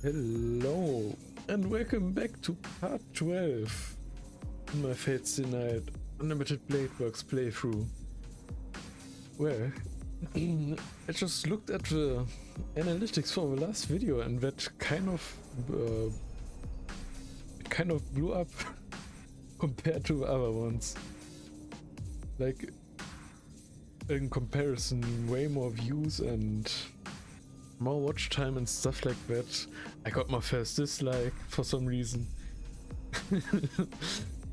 Hello and welcome back to part 12 in my Fates Denied Unlimited Bladeworks playthrough. Well, I just looked at the analytics for the last video and that kind of blew up compared to the other ones. Like, in comparison, way more views and more watch time and stuff like that. I got my first dislike for some reason.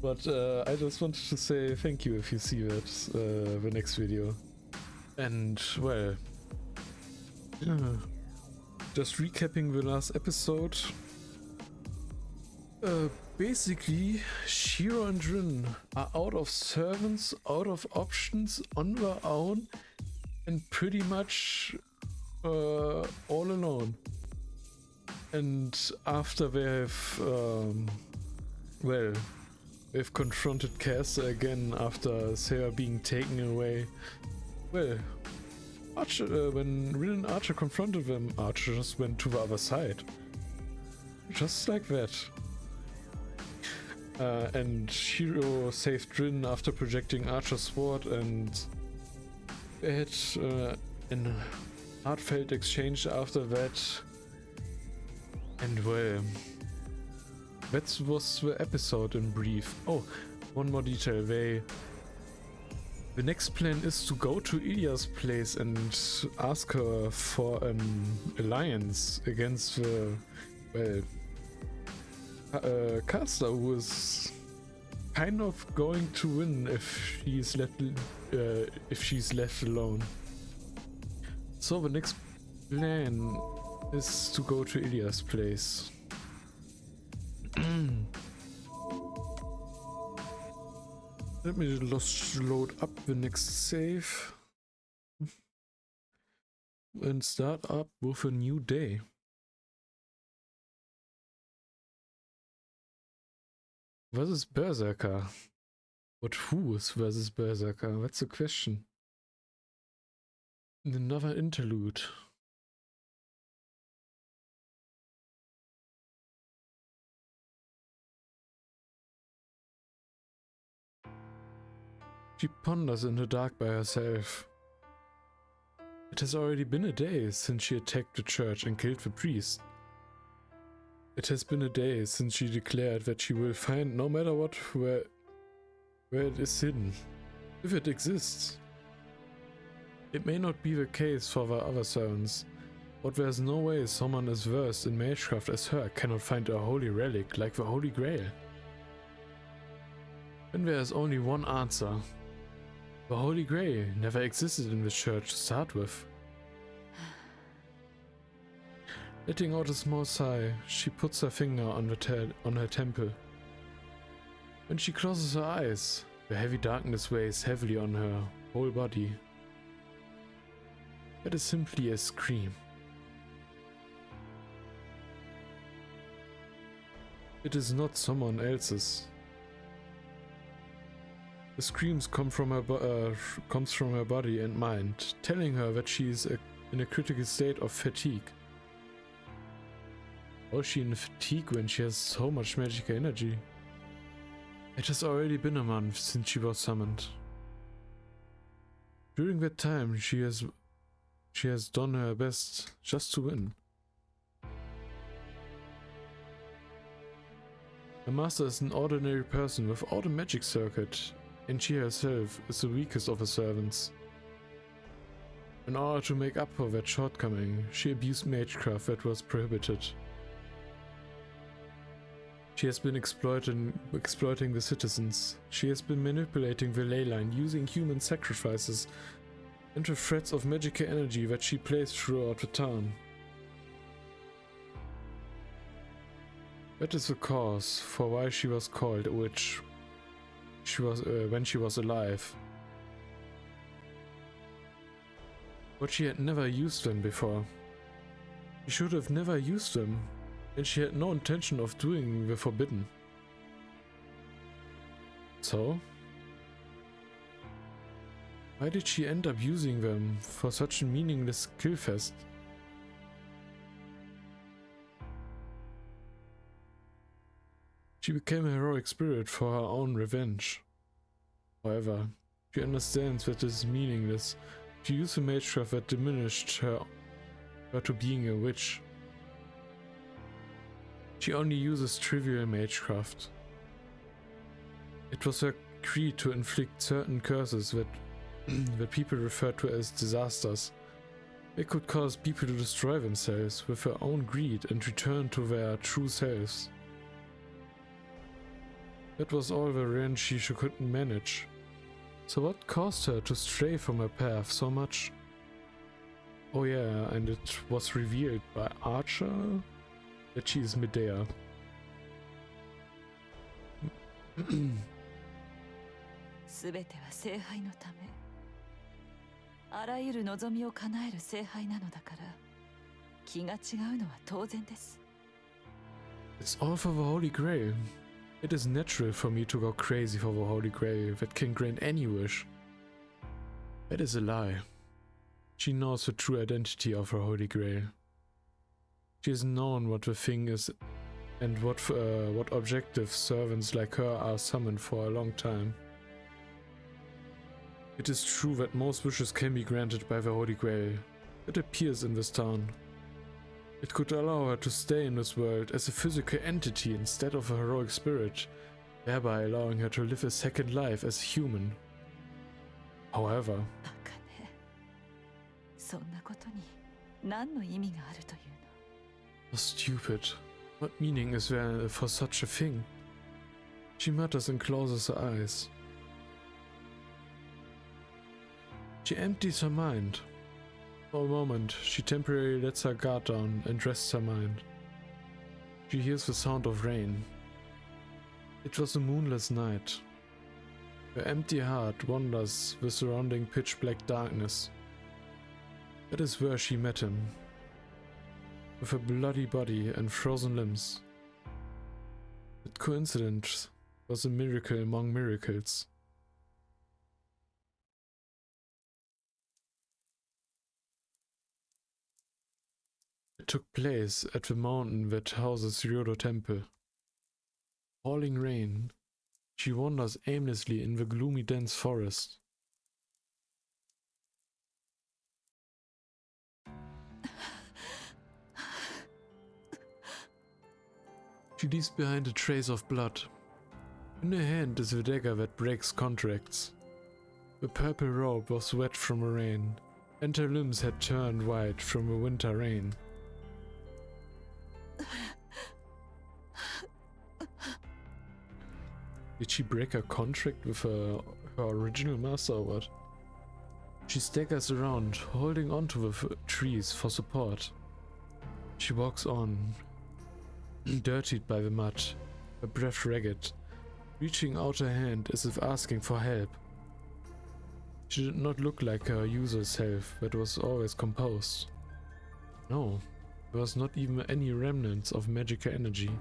But I just wanted to say thank you if you see that the next video. And well, just recapping the last episode. Basically, Shiro and Rin are out of servants, out of options, on their own, and pretty much all alone. And after they've they've confronted Castel again after Sarah being taken away. Well, Archer, when Rin and Archer confronted them, Archer just went to the other side. Just like that. And Shiro saved Rin after projecting Archer's sword, and they had an heartfelt exchange after that. And well, that was the episode in brief. Oh, one more detail. The next plan is to go to Ilya's place and ask her for an alliance against the, well, Castel, who is kind of going to win if she's left alone. So the next plan is to go to Ilya's place. Let me just load up the next save and start up with a new day. Versus Berserker. But who is versus Berserker? That's the question. Another interlude. She ponders in the dark by herself. It has already been a day since she attacked the church and killed the priest. It has been a day since she declared that she will find, no matter what, where it is hidden, if it exists. It may not be the case for the other servants, but there's no way someone as versed in magecraft as her cannot find a holy relic like the Holy Grail. And there is only one answer. The Holy Grail never existed in this church to start with. Letting out a small sigh, she puts her finger on her temple. When she closes her eyes, the heavy darkness weighs heavily on her whole body. That is simply a scream. It is not someone else's. The screams come from her body and mind, telling her that she is in a critical state of fatigue. How is she in fatigue when she has so much magical energy? It has already been a month since she was summoned. During that time, she has done her best just to win. The master is an ordinary person without a magic circuit, and she herself is the weakest of her servants. In order to make up for that shortcoming, she abused magecraft that was prohibited. She has been exploiting the citizens. She has been manipulating the ley line using human sacrifices and the threads of magical energy that she placed throughout the town. That is the cause for why she was called a witch. When she was alive. But she had never used them before. She should have never used them, and she had no intention of doing the forbidden. So, why did she end up using them for such a meaningless killfest? She became a heroic spirit for her own revenge. However, she understands that this is meaningless. She used a magecraft that diminished her to being a witch. She only uses trivial magecraft. It was her creed to inflict certain curses that people refer to as disasters. They could cause people to destroy themselves with their own greed and return to their true selves. That was all the revenge she couldn't manage. So what caused her to stray from her path so much? Oh yeah, and it was revealed by Archer that she is Medea. すべては聖杯のため。あらゆる望みを叶える聖杯なのだから、気が違うのは当然です。It's all for the Holy Grail. It is natural for me to go crazy for the Holy Grail that can grant any wish. That is a lie. She knows the true identity of her Holy Grail. She has known what the thing is and what objective servants like her are summoned for a long time. It is true that most wishes can be granted by the Holy Grail. It appears in this town. It could allow her to stay in this world as a physical entity instead of a heroic spirit, thereby allowing her to live a second life as a human. However, バカね。そんなことに何の意味があるというの？ so stupid. What meaning is there for such a thing? She mutters and closes her eyes. She empties her mind. For a moment, she temporarily lets her guard down and rests her mind. She hears the sound of rain. It was a moonless night. Her empty heart wanders the surrounding pitch-black darkness. That is where she met him. With a bloody body and frozen limbs. That coincidence was a miracle among miracles. It took place at the mountain that houses Ryodo Temple. Falling rain, she wanders aimlessly in the gloomy dense forest. She leaves behind a trace of blood. In her hand is the dagger that breaks contracts. The purple robe was wet from the rain, and her limbs had turned white from the winter rain. Did she break her contract with her original master or what? She staggers around, holding onto the trees for support. She walks on, dirtied by the mud, her breath ragged, reaching out her hand as if asking for help. She did not look like her usual self that was always composed. No, there was not even any remnants of magical energy.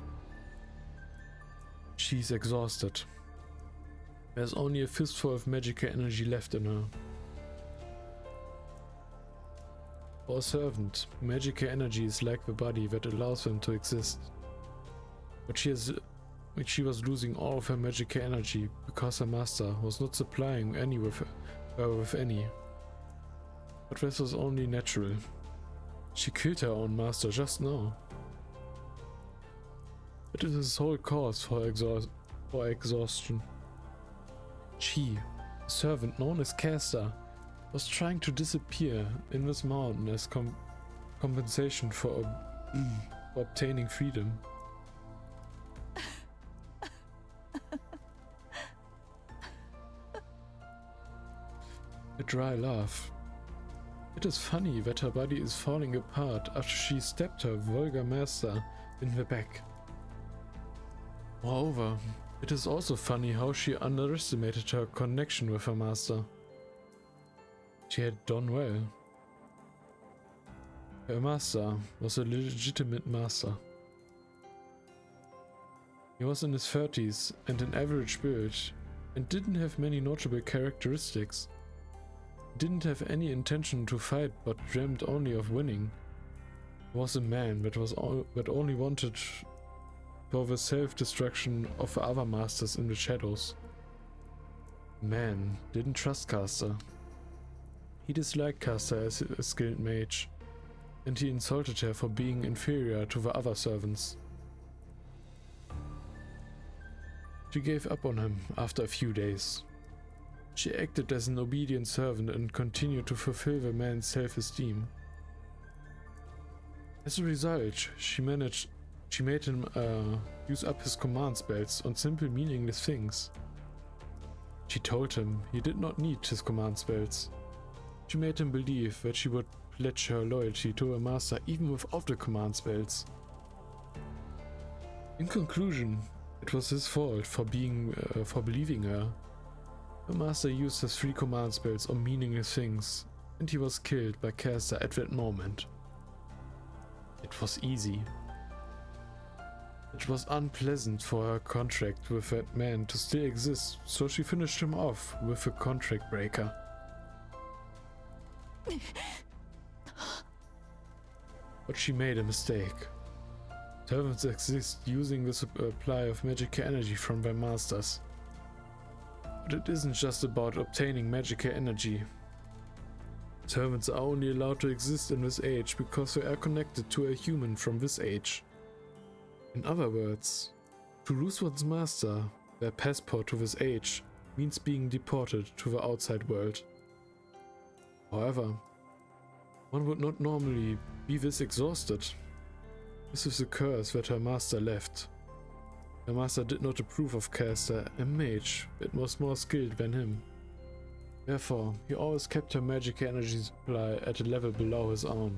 She's exhausted. There's only a fistful of magical energy left in her. For a servant, magical energy is like the body that allows them to exist. But she was losing all of her magical energy because her master was not supplying any with any. But this was only natural. She killed her own master just now. It is his whole cause for exhaustion. She, a servant known as Castel, was trying to disappear in this mountain as compensation for obtaining freedom. A dry laugh. It is funny that her body is falling apart after she stabbed her vulgar master in the back. Moreover, it is also funny how she underestimated her connection with her master. She had done well. Her master was a legitimate master. He was in his 30s and an average build, and didn't have many notable characteristics. Didn't have any intention to fight but dreamed only of winning. He was a man that only wanted for the self-destruction of the other masters in the shadows. Man didn't trust Castel. He disliked Castel as a skilled mage, and he insulted her for being inferior to the other servants. She gave up on him after a few days. She acted as an obedient servant and continued to fulfill the man's self-esteem. As a result, she made him use up his command spells on simple meaningless things. She told him he did not need his command spells. She made him believe that she would pledge her loyalty to her master even without the command spells. In conclusion, it was his fault for believing her. The master used his 3 command spells on meaningless things, and he was killed by Castel at that moment. It was easy. It was unpleasant for her contract with that man to still exist, so she finished him off with a contract breaker. But she made a mistake. Servants exist using the supply of magic energy from their masters. But it isn't just about obtaining magic energy. Servants are only allowed to exist in this age because they are connected to a human from this age. In other words, to lose one's master, their passport to this age, means being deported to the outside world. However, one would not normally be this exhausted. This is the curse that her master left. Her master did not approve of Castel, a mage that was more skilled than him. Therefore, he always kept her magic energy supply at a level below his own.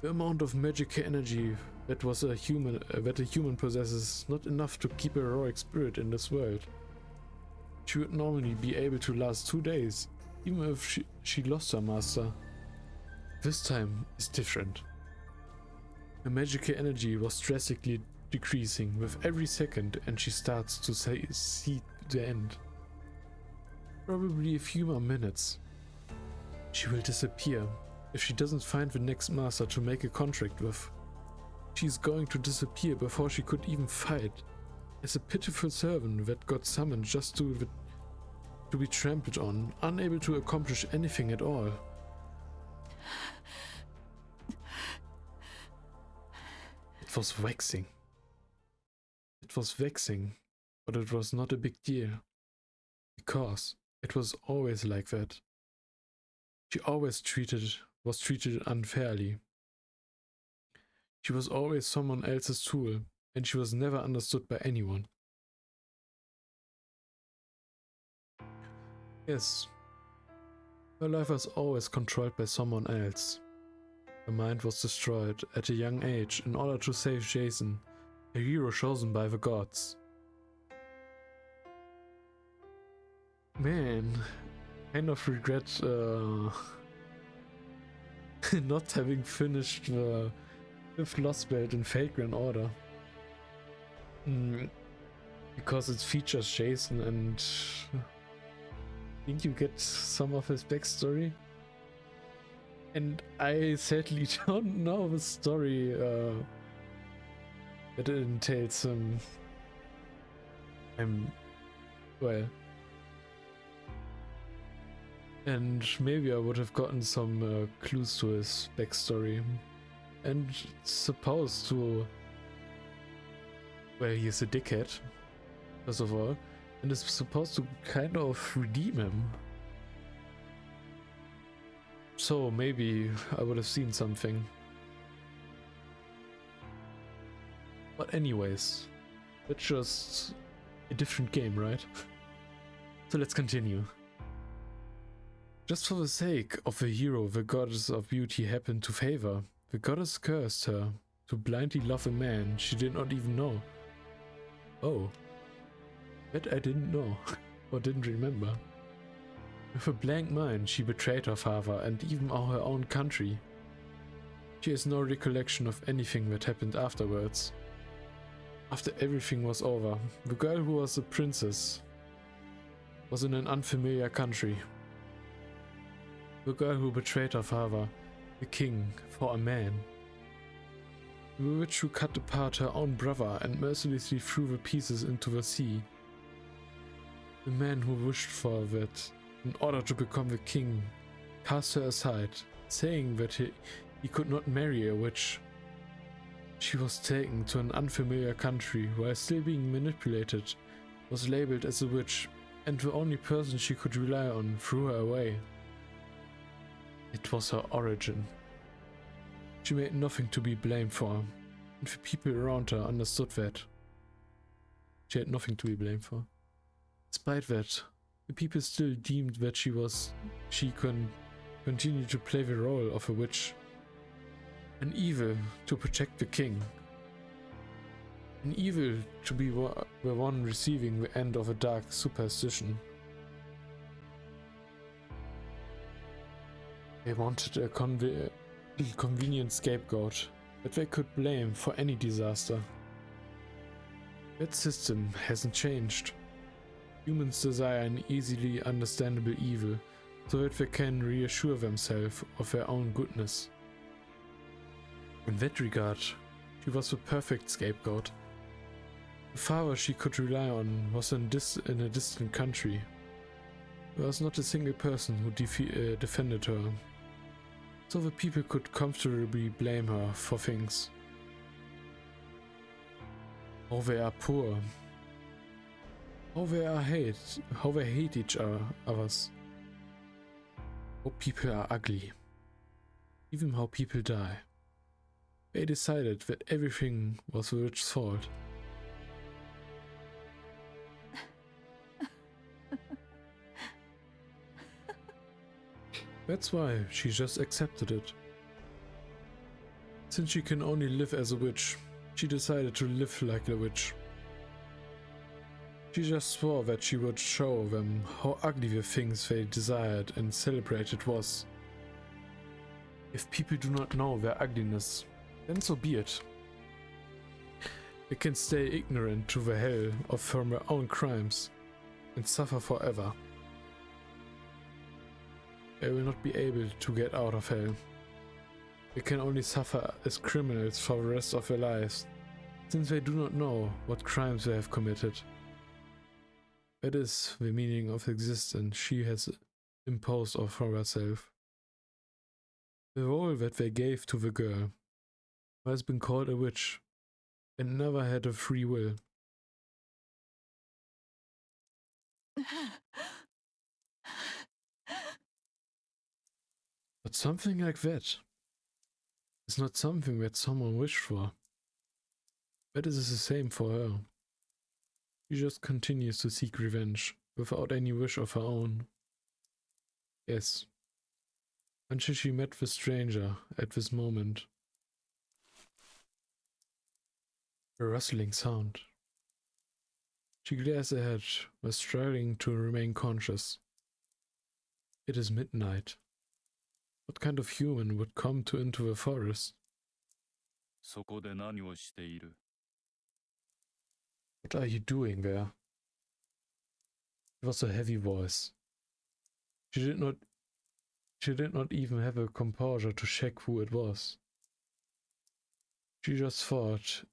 The amount of magic energy that a human possesses is not enough to keep a heroic spirit in this world. She would normally be able to last 2 days, even if she lost her master. This time is different. Her magic energy was drastically decreasing with every second, and she starts to see the end. Probably a few more minutes. She will disappear if she doesn't find the next master to make a contract with. She's going to disappear before she could even fight, as a pitiful servant that got summoned just to be trampled on, unable to accomplish anything at all. It was vexing. It was vexing, but it was not a big deal, because it was always like that. She always was treated unfairly. She was always someone else's tool, and she was never understood by anyone. Yes, her life was always controlled by someone else. Her mind was destroyed at a young age in order to save Jason, a hero chosen by the gods. Man, kind of regret not having finished the 5th Lost Belt in Fate/Grand Order. Because it features Jason, and I think you get some of his backstory. And I sadly don't know the story that it entails. Well. And maybe I would have gotten some clues to his backstory. And it's supposed to... Well, he's a dickhead, first of all. And it's supposed to kind of redeem him. So maybe I would have seen something. But anyways, that's just a different game, right? So let's continue. Just for the sake of the hero the goddess of beauty happened to favor, the goddess cursed her to blindly love a man she did not even know. Oh, that I didn't know, or didn't remember. With a blank mind, she betrayed her father and even her own country. She has no recollection of anything that happened afterwards. After everything was over, the girl who was a princess was in an unfamiliar country. The girl who betrayed her father, the king, for a man. The witch who cut apart her own brother and mercilessly threw the pieces into the sea. The man who wished for that in order to become the king cast her aside, saying that he could not marry a witch. She was taken to an unfamiliar country while still being manipulated, was labeled as a witch, and the only person she could rely on threw her away. It was her origin. She made nothing to be blamed for, and the people around her understood that. She had nothing to be blamed for. Despite that, the people still deemed that she can continue to play the role of a witch. An evil to protect the king. An evil to be the one receiving the end of a dark superstition. They wanted a convenient scapegoat that they could blame for any disaster. That system hasn't changed. Humans desire an easily understandable evil so that they can reassure themselves of their own goodness. In that regard, she was the perfect scapegoat. The father she could rely on was in a distant country. There was not a single person who defended her, so the people could comfortably blame her for things. How they are poor. How they hate each others. How people are ugly. Even how people die. They decided that everything was the witch's fault. That's why she just accepted it. Since she can only live as a witch, she decided to live like a witch. She just swore that she would show them how ugly the things they desired and celebrated was. If people do not know their ugliness, then so be it. They can stay ignorant to the hell from their own crimes and suffer forever. They will not be able to get out of hell. They can only suffer as criminals for the rest of their lives, since they do not know what crimes they have committed. That is the meaning of existence she has imposed for herself. The role that they gave to the girl, who has been called a witch and never had a free will. But something like that is not something that someone wished for. That is the same for her. She just continues to seek revenge without any wish of her own. Yes, until she met the stranger at this moment. A rustling sound. She glares ahead, while struggling to remain conscious. It is midnight. What kind of human would come into the forest? そこで何をしている? What are you doing there? It was a heavy voice. She did not even have a composure to check who it was. She just thought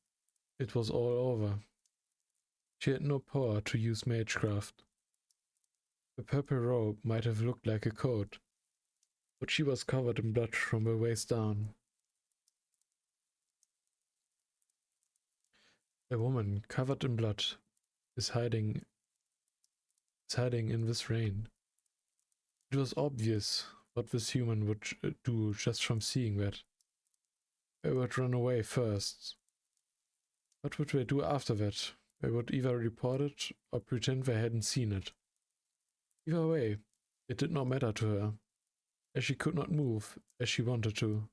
it was all over. She had no power to use magecraft. The purple robe might have looked like a coat, but she was covered in blood from the waist down. A woman covered in blood is hiding in this rain. It was obvious what this human would do just from seeing that. They would run away first. What would they do after that? They would either report it or pretend they hadn't seen it. Either way, it did not matter to her, as she could not move as she wanted to.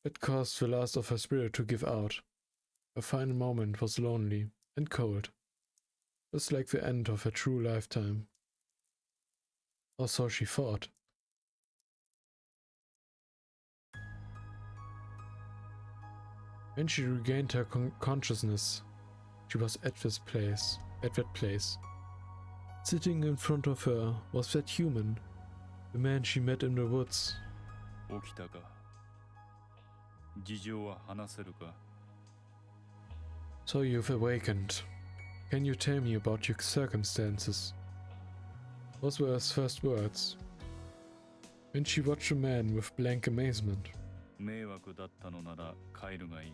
It caused the last of her spirit to give out. Her final moment was lonely and cold, just like the end of her true lifetime. Or so she thought. When she regained her consciousness, she was at that place. Sitting in front of her was that human, the man she met in the woods. 起きたか?事情は話せるか？ So you've awakened. Can you tell me about your circumstances? Those were his first words. When she watched the man with blank amazement. 迷惑だったのなら帰るがいい。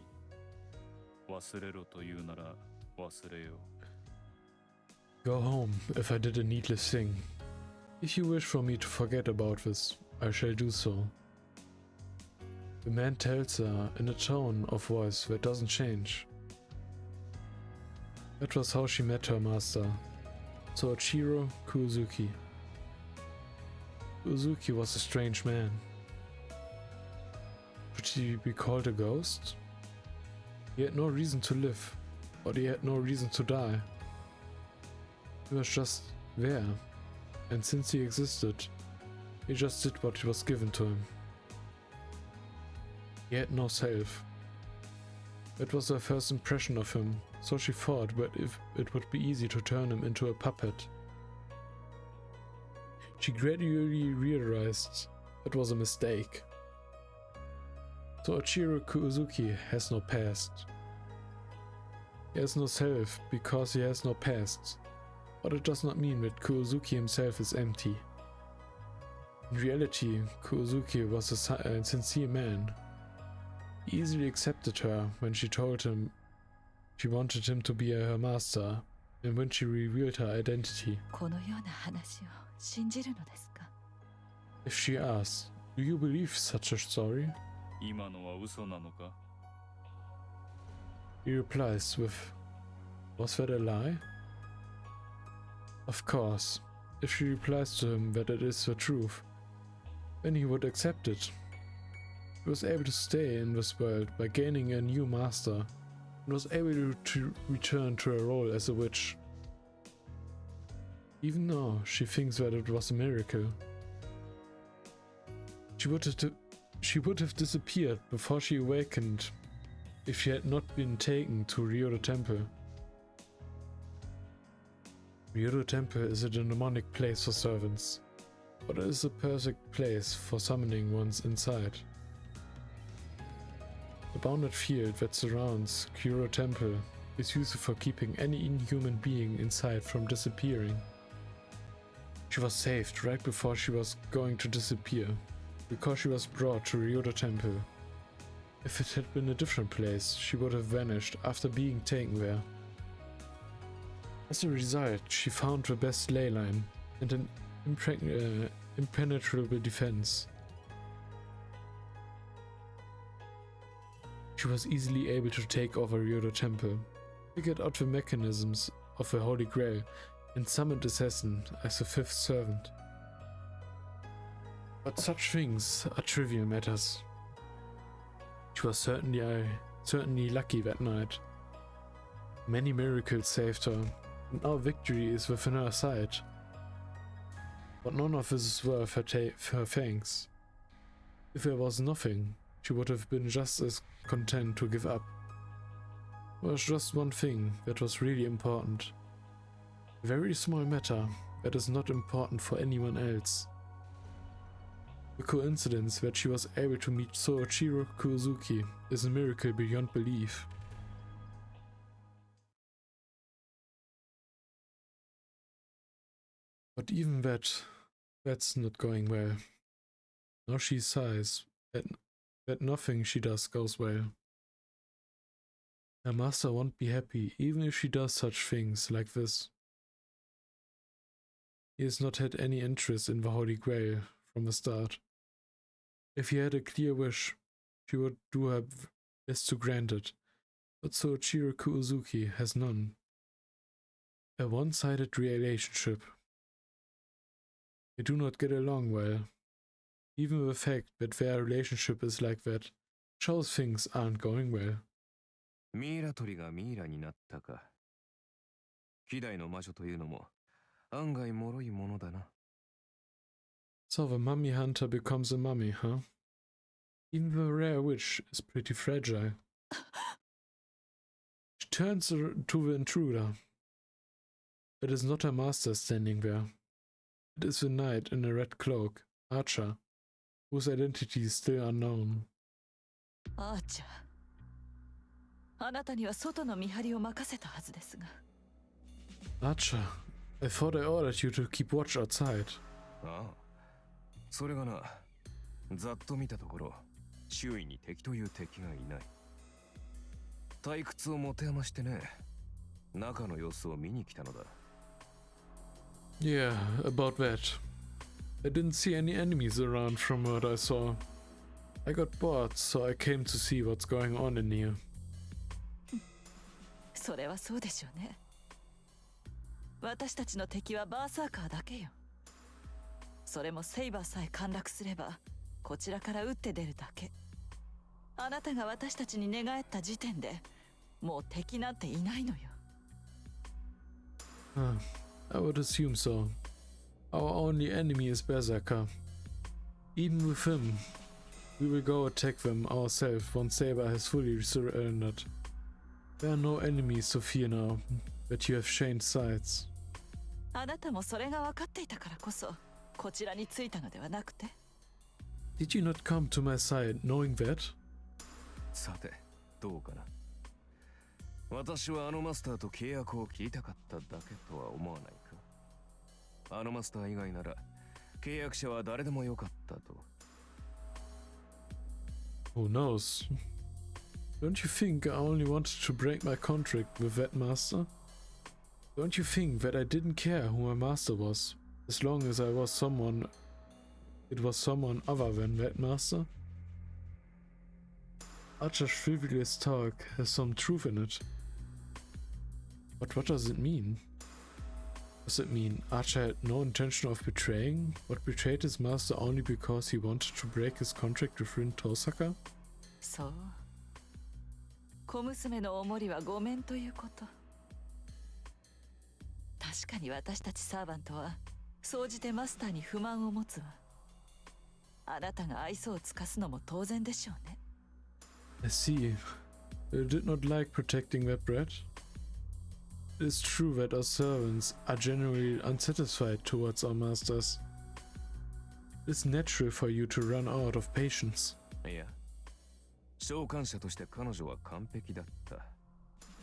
忘れろと言うなら忘れよう。 Go home if I did a needless thing. If you wish for me to forget about this, I shall do so. The man tells her in a tone of voice that doesn't change. That was how she met her master, Soichiro Kuzuki. Kuzuki was a strange man. Should he be called a ghost? He had no reason to live, but he had no reason to die. He was just there, and since he existed, he just did what was given to him. He had no self. That was her first impression of him, so she thought that if it would be easy to turn him into a puppet. She gradually realized it was a mistake. Soichiro Kuzuki has no past. He has no self because he has no past, but it does not mean that Kuzuki himself is empty. In reality, Kuzuki was a sincere man. He easily accepted her when she told him she wanted him to be her master, and when she revealed her identity. このような話を信じるのですか？ If she asks, "Do you believe such a story?" 今のは嘘なのか？ he replies with, "Was that a lie?" Of course, if she replies to him that it is the truth, then he would accept it. He was able to stay in this world by gaining a new master, and was able to return to her role as a witch. Even now, she thinks that it was a miracle. She would have disappeared before she awakened if she had not been taken to Ryodo Temple. Ryodo Temple is a demonic place for servants, but it is a perfect place for summoning ones inside. The bounded field that surrounds Ryodo Temple is useful for keeping any inhuman being inside from disappearing. She was saved right before she was going to disappear, because she was brought to Ryodo Temple. If it had been a different place, she would have vanished after being taken there. As a result, she found the best ley line and an impenetrable defense. She was easily able to take over Ryodo Temple, figured out the mechanisms of the Holy Grail, and summoned Assassin as the fifth servant. But such things are trivial matters. She was certainly lucky that night. Many miracles saved her, and now victory is within her sight. But none of this is worth her thanks. If there was nothing, she would have been just as content to give up. There was just one thing that was really important. A very small matter that is not important for anyone else. The coincidence that she was able to meet Soichiro Kuzuki is a miracle beyond belief. But even that's not going well. Now she sighs that nothing she does goes well. Her master won't be happy even if she does such things like this. He has not had any interest in the Holy Grail from the start. If he had a clear wish, she would do her best to grant it, but Soichiro Kuzuki has none. A one-sided relationship. They do not get along well. Even the fact that their relationship is like that shows things aren't going well. ミイラ取りがミイラになったか。希代の魔女というのも案外脆いものだな。 So the mummy hunter becomes a mummy, huh? Even the rare witch is pretty fragile. She turns to the intruder. It is not her master standing there. It is the knight in a red cloak, Archer, whose identity is still unknown. アーチャー、あなたには外の見張りを任せたはずですが。 Archer, I thought I ordered you to keep watch outside. ああ、それがな、ざっと見たところ周囲に敵という敵がいない。退屈を持て余してね、中の様子を見に来たのだ。 Yeah, about that. I didn't see any enemies around from what I saw. I got bored, so I came to see what's going on in here. それはそうでしょうね。私たちの敵はバーサーカーだけよ。それもセイバーさえ陥落すればこちらから撃って出るだけ。あなたが私たちに寝返った時点でもう敵なんていないのよ。 I would assume so. Our only enemy is Berserker. Even with him, we will go attack them ourselves once Saber has fully surrendered. There are no enemies to fear now, but you have changed sides. あなたもそれが分かっていたからこそこちらに着いたのではなくて。 Did you not come to my side knowing that? さて、どうかな。私はあのマスターと契約を切りたかっただけとは思わないか。あのマスター以外なら契約者は誰でもよかったと。 Who knows? Don't you think I only wanted to break my contract with that master? Don't you think that I didn't care who my master was, as long as it was someone other than that master? Archer's frivolous talk has some truth in it. But what does it mean? Does it mean Archer had no intention of betraying, but betrayed his master only because he wanted to break his contract with Rin Tosaka? そう。小娘のおもりはごめんということ。確かに私たちサーバントは総じてマスターに不満を持つわ。あなたが愛想を尽かすのも当然でしょうね。 I see. You did not like protecting that brat? It is true that our servants are generally unsatisfied towards our masters. It is natural for you to run out of patience. いや、召喚者として彼女は完璧だった。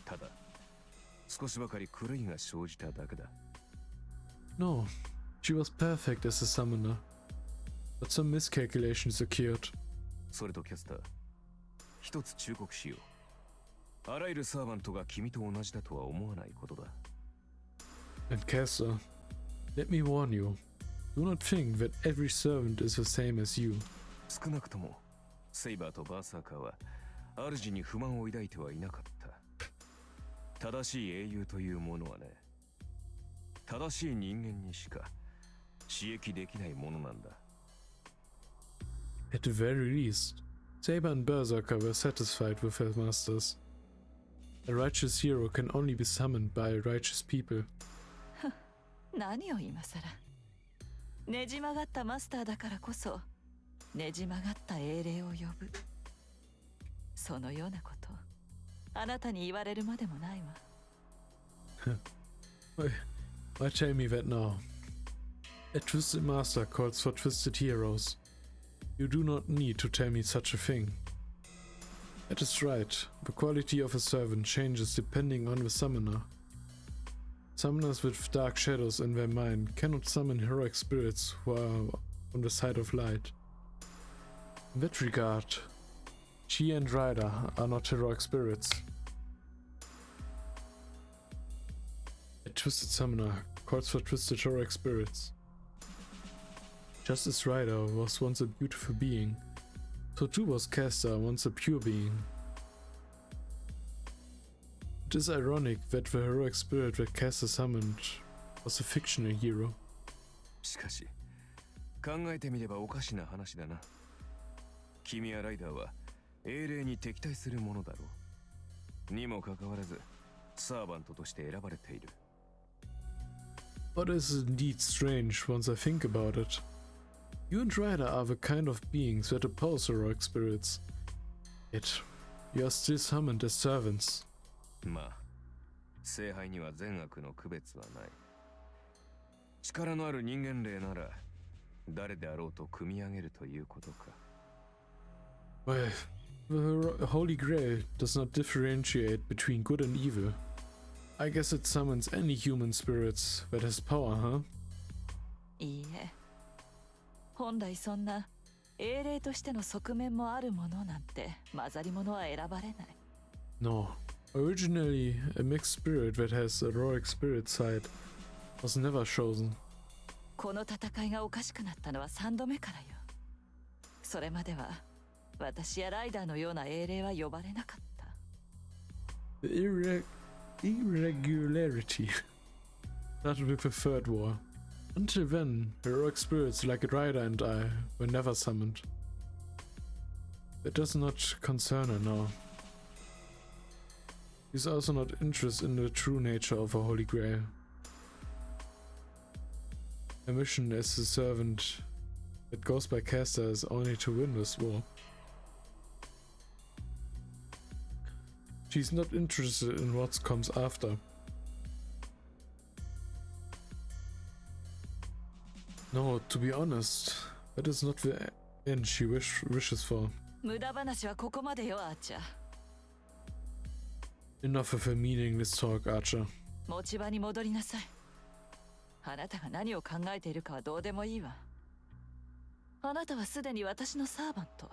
ただ、少しばかり狂いが生じただけだ。 No, she was perfect as a summoner, but some miscalculations occurred. それとキャスター、一つ忠告しよう。あらゆるサーバントが君と同じだとは思わないことだ。 And Castle, let me warn you, do not think that every servant is the same as you. 少なくとも、セイバーとバーサーカーは主に不満を抱いてはいなかった。正しい英雄というものはね、正しい人間にしか刺激できないものなんだ。 At the very least, Saber and Berserker were satisfied with their masters. A righteous hero can only be summoned by righteous people. 何を今さら。ねじ曲がったマスターだからこそねじ曲がった英霊を呼ぶ。そのようなことあなたに言われるまでもないわ。Why tell me that now? A twisted master calls for twisted heroes. You do not need to tell me such a thing. That is right. The quality of a servant changes depending on the summoner. Summoners with dark shadows in their mind cannot summon heroic spirits who are on the side of light. In that regard, she and Ryder are not heroic spirits. A twisted summoner calls for twisted heroic spirits. Just as Ryder was once a beautiful being, so too was Castor once a pure being. It is ironic that the heroic spirit that Castor summoned was a fictional hero. しかし、考えてみればおかしな話だな。君やライダーは英霊に敵対するものだろう。にもかかわらず、サーバントとして選ばれている。What is indeed strange once I think about it. You and Ryder are the kind of beings that oppose heroic spirits. Yet, you are still summoned as servants. まあ、聖杯には善悪の区別はない。力のある人間霊なら、誰であろうと組み上げるということか。Well, The Holy Grail does not differentiate between good and evil. I guess it summons any human spirits that has power, huh? いいえ。本来そんな英霊としての側面もあるものなんて混ざり物は選ばれない。No. Originally, a mixed spirit that has a heroic spirit side was never chosen. この戦いがおかしくなったのは3度目からよ。それまでは私やライダーのような英霊は呼ばれなかった。The irregularity started with the Third War. Until then, heroic spirits like Ryder and I were never summoned. That does not concern her now. She's also not interested in the true nature of a Holy Grail. Her mission as the servant that goes by Castel is only to win this war. She's not interested in what comes after. No, to be honest, that is not the end she wishes for. 無駄話はここまでよ、アーチャー。Enough of a meaningless talk, Archer. 持ち場に戻りなさい。あなたが何を考えているかはどうでもいいわ。あなたはすでに私のサーバント。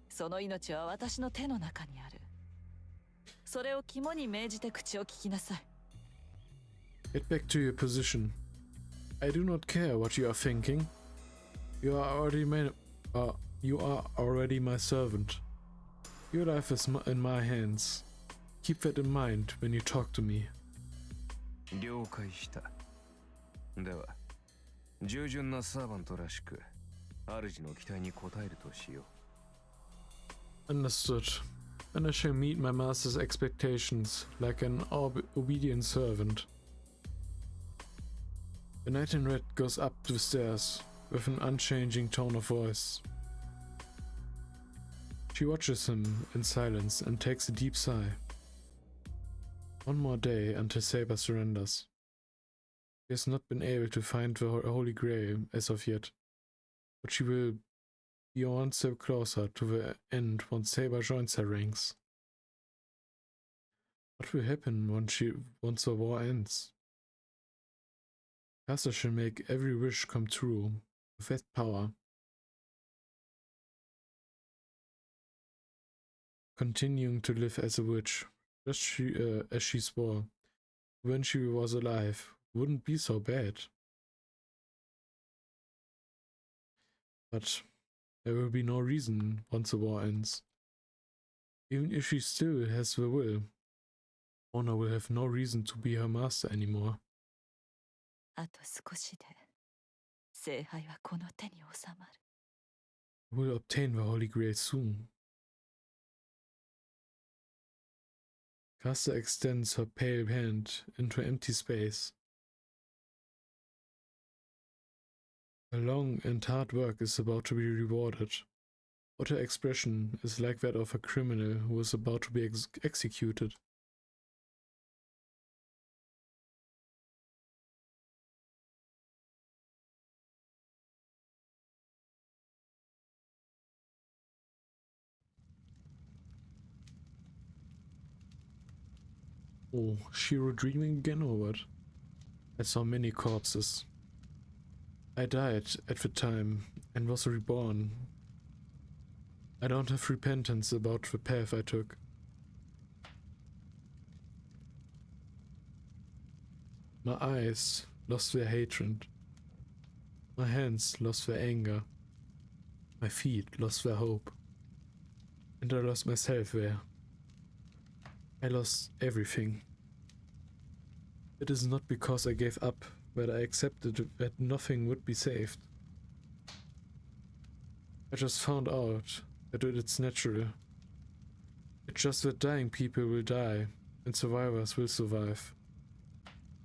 その命は私の手の中にある。それを肝に銘じて口を聞きなさい。Get back to your position. I do not care what you are thinking. You are already my servant. Your life is in my hands. Keep that in mind when you talk to me. 了解した。では、従順なサーバントらしく、主の期待に応えるとしよう。Understood. And I shall meet my master's expectations like an obedient servant. The knight in red goes up the stairs with an unchanging tone of voice. She watches him in silence and takes a deep sigh. One more day until Saber surrenders. She has not been able to find the Holy Grail as of yet, but she will be one step closer to the end once Saber joins her ranks. What will happen once the war ends? Castle shall make every wish come true with that power. Continuing to live as a witch, just as she swore when she was alive, wouldn't be so bad. But there will be no reason once the war ends. Even if she still has the will, Ona will have no reason to be her master anymore. あと少しで聖杯はこの手に収まる。We'll obtain the Holy Grail soon. Castle extends her pale hand into empty space. Her long and hard work is about to be rewarded, but her expression is like that of a criminal who is about to be executed. Oh, Shiro dreaming again or what? I saw many corpses. I died at the time and was reborn. I don't have repentance about the path I took. My eyes lost their hatred. My hands lost their anger. My feet lost their hope. And I lost myself there. I lost everything. It is not because I gave up, but I accepted that nothing would be saved. I just found out that it's natural. It's just that dying people will die, and survivors will survive.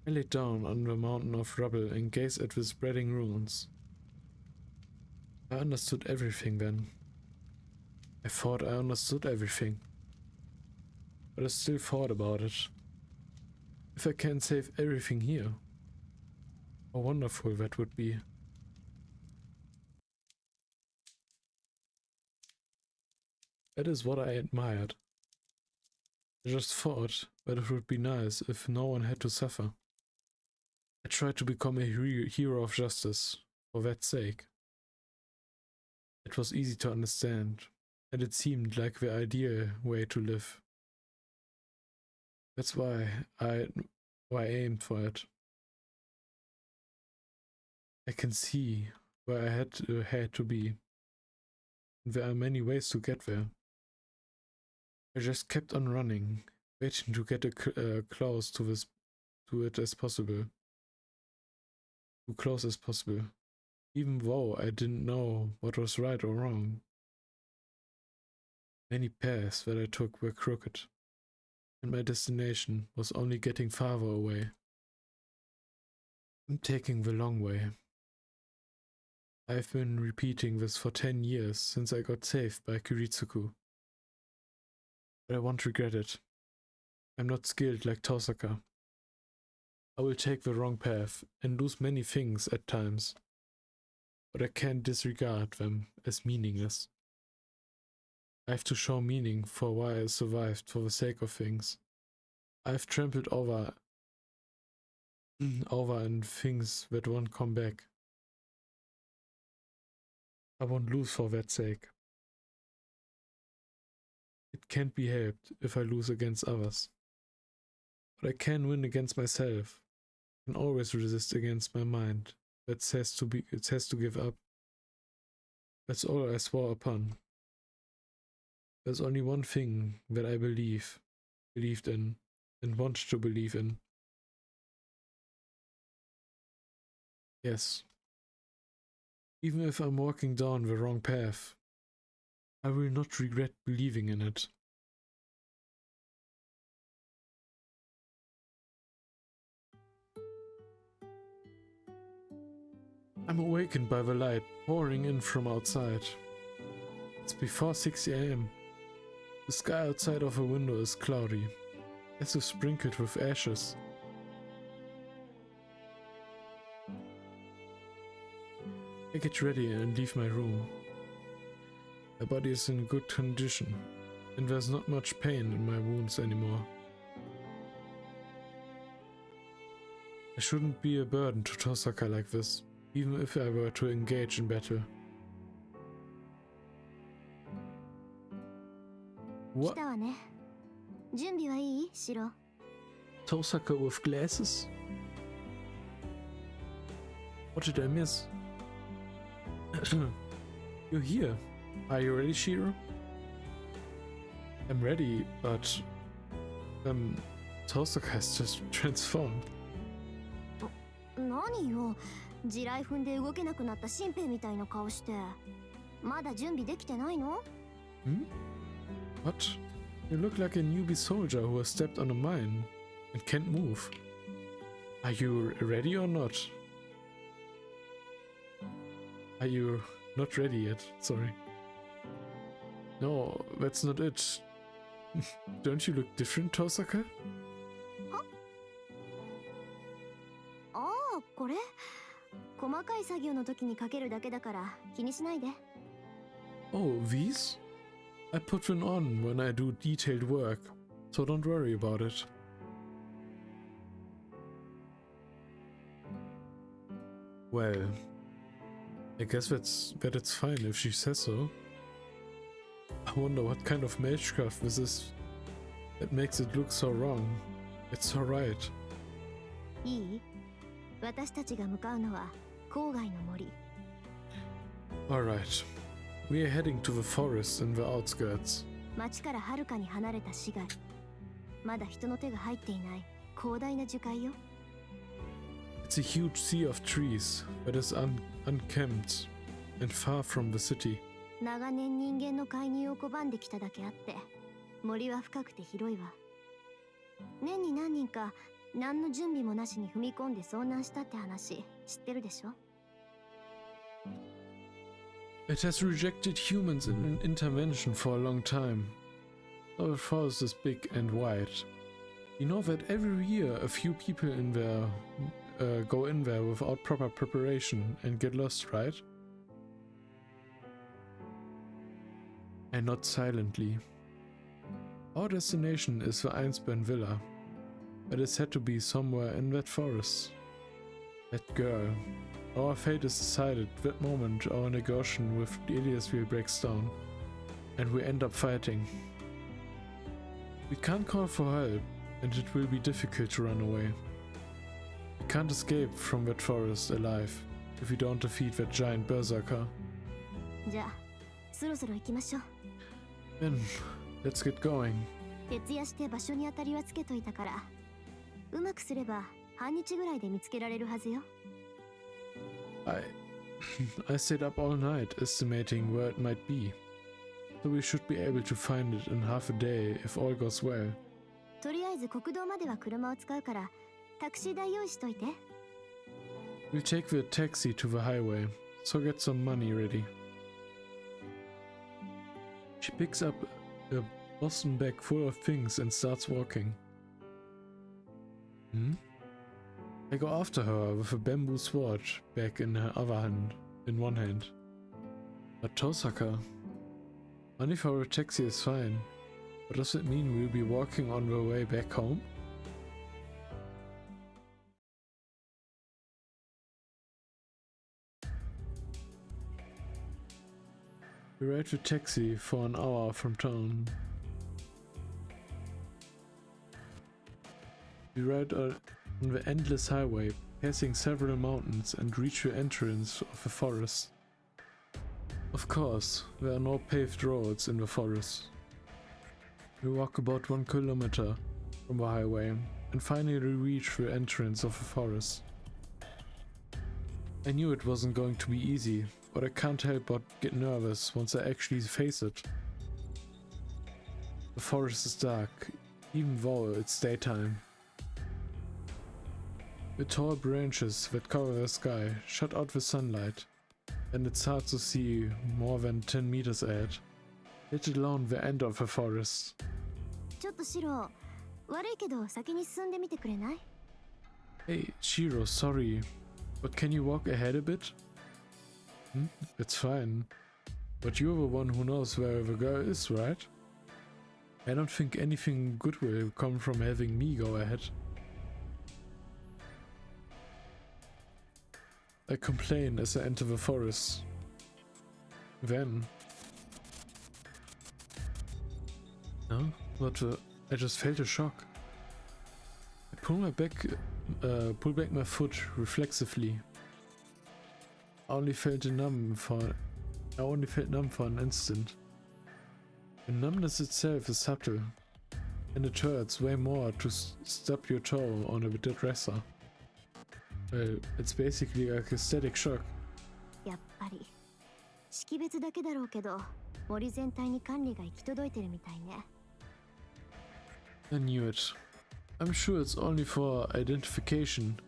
I lay down on the mountain of rubble and gazed at the spreading ruins. I understood everything then. I thought I understood everything. But I still thought about it. If I can save everything here, how wonderful that would be. That is what I admired. I just thought that it would be nice if no one had to suffer. I tried to become a hero of justice, for that sake. It was easy to understand, and it seemed like the ideal way to live. That's why I aimed for it. I can see where I had to be. There are many ways to get there. I just kept on running, waiting to get close to it as possible. Too close as possible. Even though I didn't know what was right or wrong. Many paths that I took were crooked, and my destination was only getting farther away. I'm taking the long way. I've been repeating this for 10 years since I got saved by Kiritsuku. But I won't regret it. I'm not skilled like Tosaka. I will take the wrong path and lose many things at times, but I can't disregard them as meaningless. I have to show meaning for why I survived for the sake of things. I've trampled over and things that won't come back. I won't lose for that sake. It can't be helped if I lose against others. But I can win against myself. I can always resist against my mind that says to give up. That's all I swore upon. There's only one thing that I believed in, and want to believe in. Yes. Even if I'm walking down the wrong path, I will not regret believing in it. I'm awakened by the light pouring in from outside. It's before 6 a.m. The sky outside of a window is cloudy, as if sprinkled with ashes. I get ready and leave my room. My body is in good condition, and there's not much pain in my wounds anymore. I shouldn't be a burden to Tosaka like this, even if I were to engage in battle. What? Tosaka with glasses? What did I miss? You're here. Are you ready, Shiro? I'm ready, but Tosaka has just transformed. 何よ、地雷踏んで動けなくなった新兵みたいな顔して。まだ準備できてないの？ What? You look like a newbie soldier who has stepped on a mine and can't move. Are you ready or not? Are you not ready yet? Sorry. No, that's not it. Don't you look different, Tosaka? ああ、これ細かい作業の時にかけるだけだから気にしないで。 Oh, these? I put them on when I do detailed work, so don't worry about it. Well, I guess that it's fine if she says so. I wonder what kind of magecraft this is that makes it look so wrong. It's so right. いい？私たちが向かうのは郊外の森。 Alright. We are heading to the forest in the outskirts. 町からはるかに離れた市街。まだ人の手が入っていない広大な樹海よ。 It's a huge sea of trees that is unkempt and far from the city. 長年人間の介入を拒んできただけあって森は深くて広いわ。年に何人か何の準備もなしに踏み込んで遭難したって話知ってるでしょ？ It has rejected humans in intervention for a long time. So the forest is big and wide. You know that every year a few people in there go in there without proper preparation and get lost, right? I nod silently. Our destination is the Einsburn Villa, but it's had to be somewhere in that forest. That girl. Our fate is decided that moment our negotiation with Elias wheel breaks down, and we end up fighting. We can't call for help, and it will be difficult to run away. We can't escape from that forest alive if we don't defeat that giant berserker. じゃあそろそろ行きましょう。 Then, let's get going. 徹夜して場所に当たりはつけといたから、うまくすれば半日ぐらいで見つけられるはずよ。I stayed up all night estimating where it might be, so we should be able to find it in half a day if all goes well. とりあえず国道までは車を使うから、タクシー代用意しといて。 We'll take the taxi to the highway, so get some money ready. She picks up a Boston bag full of things and starts walking. I go after her with a bamboo sword bag in her other hand, in one hand. But Tosaka, money for a taxi is fine, but does it mean we'll be walking on the way back home? We ride the taxi for an hour from town. We ride on the endless highway, passing several mountains, and reach the entrance of the forest. Of course, there are no paved roads in the forest. We walk about 1 kilometer from the highway and finally reach the entrance of the forest. I knew it wasn't going to be easy, but I can't help but get nervous once I actually face it. The forest is dark, even though it's daytime. The tall branches that cover the sky shut out the sunlight, and it's hard to see more than 10 meters ahead, let alone the end of the forest. ちょっとシロ、悪いけど先に進んでみてくれない？ Hey, Shiro, sorry, but can you walk ahead a bit? It's fine, but you're the one who knows where the girl is, right? I don't think anything good will come from having me go ahead. I complain as I enter the forest. Then... No? What the... I just felt a shock. I pull back my foot reflexively. I only felt numb for an instant. The numbness itself is subtle, and it hurts way more to stub your toe on a dresser. Well, it's basically like a static shock. やっぱり識別だけだろうけど、森全体に管理が行き届いてるみたいね。I knew it. I'm sure it's only for identification,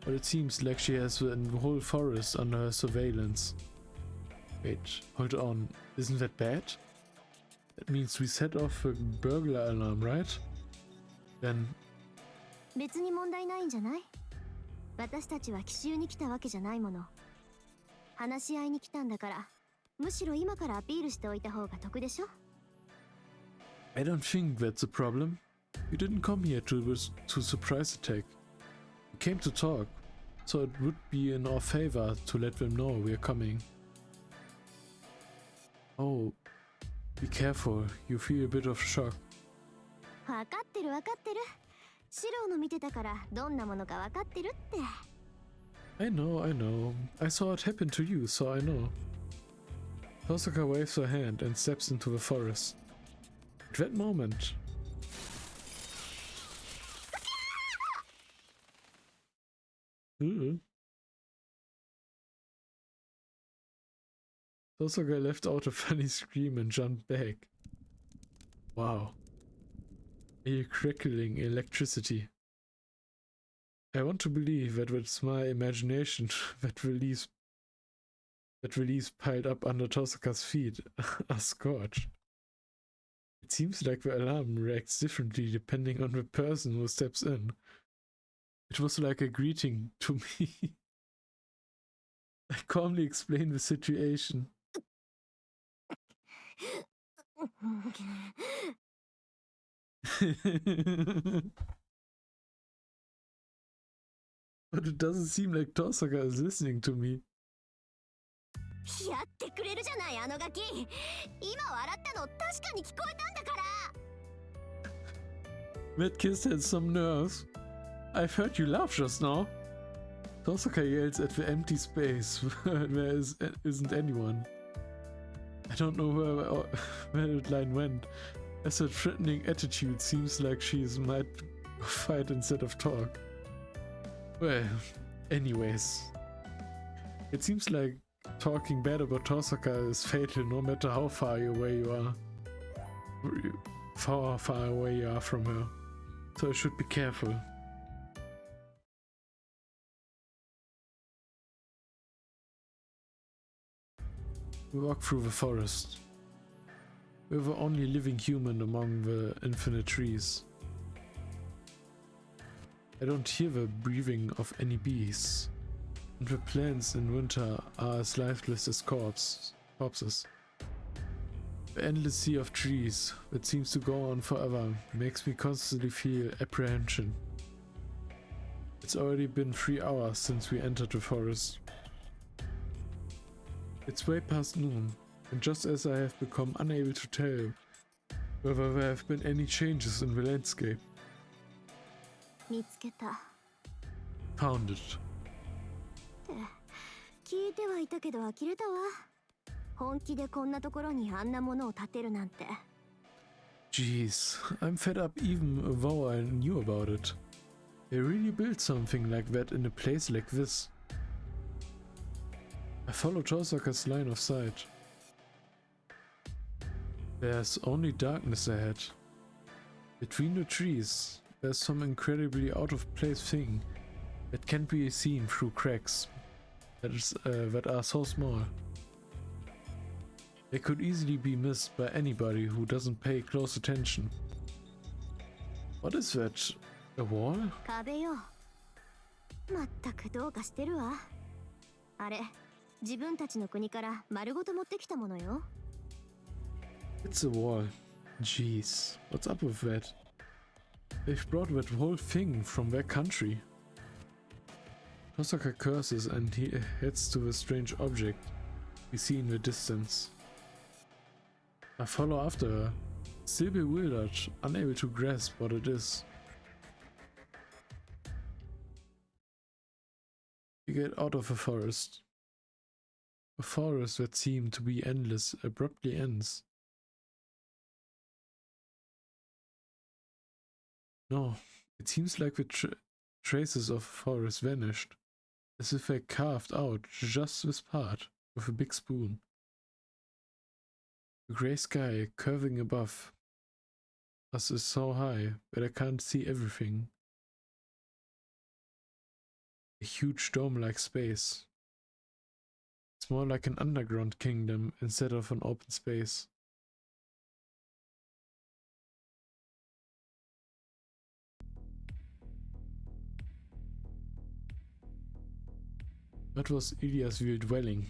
but it seems like she has the whole forest under her surveillance. Wait, hold on. Isn't that bad? That means we set off a burglar alarm, right? Then... 別に問題ないんじゃない？私たちは奇襲に来たわけじゃないもの。話し合いに来たんだから、むしろ今からアピールしておいた方が得でしょ？ I don't think that's a problem. We didn't come here to surprise attack. We came to talk, so it would be in our favor to let them know we're coming. Oh, be careful, you feel a bit of shock. わかってるわかってる。シロの見てたからどんなものかわかってるって。I know. I saw it happen to you, so I know. Tosaka waves her hand and steps into the forest. At that moment... Tosaka left out a funny scream and jumped back. Wow. A crackling electricity. I want to believe that it's my imagination that the leaves piled up under Tosaka's feet are scorched. It seems like the alarm reacts differently depending on the person who steps in. It was like a greeting to me. I calmly explained the situation. But it doesn't seem like Tosaka is listening to me. やってくれるじゃないあのガキ。今笑ったの確かに聞こえたんだから。 That kid has some nerves. I've heard you laugh just now. Tosaka yells at the empty space where isn't anyone. I don't know where that line went, as her threatening attitude seems like she might fight instead of talk. Well, anyways. It seems like talking bad about Tosaka is fatal no matter how far away you are. Far away you are from her. So I should be careful. We walk through the forest. We're the only living human among the infinite trees. I don't hear the breathing of any bees, and the plants in winter are as lifeless as corpses. The endless sea of trees that seems to go on forever makes me constantly feel apprehension. It's already been 3 hours since we entered the forest. It's way past noon, and just as I have become unable to tell whether there have been any changes in the landscape. 見つけた。 Found it. 聞いてはいたけど呆れたわ。本気でこんなところにあんなものを建てるなんて。 Jeez, I'm fed up even though I knew about it. They really built something like that in a place like this. I follow Tosaka's line of sight. There's only darkness ahead. Between the trees, there's some incredibly out-of-place thing that can't be seen through cracks that are so small. They could easily be missed by anybody who doesn't pay close attention. What is that? A wall? 壁よ。まったくどうかしてるわ。あれ、自分たちの国から丸ごと持ってきたものよ。 It's a wall. Jeez, what's up with that? They've brought that whole thing from their country. Tosaka curses and he heads to the strange object we see in the distance. I follow after her, still bewildered, unable to grasp what it is. We get out of the forest. A forest that seemed to be endless abruptly ends. No, it seems like the traces of the forest vanished, as if they carved out just this part with a big spoon. The grey sky curving above us is so high that I can't see everything. A huge dome-like space. It's more like an underground kingdom instead of an open space. That was Iliasville dwelling.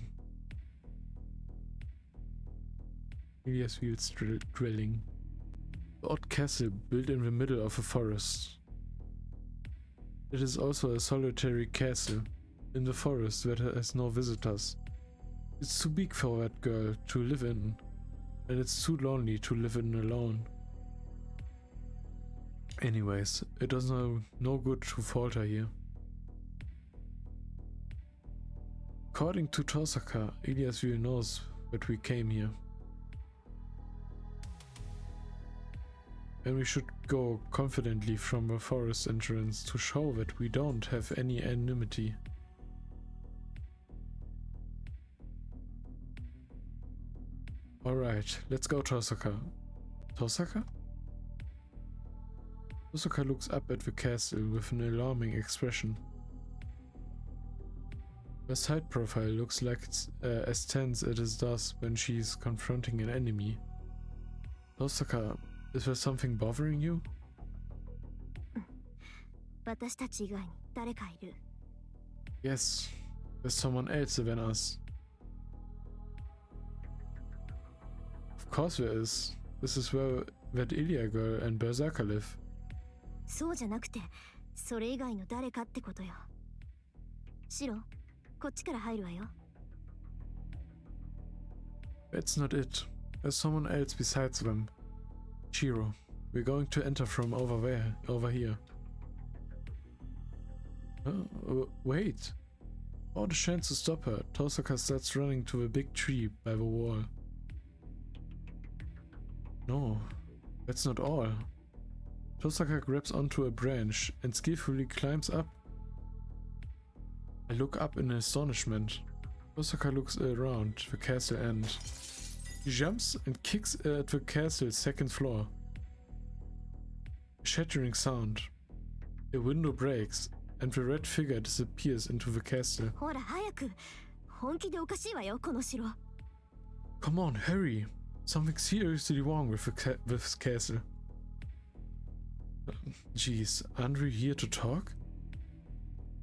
Iliasville's dwelling. The odd castle built in the middle of a forest. It is also a solitary castle in the forest that has no visitors. It's too big for that girl to live in, and it's too lonely to live in alone. Anyways, it does no good to falter here. According to Tosaka, Iliasville knows that we came here. And we should go confidently from the forest entrance to show that we don't have any enmity. Alright, let's go, Tosaka. Tosaka? Tosaka looks up at the castle with an alarming expression. Her side profile looks like it's as tense as it does when she's confronting an enemy. Tosaka, is there something bothering you? 私たち以外に誰かいる。 Yes, there's someone else than us. Of course there is. This is where that Ilya girl and Berserker live. そうじゃなくて、それ以外の誰かってことよ。シロ、こっちから入るわよ。That's not it. There's someone else besides them. Shiro, we're going to enter from over here. Wait. Without a chance to stop her, Tosaka starts running to a big tree by the wall. No, that's not all. Tosaka grabs onto a branch and skillfully climbs up. I look up in astonishment. Tosaka looks around the castle and she jumps and kicks at the castle's second floor. A shattering sound. A window breaks and the red figure disappears into the castle. ほら早く。本気でおかしいわよ、この城。Come on, hurry! Something seriously wrong with this castle. Jeez, aren't we here to talk?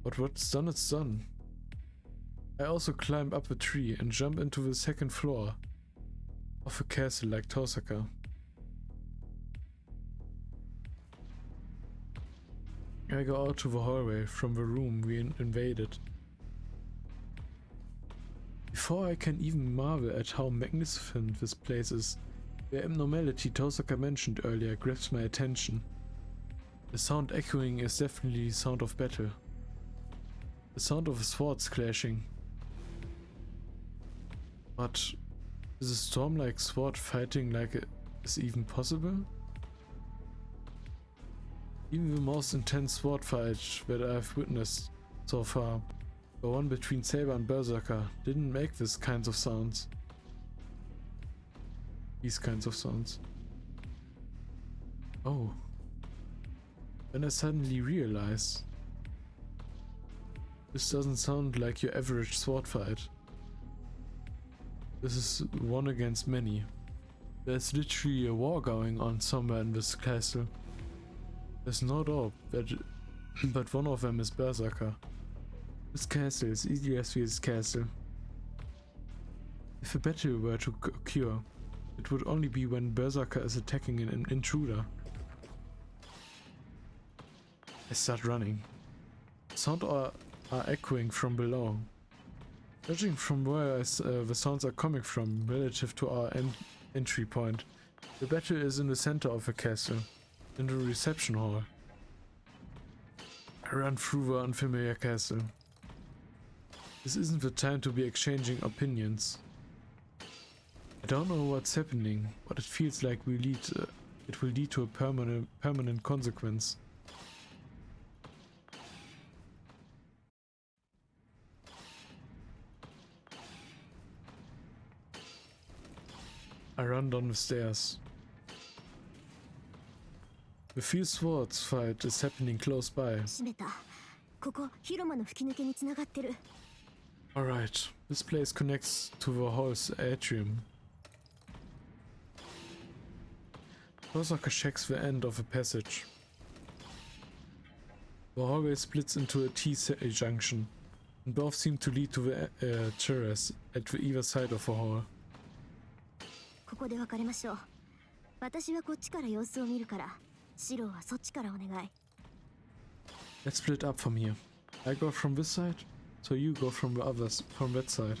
But what's done is done. I also climb up a tree and jump into the second floor of a castle like Tosaka. I go out to the hallway from the room we invaded. Before I can even marvel at how magnificent this place is, the abnormality Tosaka mentioned earlier grabs my attention. The sound echoing is definitely the sound of battle. The sound of swords clashing. But is a storm-like sword fighting like it is even possible? Even the most intense sword fight that I've witnessed so far, the one between Saber and Berserker, didn't make these kinds of sounds. These kinds of sounds. Oh. Then I suddenly realize this doesn't sound like your average sword fight. This is one against many. There's literally a war going on somewhere in this castle. There's no doubt but one of them is Berserker. This castle is Ilya's castle. If a battle were to occur, it would only be when Berserker is attacking an intruder. I start running. Sounds are echoing from below. Judging from where the sounds are coming from relative to our entry point, the battle is in the center of the castle, in the reception hall. I run through the unfamiliar castle. This isn't the time to be exchanging opinions. I don't know what's happening, but it feels like it will lead to a permanent consequence. I run down the stairs. The fierce swords fight is happening close by. 閉めた。ここ広間の吹き抜けに繋がってる。Alright, this place connects to the hall's atrium. Tosaka checks the end of a passage. The hallway splits into a T-junction, and both seem to lead to the terrace at either side of the hall. ここで別れましょう。私はこっちから様子を見るから、シロはそっちからお願い。Let's split up from here. I go from this side, so you go from that side.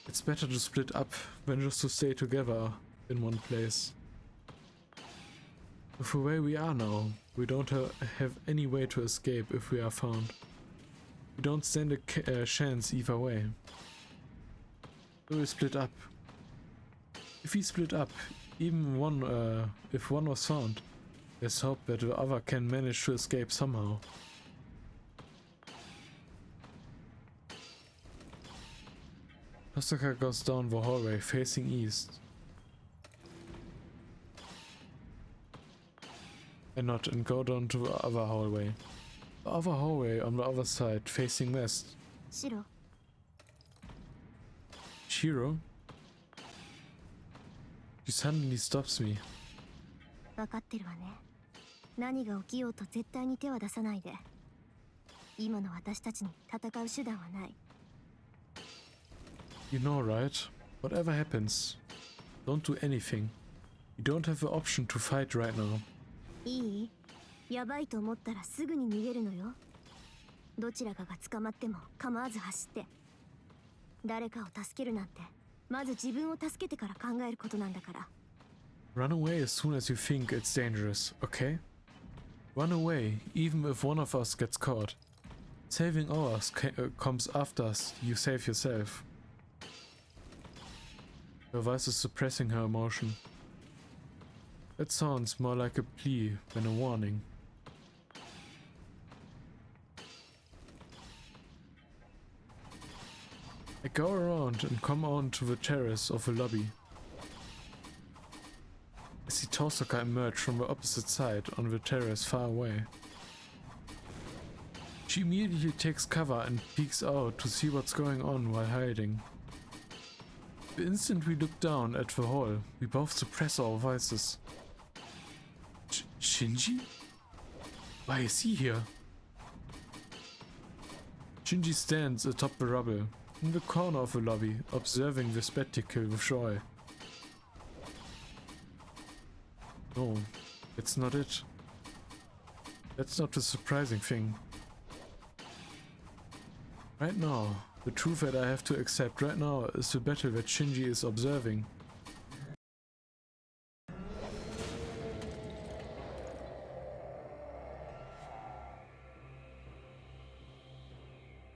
It's better to split up than just to stay together in one place. With the way we are now, we don't have any way to escape if we are found. We don't stand a chance either way. So we split up. If we split up, even if one was found, there's hope that the other can manage to escape somehow. Tosaka goes down the hallway facing east. I nod and go down to the other hallway. The other hallway on the other side facing west. シロ、 Shiro? She suddenly stops me. 分かってるわね。何が起きようと絶対に手は出さないで。今の私たちに戦う手段はない。You know, right? Whatever happens, Don't do anything. You don't have an option to fight right now. いい？やばいと思ったらすぐに逃げるのよ。どちらかが捕まっても構わず走って。誰かを助けるなんて、まず自分を助けてから考えることなんだから。Run away as soon as you think it's dangerous, okay? Run away, even if one of us gets caught. Saving ours comes after us, you save yourself. Her voice is suppressing her emotion. That sounds more like a plea than a warning. I go around and come onto the terrace of the lobby. I see Tosaka emerge from the opposite side on the terrace far away. She immediately takes cover and peeks out to see what's going on while hiding. The instant we look down at the hall, we both suppress our voices. Shinji? Why is he here? Shinji stands atop the rubble, in the corner of the lobby, observing the spectacle with joy. No, that's not it. That's not the surprising thing. Right now, the truth that I have to accept right now is the battle that Shinji is observing.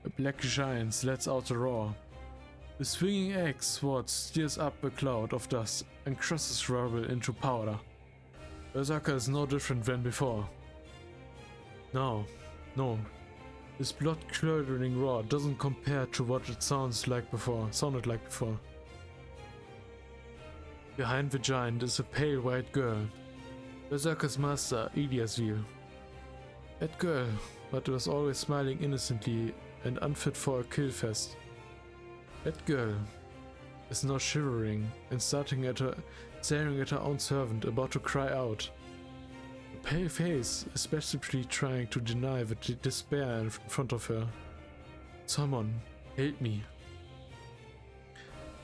A black giant lets out a roar. The swinging axe sword steers up a cloud of dust and crushes rubble into powder. Berserker is no different than before. No. This blood-curdling roar doesn't compare to what it sounded like before. Behind the giant is a pale white girl. Berserker's master, Eliasville. That girl, but was always smiling innocently and unfit for a kill fest. That girl is now shivering and staring at her own servant, about to cry out. The pale face is desperately trying to deny the despair in front of her. Someone, help me.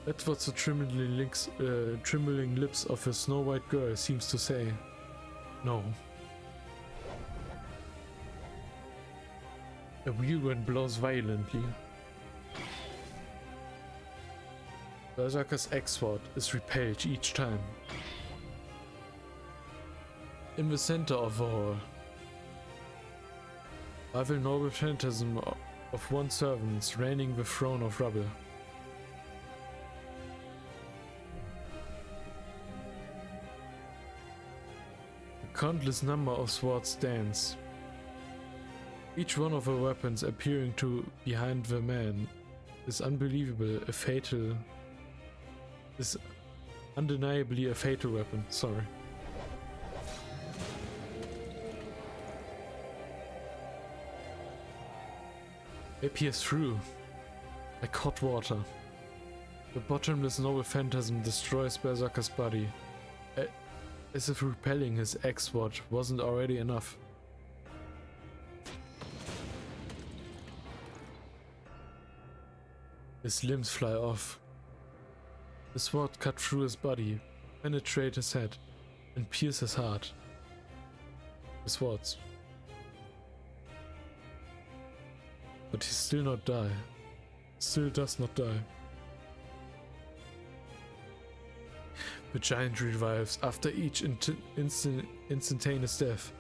That's what the trembling lips of a snow-white girl seems to say. No. A whirlwind blows violently. Berserker's X-Sword is repelled each time. In the center of the hall, I the noble phantasm of one servant reigning the throne of rubble. A countless number of swords dance. Each one of the weapons appearing behind the man is unbelievable, is undeniably a fatal weapon, sorry. They pierce through, like hot water. The bottomless noble phantasm destroys Berserker's body, as if repelling his X-Sword wasn't already enough. His limbs fly off. The sword cut through his body, penetrate his head, and pierce his heart. The swords. But he still does not die. The giant revives after each instantaneous death,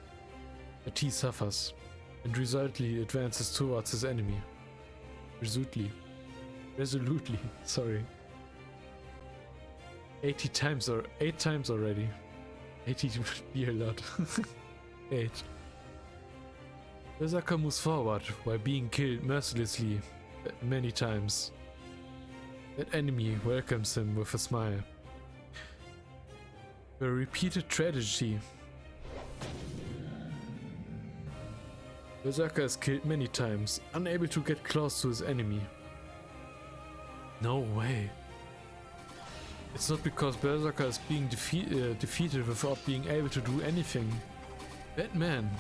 but he suffers, and resolutely advances towards his enemy. Resolutely, sorry. 8 times already. 80 would be a lot. 8. Berserker moves forward while being killed mercilessly many times. That enemy welcomes him with a smile. A repeated tragedy. Berserker is killed many times, unable to get close to his enemy. No way. It's not because Berserker is being defeated without being able to do anything. That man,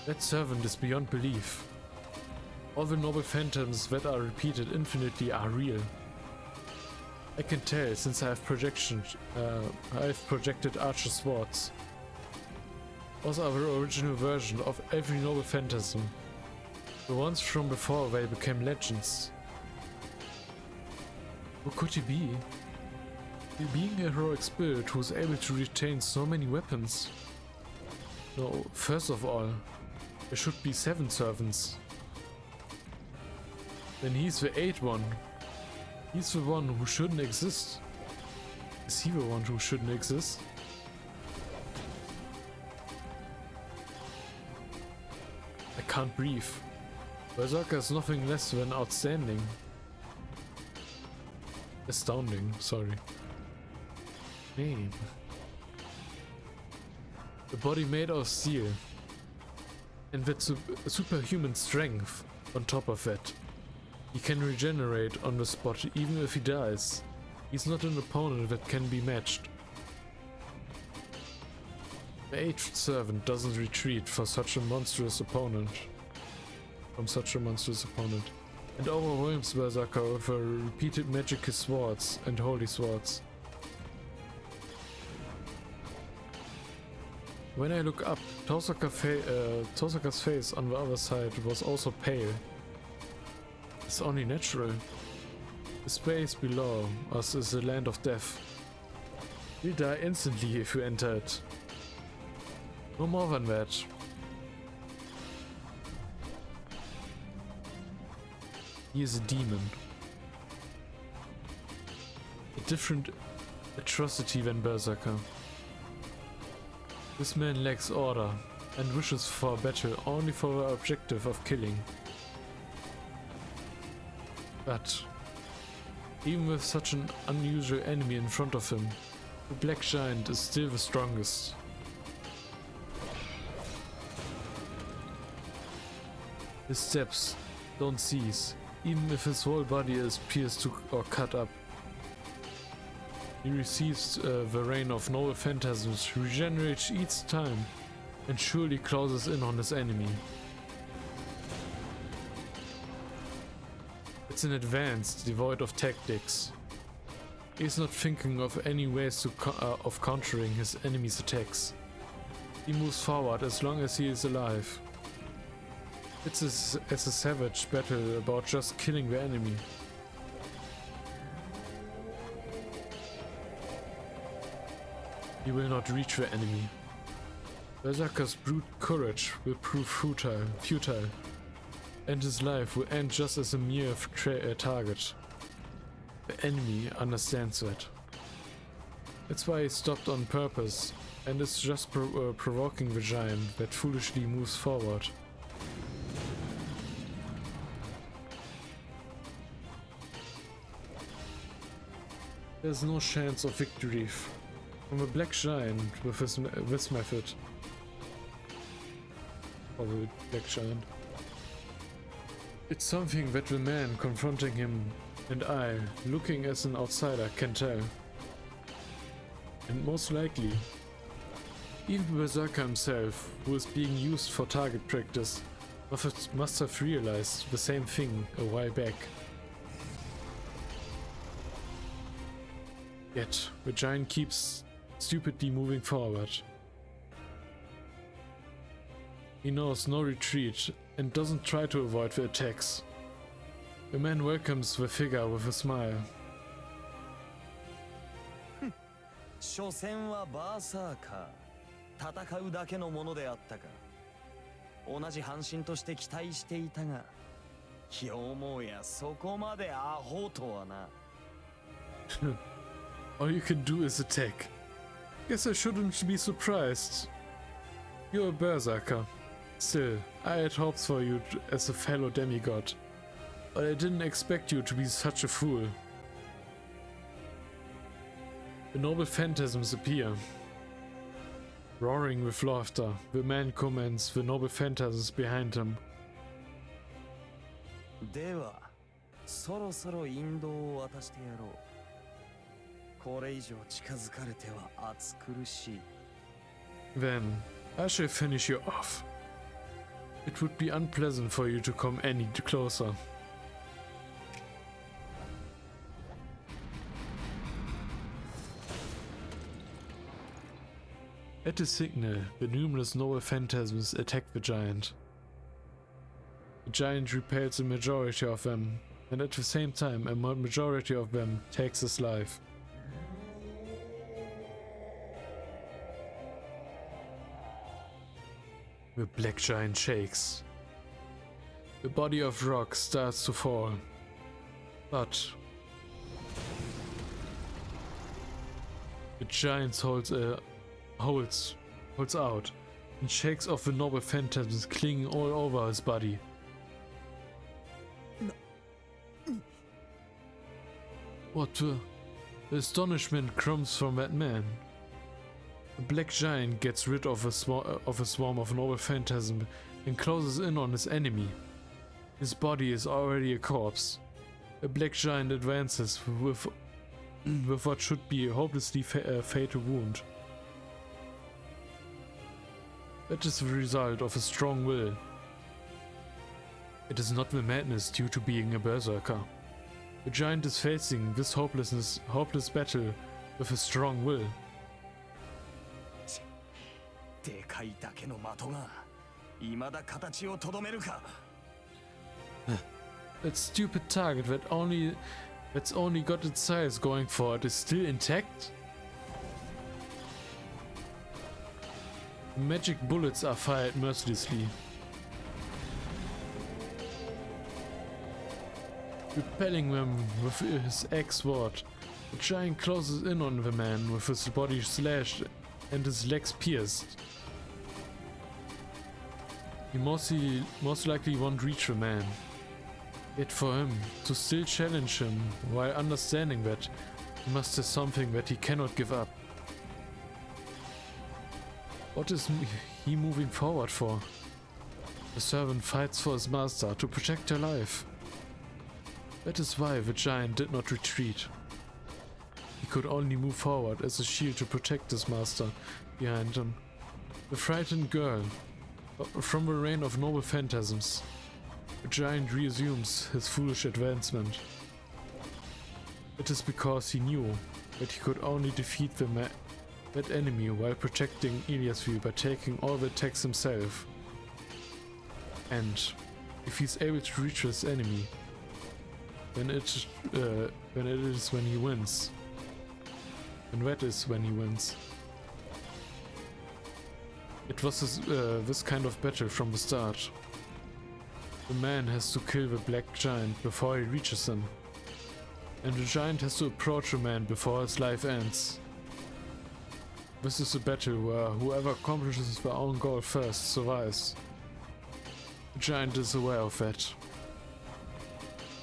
that servant is beyond belief. All the noble phantoms that are repeated infinitely are real. I can tell since I've projected archer swords. Was our original version of every noble phantasm. The ones from before they became legends. Who could he be? Being a heroic spirit who is able to retain so many weapons. No, first of all, there should be 7 servants. Then he's the 8th one. He's the one who shouldn't exist. Is he the one who shouldn't exist? I can't breathe. Berserker is nothing less than outstanding. Astounding, sorry. Name. A body made of steel. And with superhuman strength on top of that. He can regenerate on the spot even if he dies. He's not an opponent that can be matched. The 8th servant doesn't retreat for such a monstrous opponent. From such a monstrous opponent. And overwhelms Berserker with repeated magical swords and holy swords. When I look up, Tosaka's face on the other side was also pale. It's only natural. The space below us is a land of death. You'll die instantly if you enter it. No more than that. He is a demon. A different atrocity than Berserker. This man lacks order and wishes for battle only for the objective of killing. But even with such an unusual enemy in front of him, the Black Giant is still the strongest. His steps don't cease, even if his whole body is pierced or cut up. He receives the rain of noble phantasms, regenerates each time, and surely closes in on his enemy. It's an advance devoid of tactics. He's not thinking of any ways of countering his enemy's attacks. He moves forward as long as he is alive. It's as a savage battle about just killing the enemy. He will not reach the enemy. Berserker's brute courage will prove futile, and his life will end just as a mere target. The enemy understands that. That's why he stopped on purpose, and is just provoking the giant that foolishly moves forward. There's no chance of victory from a black giant with this method. Or the black giant. It's something that the man confronting him and I, looking as an outsider, can tell. And most likely, even Berserker himself, who is being used for target practice, must have realized the same thing a while back. Yet, the giant keeps stupidly moving forward. He knows no retreat and doesn't try to avoid the attacks. The man welcomes the figure with a smile. 所詮はバーサーカー。戦うだけのものであったか。同じ半身として期待していたが、よもやそこまでアホとはな。All you can do is attack. Guess I shouldn't be surprised. You're a berserker. Still, I had hopes for you as a fellow demigod. But I didn't expect you to be such a fool. The noble phantasms appear. Roaring with laughter, the man commends the noble phantasms behind him. では、そろそろ引導を渡してやろう。これ以上近づかれては暑苦しい。Then, I shall finish you off. It would be unpleasant for you to come any closer. At the signal, the numerous noble phantasms attack the giant. The giant repels a majority of them, and at the same time, a majority of them takes his life. The black giant shakes. The body of rock starts to fall, but the giant holds out and shakes off the noble phantasms clinging all over his body. What the astonishment comes from that man. The black giant gets rid of a swarm of noble phantasm and closes in on his enemy. His body is already a corpse. The black giant advances with what should be a hopelessly fatal wound. That is the result of a strong will. It is not the madness due to being a berserker. The giant is facing this hopeless battle with a strong will. でかいだけの的が未だ形をとどめるか。 That stupid target that's only got its size going for it is still intact? Magic bullets are fired mercilessly. Repelling them with his axe sword, the giant closes in on the man with his body slashed and his legs pierced. He most likely won't reach the man. Yet for him to still challenge him while understanding that he must have something that he cannot give up. What is he moving forward for? The servant fights for his master to protect her life. That is why the giant did not retreat. He could only move forward as a shield to protect his master behind him. The frightened girl, from the reign of noble phantasms. The giant resumes his foolish advancement. It is because he knew that he could only defeat that enemy while protecting Eliasville by taking all the attacks himself. And if he's able to reach his enemy, then it is when he wins. And that is when he wins. It was this kind of battle from the start. The man has to kill the black giant before he reaches him. And the giant has to approach the man before his life ends. This is a battle where whoever accomplishes their own goal first survives. The giant is aware of that.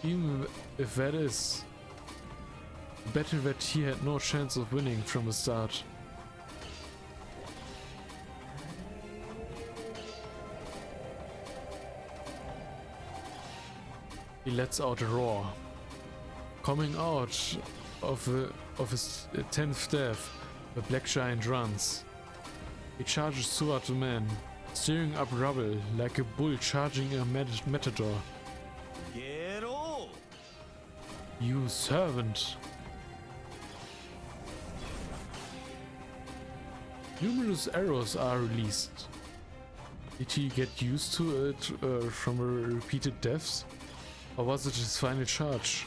Even if that is a battle that he had no chance of winning from the start. He lets out a roar. Coming out of his 10th death, the black giant runs. He charges toward the man, stirring up rubble like a bull charging a matador. You servant! Numerous arrows are released. Did he get used to it from repeated deaths? Or was it his final charge?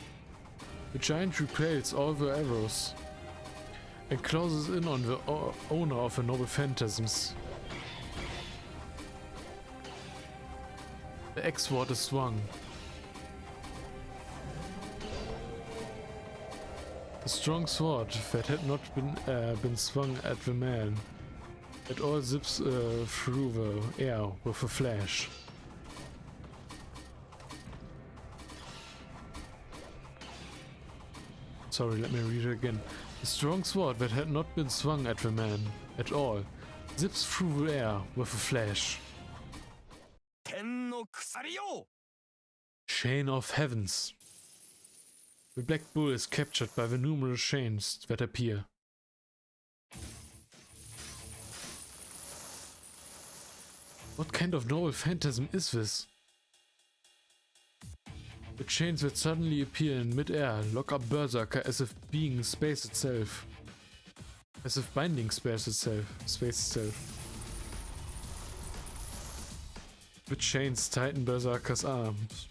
The giant repels all the arrows and closes in on the owner of the noble phantasms. The axe-sword is swung. The strong sword that had not been swung at the man at all zips through the air with a flash. Sorry, let me read it again. The strong sword that had not been swung at the man at all zips through the air with a flash. Chain of Heavens. The Black Bull is captured by the numerous chains that appear. What kind of noble phantasm is this? The chains that suddenly appear in mid-air lock up Berserker as if being space itself. As if binding space itself. The chains tighten Berserker's arms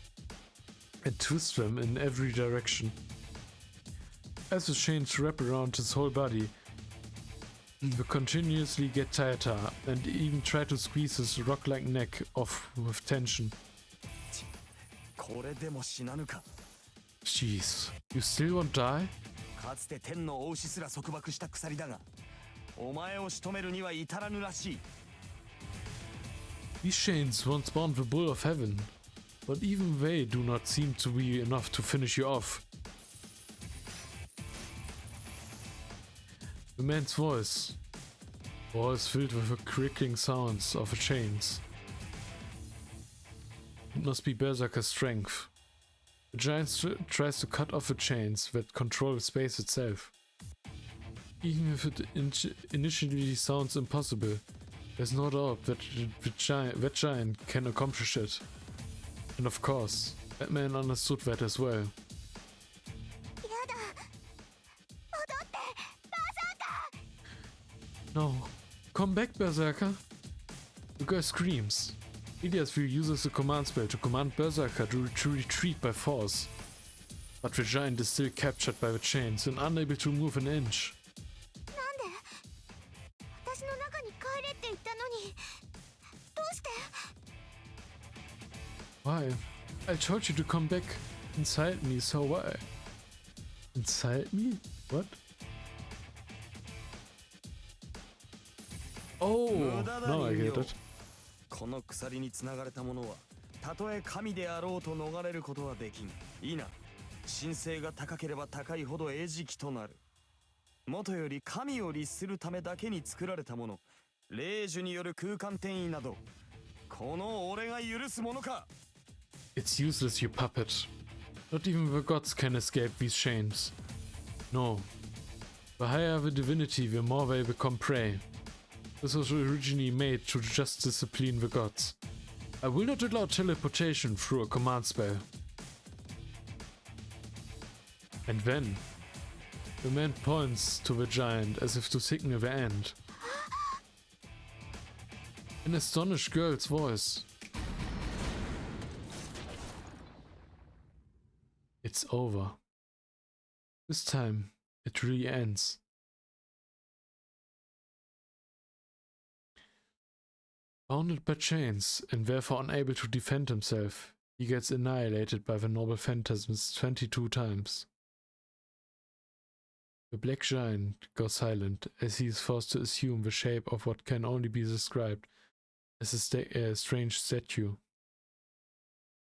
and twist them in every direction. As the chains wrap around his whole body, they continuously get tighter and even try to squeeze his rock-like neck off with tension. これでも死なぬか。 Jeez, you still won't die? かつて天の王子すら束縛した鎖だが、お前を仕留めるには至らぬらしい。 These chains once bound the Bull of Heaven, but even they do not seem to be enough to finish you off. The man's voice is filled with the creaking sounds of the chains. It must be Berserker's strength. The giant tries to cut off the chains that control the space itself. Even if it initially sounds impossible, there's no doubt that that giant can accomplish it. And of course, Batman understood that as well. No, come back, Berserker! The girl screams. Eliasville uses the command spell to command Berserker to retreat by force. But the giant is still captured by the chains and unable to move an inch. Why? I told you to come back inside me, so why? Inside me? What? Oh, now I get it. この鎖に繋がれた者は、たとえ神であろうと逃れることはできん。いいな。神性が高ければ高いほど餌食となる。もとより神を律するためだけに作られたもの、霊樹による空間転移など、この俺が許すものか。 It's useless, you puppet. Not even the gods can escape these chains. No. The higher the divinity, the more they become prey. This was originally made to just discipline the gods. I will not allow teleportation through a command spell. And then, the man points to the giant as if to signal the end. An astonished girl's voice. It's over. This time, it really ends. Bounded by chains and therefore unable to defend himself, he gets annihilated by the noble phantasms 22 times. The black giant goes silent as he is forced to assume the shape of what can only be described as a strange statue.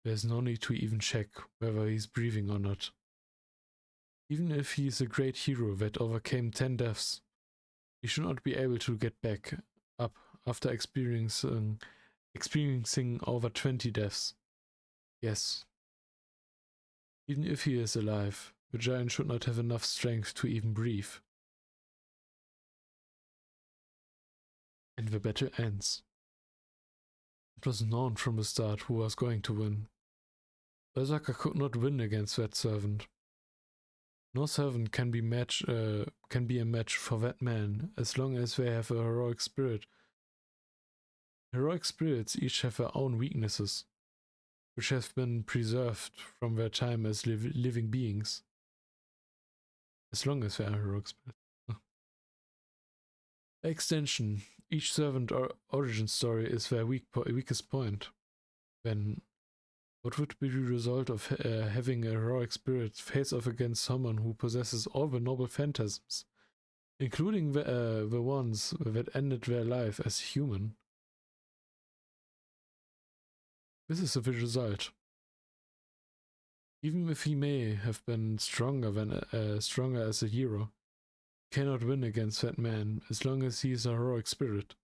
There's no need to even check whether he's breathing or not. Even if he is a great hero that overcame 10 deaths, he should not be able to get back up after experiencing over 20 deaths. Yes. Even if he is alive, the giant should not have enough strength to even breathe. And the battle ends. It was known from the start who was going to win. Berserker could not win against that servant. No servant can be a match for that man as long as they have a heroic spirit. Heroic spirits each have their own weaknesses, which have been preserved from their time as living beings. As long as they are heroic spirits. By extension, each servant or origin story is their weakest point. Then, what would be the result of having a heroic spirit face off against someone who possesses all the noble phantasms, including the ones that ended their life as human? This is the result. Even if he may have been stronger as a hero, he cannot win against that man as long as he is a heroic spirit.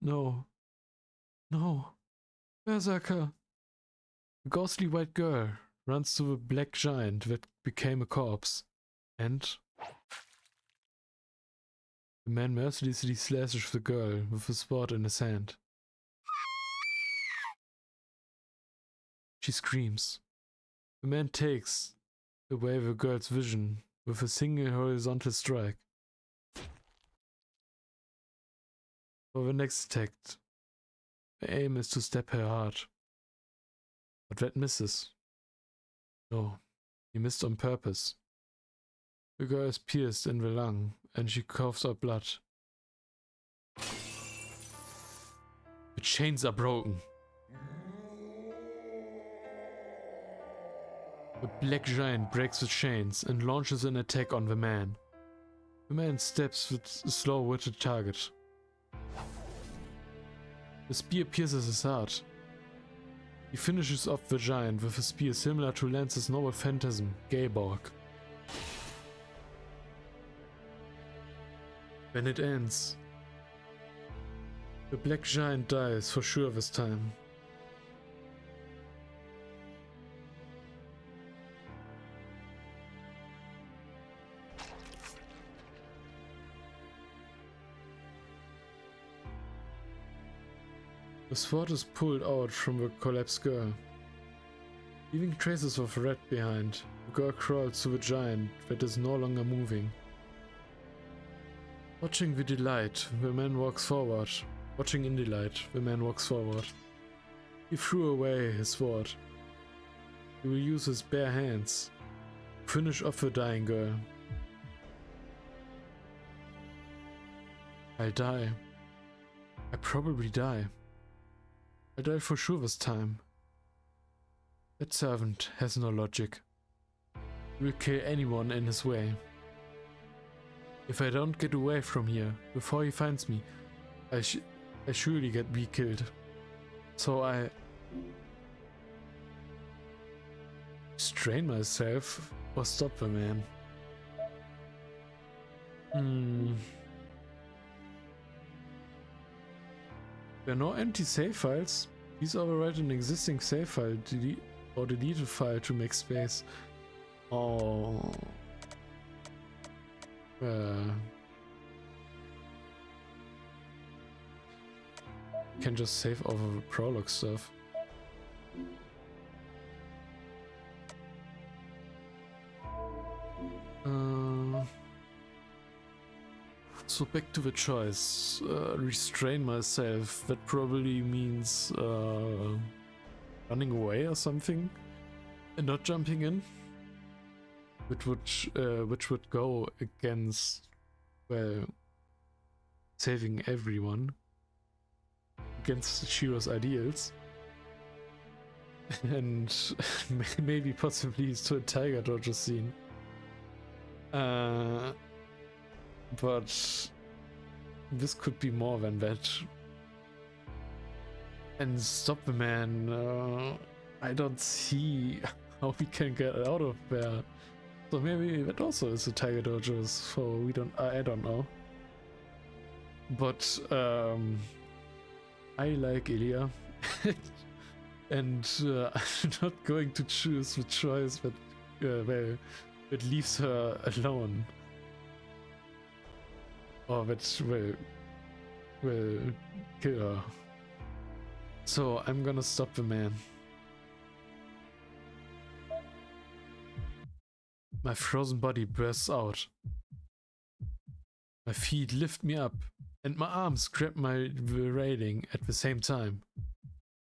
No. No. Berserker! The ghostly white girl runs to the black giant that became a corpse, and the man mercilessly slashes the girl with a sword in his hand. She screams. The man takes away the girl's vision with a single horizontal strike. For the next attack, the aim is to stab her heart. But that misses. No, he missed on purpose. The girl is pierced in the lung and she coughs out blood. The chains are broken. The black giant breaks the chains and launches an attack on the man. The man steps with a slow-witted target. The spear pierces his heart. He finishes off the giant with a spear similar to Lance's noble phantasm, Gayborg. When it ends, the black giant dies for sure this time. The sword is pulled out from the collapsed girl, leaving traces of red behind. The girl crawls to the giant that is no longer moving. Watching in delight, the man walks forward. He threw away his sword. He will use his bare hands to finish off the dying girl. I'll die. I probably die. I die for sure this time. That servant has no logic. He will kill anyone in his way. If I don't get away from here before he finds me, I surely be killed. So I restrain myself or stop the man. There are no empty save files. Please overwrite an existing save file, delete a file to make space. Oh. Can just save over the prologue stuff. So back to the choice. Restrain myself. That probably means running away or something, and not jumping in, which would go against, well, saving everyone, against Shiro's ideals, and maybe possibly to a Tiger Dojo scene. But this could be more than that. And stop the man. I don't see how we can get out of there. So maybe that also is a Tiger Dojo. So we don't. I don't know. But I like Ilya, and I'm not going to choose the choice that that leaves her alone. Or that will kill her. So I'm gonna stop the man. My frozen body bursts out. My feet lift me up, and my arms grab the railing at the same time.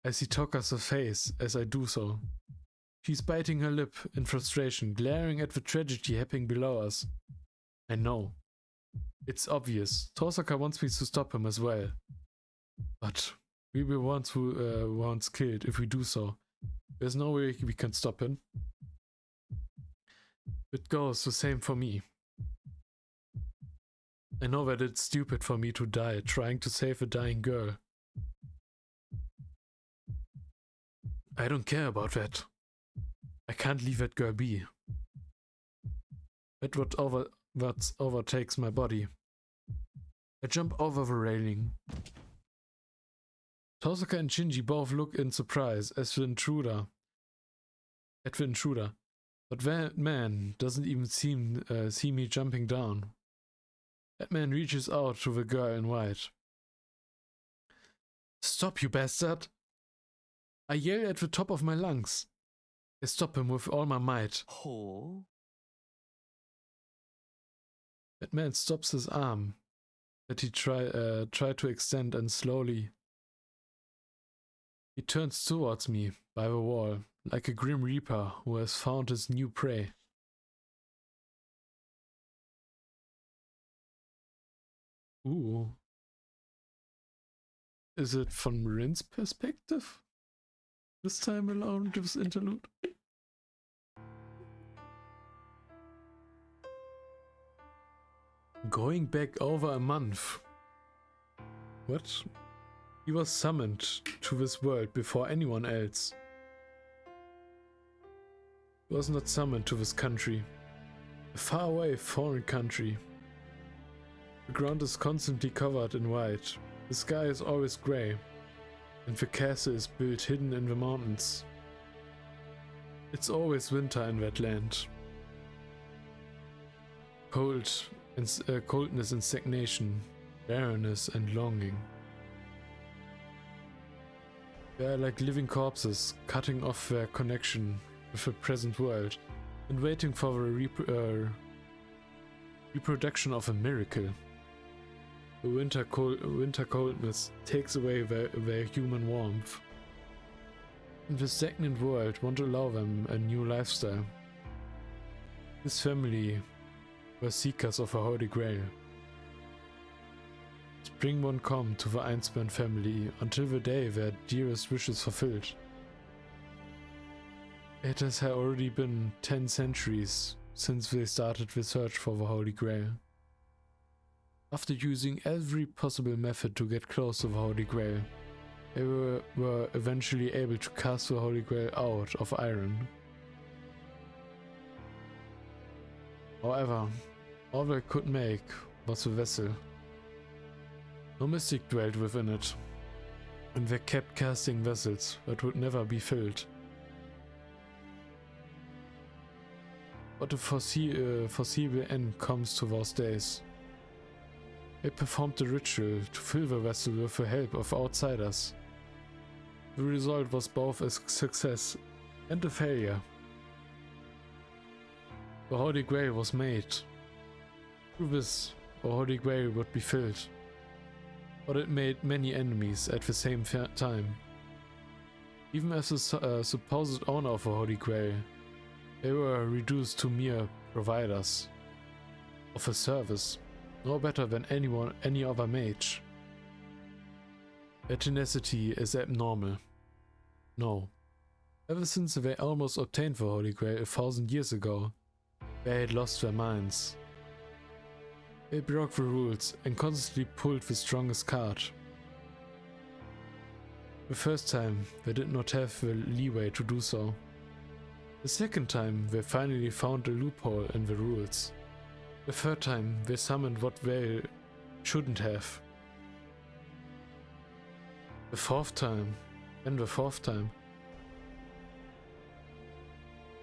I see Toka's face as I do so. She's biting her lip in frustration, glaring at the tragedy happening below us. I know. It's obvious. Tosaka wants me to stop him as well. But we will want once killed if we do so. There's no way we can stop him. It goes the same for me. I know that it's stupid for me to die trying to save a dying girl. I don't care about that. I can't leave that girl be. That's what overtakes my body. I jump over the railing. Tosaka and Shinji both look in surprise at the intruder. But that man doesn't even see me jumping down. That man reaches out to the girl in white. Stop, you bastard! I yell at the top of my lungs. I stop him with all my might. ほ That man stops his arm that he tried to extend, and slowly he turns towards me by the wall, like a grim reaper who has found his new prey. Ooh. Is it from Rin's perspective? This time around, this interlude? Going back over a month. What? He was summoned to this world before anyone else. He was not summoned to this country. A faraway foreign country. The ground is constantly covered in white. The sky is always grey. And the castle is built hidden in the mountains. It's always winter in that land. Coldness and stagnation, barrenness and longing. They are like living corpses, cutting off their connection with the present world and waiting for the reproduction of a miracle. The winter coldness takes away their human warmth. And the stagnant world won't allow them a new lifestyle. This family were seekers of a Holy Grail. Spring won't come to the Einspan family until the day their dearest wishes fulfilled. It has already been 10 centuries since they started the search for the Holy Grail. After using every possible method to get close to the Holy Grail, they were eventually able to cast the Holy Grail out of iron. However, all they could make was the vessel. No mystic dwelt within it, and they kept casting vessels that would never be filled. But a foreseeable end comes to those days. They performed the ritual to fill the vessel with the help of outsiders. The result was both a success and a failure. The Holy Grail was made. Through this, the Holy Grail would be filled. But it made many enemies at the same time. Even as a supposed owner of the Holy Grail, they were reduced to mere providers of a service. No better than any other mage. Their tenacity is abnormal. No. Ever since they almost obtained the Holy Grail 1,000 years ago, they had lost their minds. They broke the rules and constantly pulled the strongest card. The first time, they did not have the leeway to do so. The second time, they finally found a loophole in the rules. The third time, they summoned what they shouldn't have. The fourth time, and the fourth time,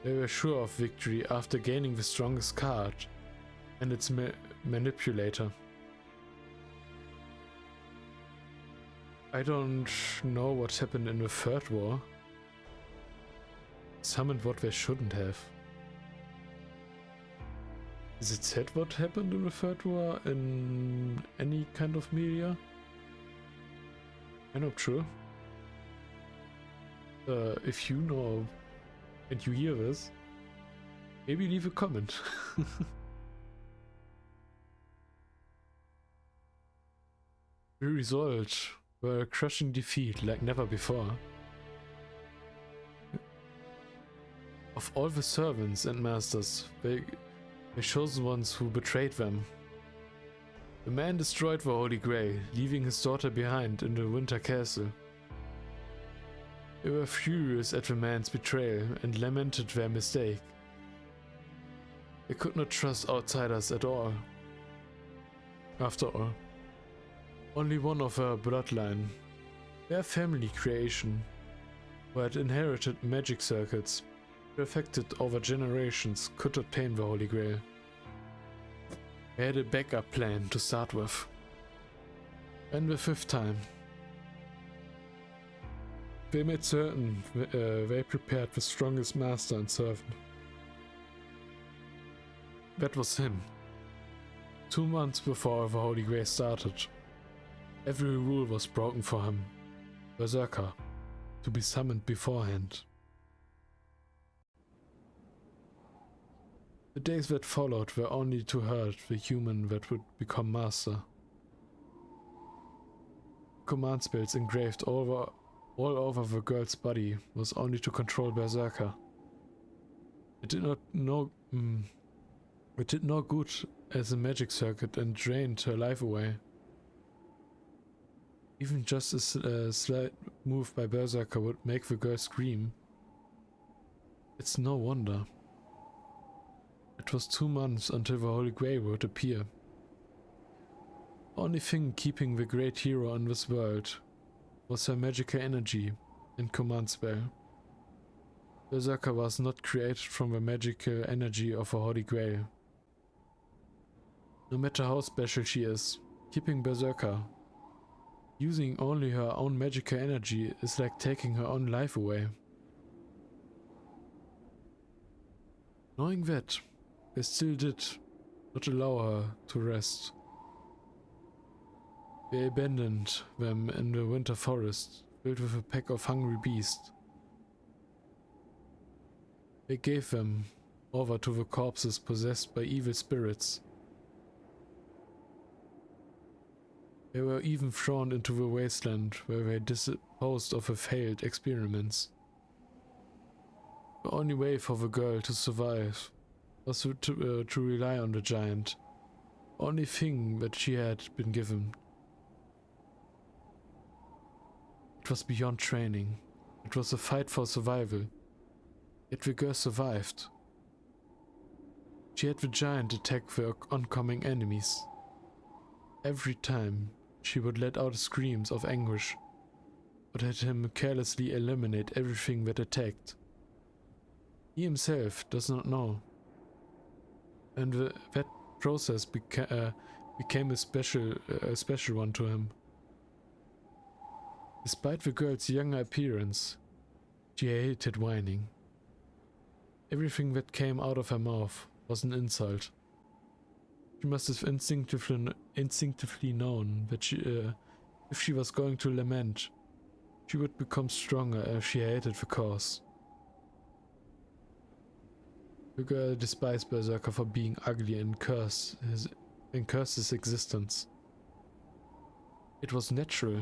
they were sure of victory after gaining the strongest card and its manipulator. I don't know what happened in the third war. Summoned what they shouldn't have. Is it said what happened in the third war in any kind of media? I'm not sure. If you know and you hear this, maybe leave a comment. The result were a crushing defeat like never before. Of all the servants and masters, they chose the ones who betrayed them. The man destroyed the Holy Grail, leaving his daughter behind in the Winter Castle. They were furious at the man's betrayal and lamented their mistake. They could not trust outsiders at all. After all, only one of her bloodline, their family creation, who had inherited magic circuits, perfected over generations, could obtain the Holy Grail. They had a backup plan to start with. And the fifth time. They made certain they prepared the strongest master and servant. That was him. 2 months before the Holy Grail started, every rule was broken for him. Berserker, to be summoned beforehand. The days that followed were only to hurt the human that would become master. Command spells engraved all over the girl's body was only to control Berserker. It did no good as a magic circuit and drained her life away. Even just a slight move by Berserker would make the girl scream. It's no wonder. It was 2 months until the Holy Grail would appear. The only thing keeping the great hero in this world was her magical energy and command spell. Berserker was not created from the magical energy of a Holy Grail. No matter how special she is, keeping Berserker, using only her own magical energy is like taking her own life away. Knowing that, they still did not allow her to rest. They abandoned them in the winter forest, filled with a pack of hungry beasts. They gave them over to the corpses possessed by evil spirits. They were even thrown into the wasteland where they disposed of the failed experiments. The only way for the girl to survive was to rely on the giant, the only thing that she had been given. It was beyond training. It was a fight for survival. Yet the girl survived. She had the giant attack the oncoming enemies. Every time, she would let out screams of anguish, but had him carelessly eliminate everything that attacked. He himself does not know. And that process became a special one to him. Despite the girl's younger appearance, she hated whining. Everything that came out of her mouth was an insult. She must have instinctively known that if she was going to lament, she would become stronger if she hated the cause. The girl despised Berserker for being ugly and cursed his existence. It was natural.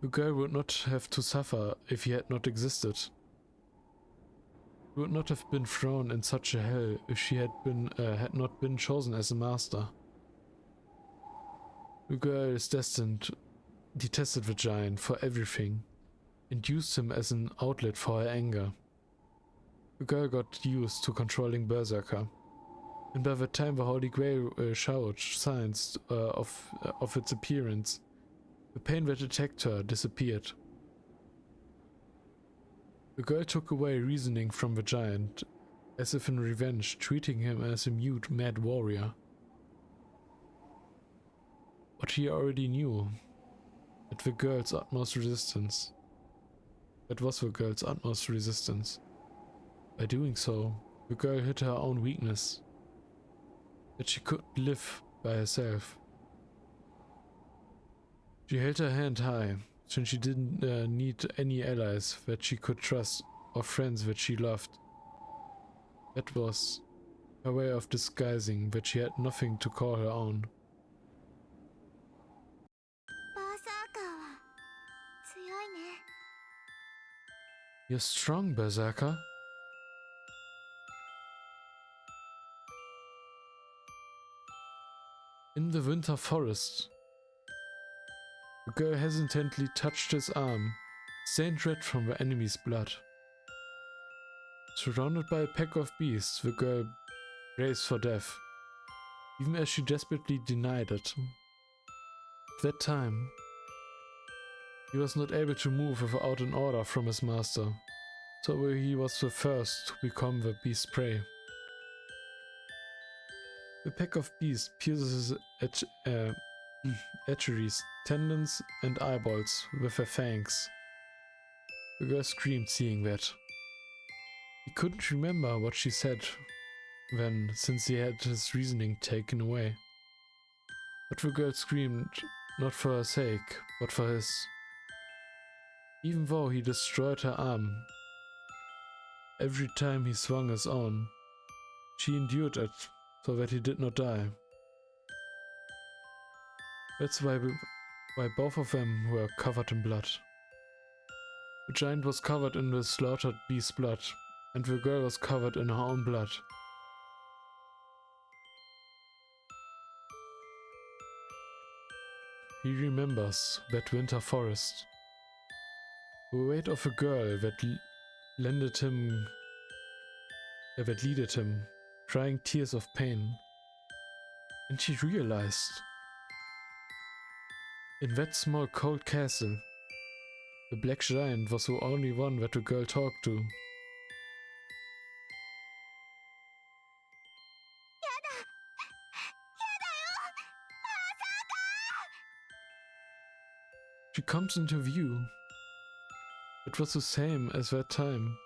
The girl would not have to suffer if he had not existed. She would not have been thrown in such a hell if she had not been chosen as a master. The girl is detested the giant for everything, and used him as an outlet for her anger. The girl got used to controlling Berserker, and by the time the Holy Grail showed signs of its appearance, the pain that attacked her disappeared. The girl took away reasoning from the giant, as if in revenge, treating him as a mute, mad warrior. But he already knew that was the girl's utmost resistance. By doing so, the girl hid her own weakness, that she could live by herself. She held her hand high, since she didn't need any allies that she could trust or friends that she loved. That was her way of disguising that she had nothing to call her own. You're strong, Berserker. In the winter forest, the girl hesitantly touched his arm, stained red from the enemy's blood. Surrounded by a pack of beasts, the girl braced for death, even as she desperately denied it. At that time, he was not able to move without an order from his master, so he was the first to become the beast's prey. The pack of beasts pierces his arteries, tendons, and eyeballs with their fangs. The girl screamed, seeing that. He couldn't remember what she said then, since he had his reasoning taken away. But the girl screamed, not for her sake, but for his. Even though he destroyed her arm, every time he swung his own, she endured it, so that he did not die. That's why both of them were covered in blood. The giant was covered in the slaughtered beast's blood, and the girl was covered in her own blood. He remembers that winter forest. The weight of a girl that leaded him, crying tears of pain. And he realized, in that small cold castle, the black giant was the only one that the girl talked to. She comes into view. It was the same as that time.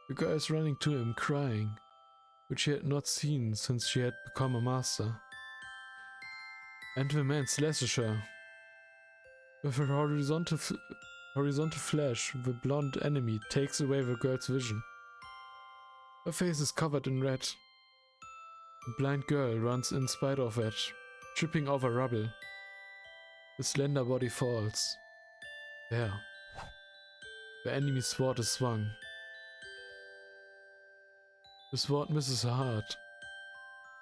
The girl is running to him, crying, which she had not seen since she had become a master. And the man slashes her. With a horizontal flash, the blonde enemy takes away the girl's vision. Her face is covered in red. The blind girl runs in spite of that, tripping over rubble. The slender body falls. There. The enemy's sword is swung. The sword misses her heart.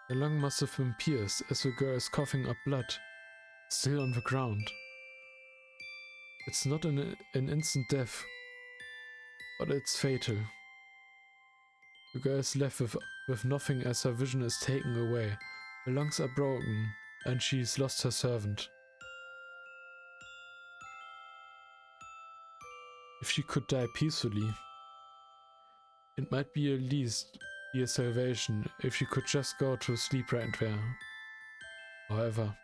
The lung must have been pierced as the girl is coughing up blood, still on the ground. It's not an instant death, but it's fatal. The girl is left with nothing as her vision is taken away. Her lungs are broken, and she's lost her servant. If she could die peacefully, it might be at least be a salvation if she could just go to sleep right there. However,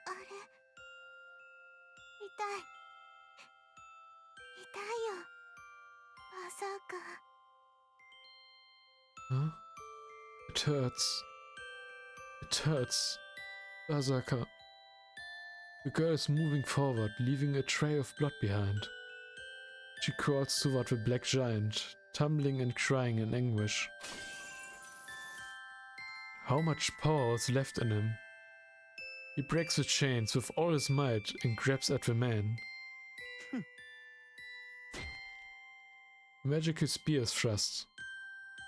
huh? It hurts. It hurts. Berserker. The girl is moving forward, leaving a trail of blood behind. She crawls toward the black giant, tumbling and crying in anguish. How much power was left in him? He breaks the chains with all his might and grabs at the man. A magical spear is thrust.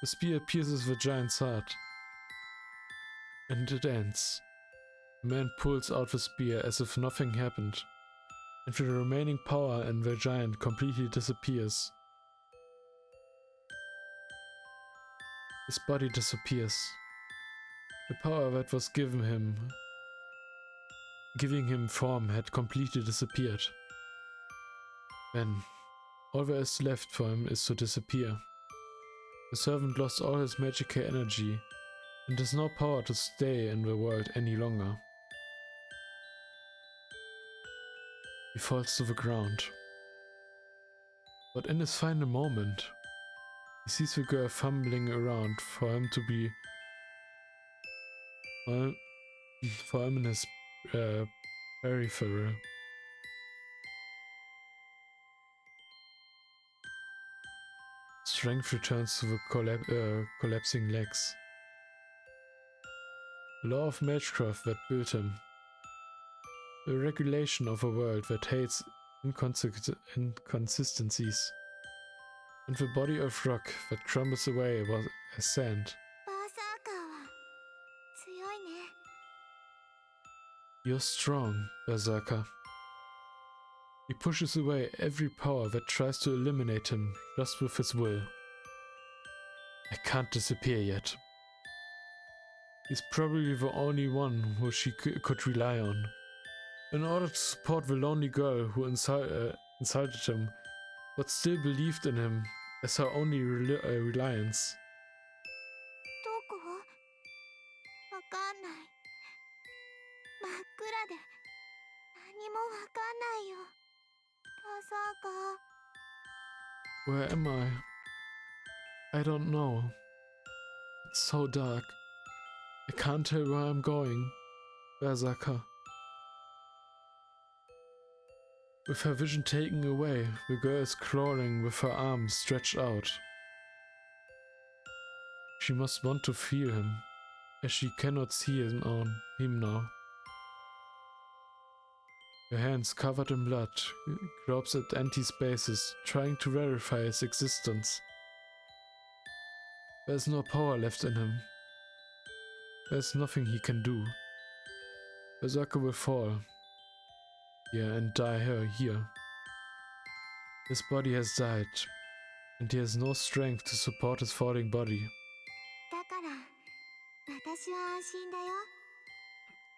The spear pierces the giant's heart. And it ends. The man pulls out the spear as if nothing happened, and the remaining power in the giant completely disappears. His body disappears. The power that was giving him form had completely disappeared. Then, all there is left for him is to disappear. The servant lost all his magical energy and has no power to stay in the world any longer. He falls to the ground. But in his final moment, he sees the girl fumbling around for him in his peripheral. Strength returns to the collapsing legs. The law of magecraft that built him. The regulation of a world that hates inconsistencies. And the body of rock that crumbles away as sand. You're strong, Berserker. He pushes away every power that tries to eliminate him just with his will. I can't disappear yet. He's probably the only one who she could rely on. In order to support the lonely girl who insulted him, but still believed in him as her only reliance. Where am I? I don't know. It's so dark. I can't tell where I'm going. Berserker. With her vision taken away, the girl is crawling with her arms stretched out. She must want to feel him, as she cannot see him now. Her hands covered in blood, gropes at empty spaces, trying to verify his existence. There's no power left in him. There's nothing he can do. Berserker will fall. Here and die here. His body has died, and he has no strength to support his falling body. だから私は安心だよ。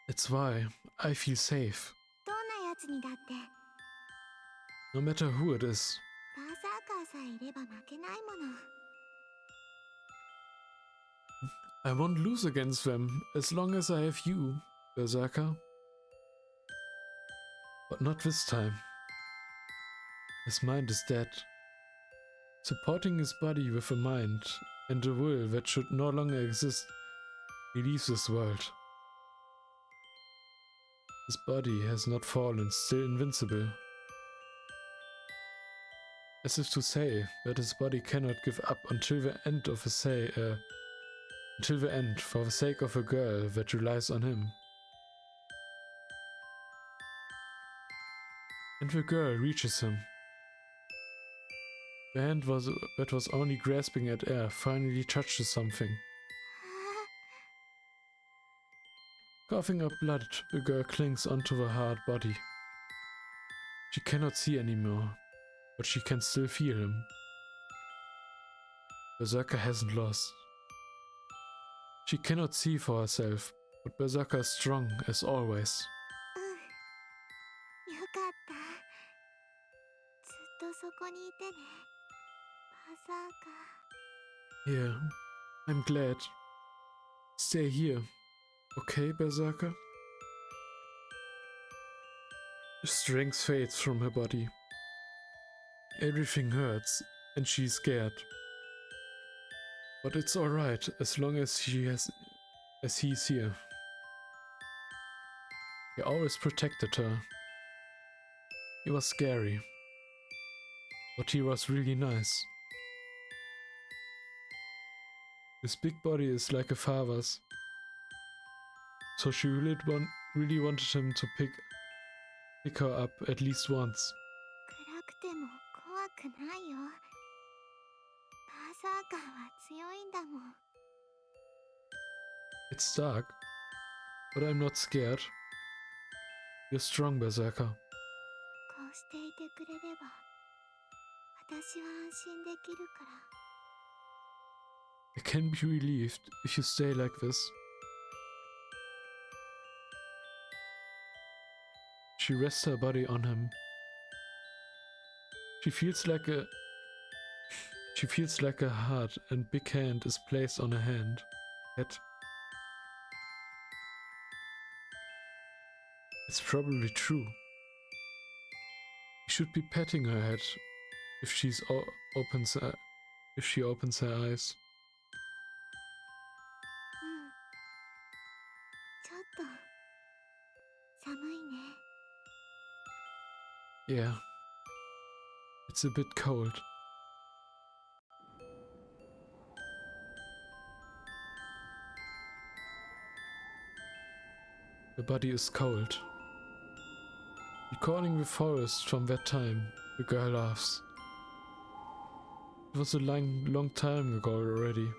It's why I feel safe. どんな奴にだって No matter who it is. バーサーカーさえいれば負けないもの。 I won't lose against them as long as I have you, Berserker. But not this time. His mind is dead. Supporting his body with a mind and a will that should no longer exist, he leaves this world. His body has not fallen, still invincible. As if to say that his body cannot give up until the end of until the end, for the sake of a girl that relies on him. And the girl reaches him. The hand that was only grasping at air finally touches something. Coughing up blood, the girl clings onto the hard body. She cannot see anymore, but she can still feel him. Berserker hasn't lost. She cannot see for herself, but Berserker is strong as always. よかった。ずっとそこにいてね。バーサーカー。 Yeah, I'm glad. Stay here. Okay, Berserker? Strength fades from her body. Everything hurts, and she's scared. But it's alright, as long as he's here. He always protected her. He was scary, but he was really nice. His big body is like a father's, so she really wanted him to pick her up at least once. 暗くても怖くないよ。バーサーカーは強いんだもん。 It's dark, but I'm not scared. You're strong, Berserker. こうしていてくれれば、私は安心できるから。 I can be relieved if you stay like this. She rests her body on him. She feels like a hard and big hand is placed on her head. It's probably true. He should be petting her head if she opens her eyes. うん。ちょっと寒いね。 Yeah, it's a bit cold. The body is cold. Recalling the forest from that time, the girl laughs. It was a long time ago already.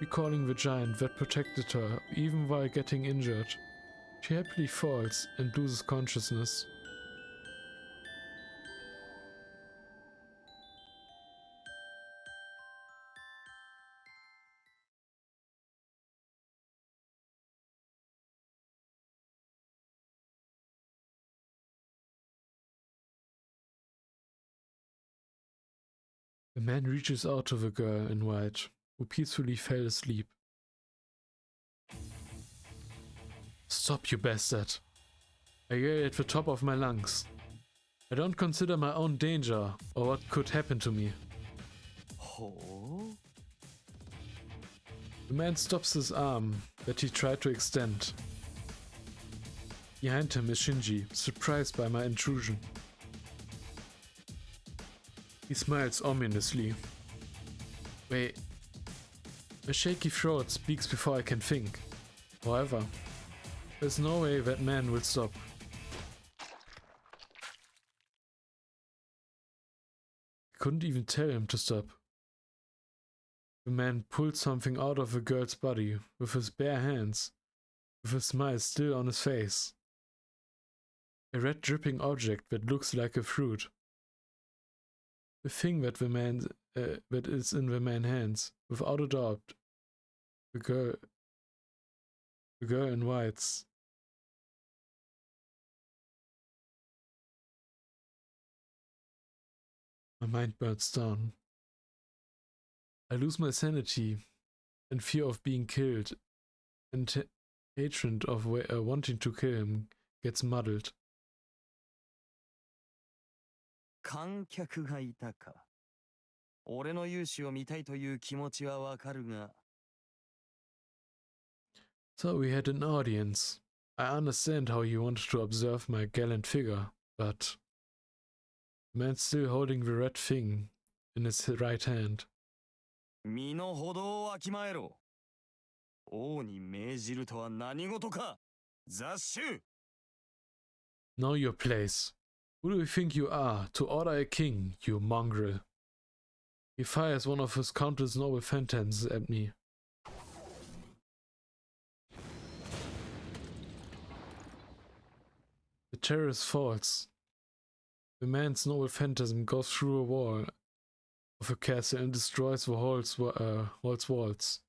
Recalling the giant that protected her even while getting injured, she happily falls and loses consciousness. The man reaches out to the girl in white, who peacefully fell asleep. Stop, you bastard! I yell at the top of my lungs. I don't consider my own danger or what could happen to me. ほう The man stops his arm that he tried to extend. Behind him is Shinji, surprised by my intrusion. He smiles ominously. Wait. A shaky throat speaks before I can think. However, there's no way that man will stop. I couldn't even tell him to stop. The man pulled something out of the girl's body with his bare hands, with a smile still on his face. A red dripping object that looks like a fruit. The thing that that is in the man's hands, without a doubt, the girl in whites. My mind burns down. I lose my sanity and fear of being killed, and hatred of wanting to kill him gets muddled. 観客がいたか。俺の勇姿を見たいという気持ちはわかるが。So we had an audience. I understand how you wanted to observe my gallant figure, but the man's still holding the red thing in his right hand. 身の程をわきまえろ。王に命じるとは何事か。雑種 Know your place. Who do you think you are to order a king, you mongrel? He fires one of his countless noble phantoms at me. The terrace falls. The man's noble phantasm goes through a wall of a castle and destroys the hall's walls.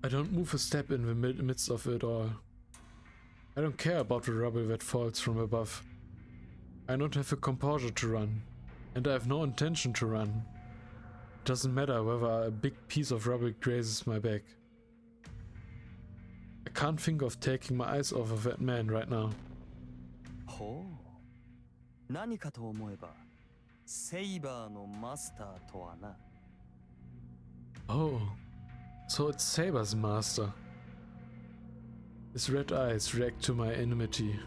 I don't move a step in the midst of it all. I don't care about the rubble that falls from above. I don't have the composure to run, and I have no intention to run. It doesn't matter whether a big piece of rubble grazes my back. I can't think of taking my eyes off of that man right now. ほう。何かと思えば、セイバーのマスターとはな。Oh, so it's Saber's master. His red eyes react to my enmity.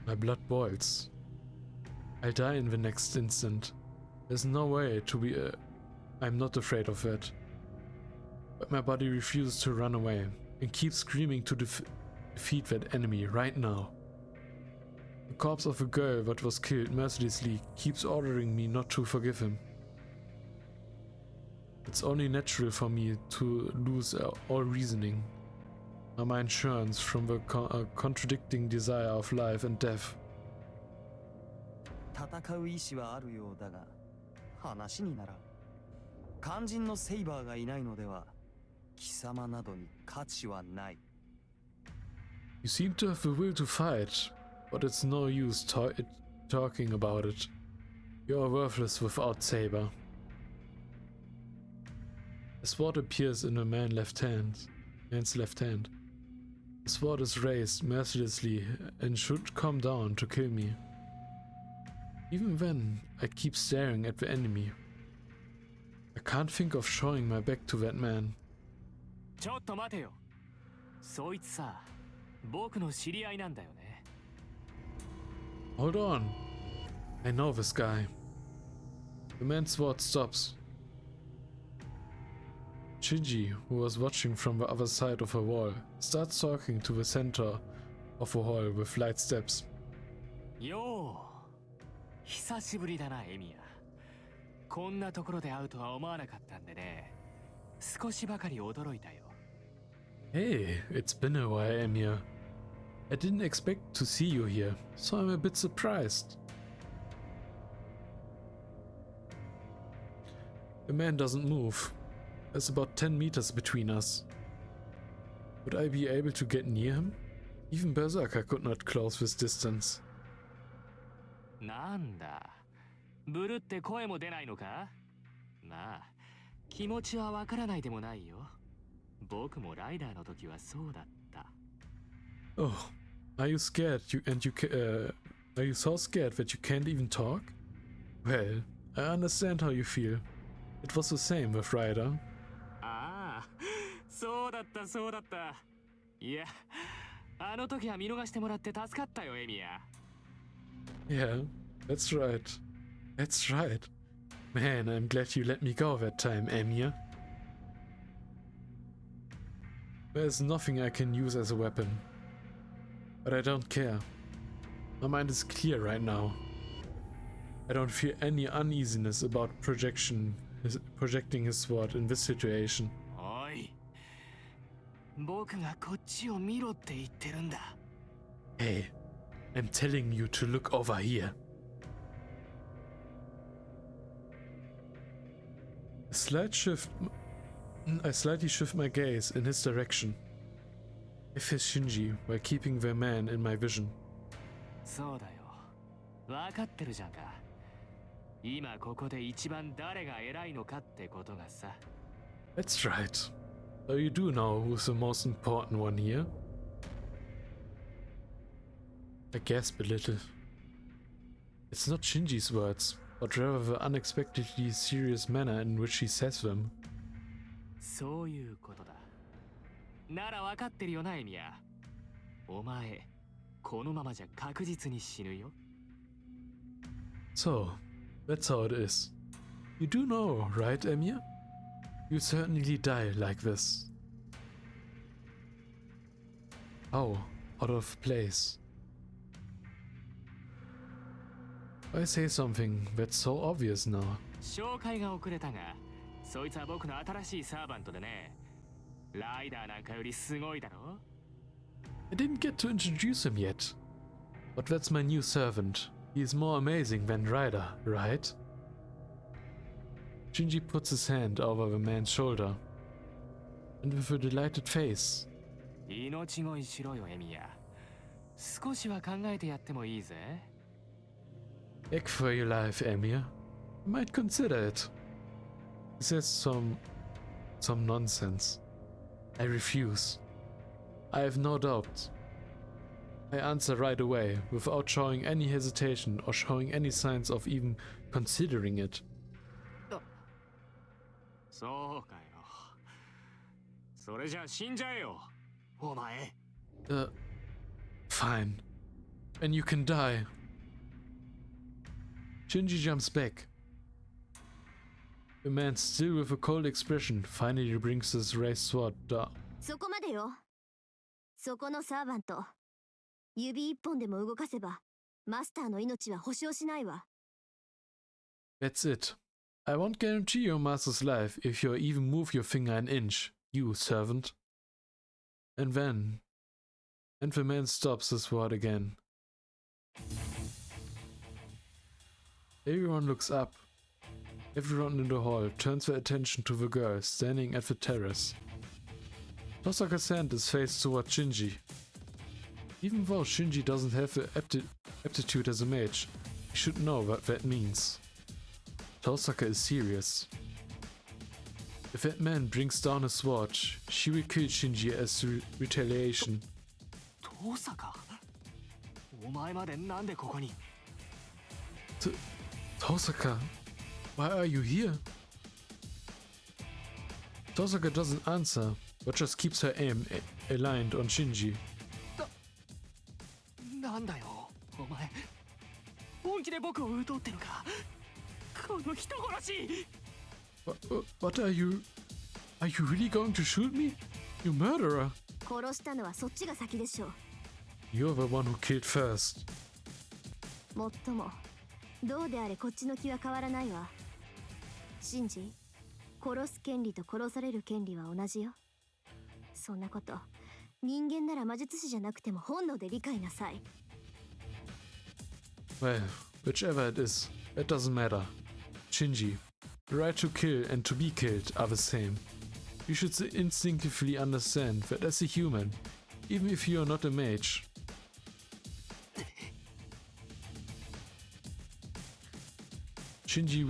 My blood boils. I'll die in the next instant. There's no way to be I'm not afraid of that. But my body refuses to run away and keeps screaming to defeat that enemy right now. The corpse of a girl that was killed mercilessly keeps ordering me not to forgive him. It's only natural for me to lose all reasoning. My mind churns from the contradicting desire of life and death. 戦う意志はあるようだが、話にならん。肝心のセイバーがいないのでは、貴様などに価値はない。You seem to have the will to fight, but it's no use talking about it. You are worthless without Saber. A sword appears in the man's left hand. The sword is raised mercilessly and should come down to kill me. Even then, I keep staring at the enemy. I can't think of showing my back to that man. ちょっと待てよ。そいつさ、僕の知り合いなんだよね。Hold on. I know this guy. The man's sword stops. Shinji, who was watching from the other side of a wall, starts talking to the center of a hall with light steps. よう、久しぶりだな、エミヤ。こんなところで会うとは思わなかったんでね。少しばかり驚いたよ。Hey, it's been a while, Emir. I didn't expect to see you here, so I'm a bit surprised. The man doesn't move. There's about 10 meters between us. Would I be able to get near him? Even Berserker could not close this distance. なんだ、ブルって声も出ないのか？まあ、気持ちはわからないでもないよ。僕もライダーの時はそうだった。Oh, are you scared? Are you so scared that you can't even talk? Well, I understand how you feel. It was the same with Ryder. ああ、そうだったそうだった。いや、あの時は見逃してもらって助かったよ、エミヤ。Yeah, that's right. That's right. Man, I'm glad you let me go that time, Emiya. There's nothing I can use as a weapon. But I don't care. My mind is clear right now. I don't feel any uneasiness about projecting his sword in this situation. おい、僕がこっちを見ろって言ってるんだ。Hey, I'm telling you to look over here. I slightly shift my gaze in his direction. I face Shinji while keeping the man in my vision. そうだよ。分かってるじゃんか。今ここで一番誰が偉いのかってことがさ。That's right. So you do know who's the most important one here? I gasp a little. It's not Shinji's words, but rather the unexpectedly serious manner in which he says them. そういうことだ。なら分かってるよな、エミヤ。お前、このままじゃ確実に死ぬよ。So, that's how it is. You do know, right, Emiya? You certainly die like this. How out of place. I say something that's so obvious now. 紹介が遅れたが、そいつは僕の新しいサーバントでね。ライダーなんかよりすごいだろ。 I didn't get to introduce him yet. But that's my new servant. He is more amazing than Ryder, right? Shinji puts his hand over the man's shoulder. And with a delighted face. 命乞いしろよ、エミヤ。少しは考えてやってもいいぜ。Beg for your life, Emiya. I might consider it. He says some nonsense. I refuse. I have no doubt. I answer right away, without showing any hesitation or showing any signs of even considering it. そうかよ。それじゃあ死んじゃえよ、お前。Fine. And you can die. Shinji jumps back. The man, still with a cold expression, finally brings his raised sword down. そこまでよ。そこのサーバント。指一本でも動かせば、マスターの命は保証しないわ。That's it. I won't guarantee your master's life if you even move your finger an inch, you servant. And the man stops his sword again. Everyone looks up. Everyone in the hall turns their attention to the girl standing at the terrace. Tosaka's hand is faced toward Shinji. Even though Shinji doesn't have the aptitude as a mage, he should know what that means. Tosaka is serious. If that man brings down a sword, she will kill Shinji as retaliation. トサカ、お前までなんでここに。Tosaka, why are you here? Tosaka doesn't answer, but just keeps her aim aligned on Shinji. なんだよ、お前。本気で僕を撃とうってのか。この人殺し。What are you? Are you really going to shoot me? You murderer! 殺したのはそっちが先でしょう。You're the one who killed first. もっとも、どうであれこっちの気は変わらないわ。シンジ、殺す権利と殺される権利は同じよ。そんなこと、人間なら魔術師じゃなくても本能で理解なさい。Well, whichever it is, that doesn't matter. Shinji, the right to kill and to be killed are the same. You should instinctively understand that as a human, even if you are not a mage, Shinji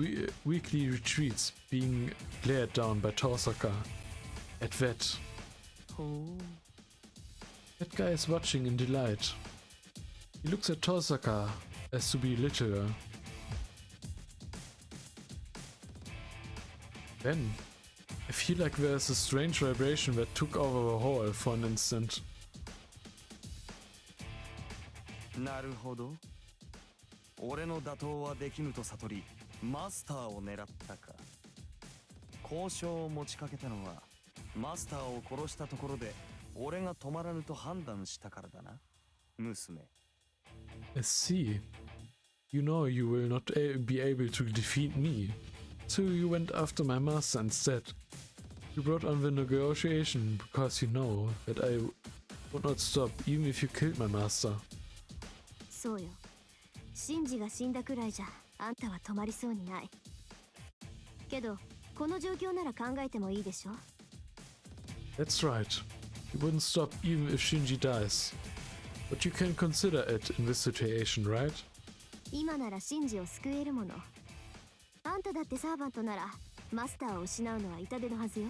weakly retreats, being glared down by Tosaka at Vet. That guy is watching in delight. He looks at Tosaka as to belittle her. Then, I feel like there's a strange vibration that took over the hall for an instant. なるほど。俺の打倒はできぬと悟り、マスターを狙ったか。交渉を持ちかけたのは、マスターを殺したところで、俺が止まらぬと判断したからだな、娘。I see. You know you will not be able to defeat me. So you went after my master instead. You brought on the negotiation because you know that I would not stop even if you killed my master. そうよ。シンジが死んだくらいじゃあんたは止まりそうにない。けどこの状況なら考えてもいいでしょ。 That's right. You wouldn't stop even if Shinji dies. But you can consider it in this situation, right? 今ならシンジを救えるもの。あんただってサーバントならマスターを失うのは痛手のはずよ。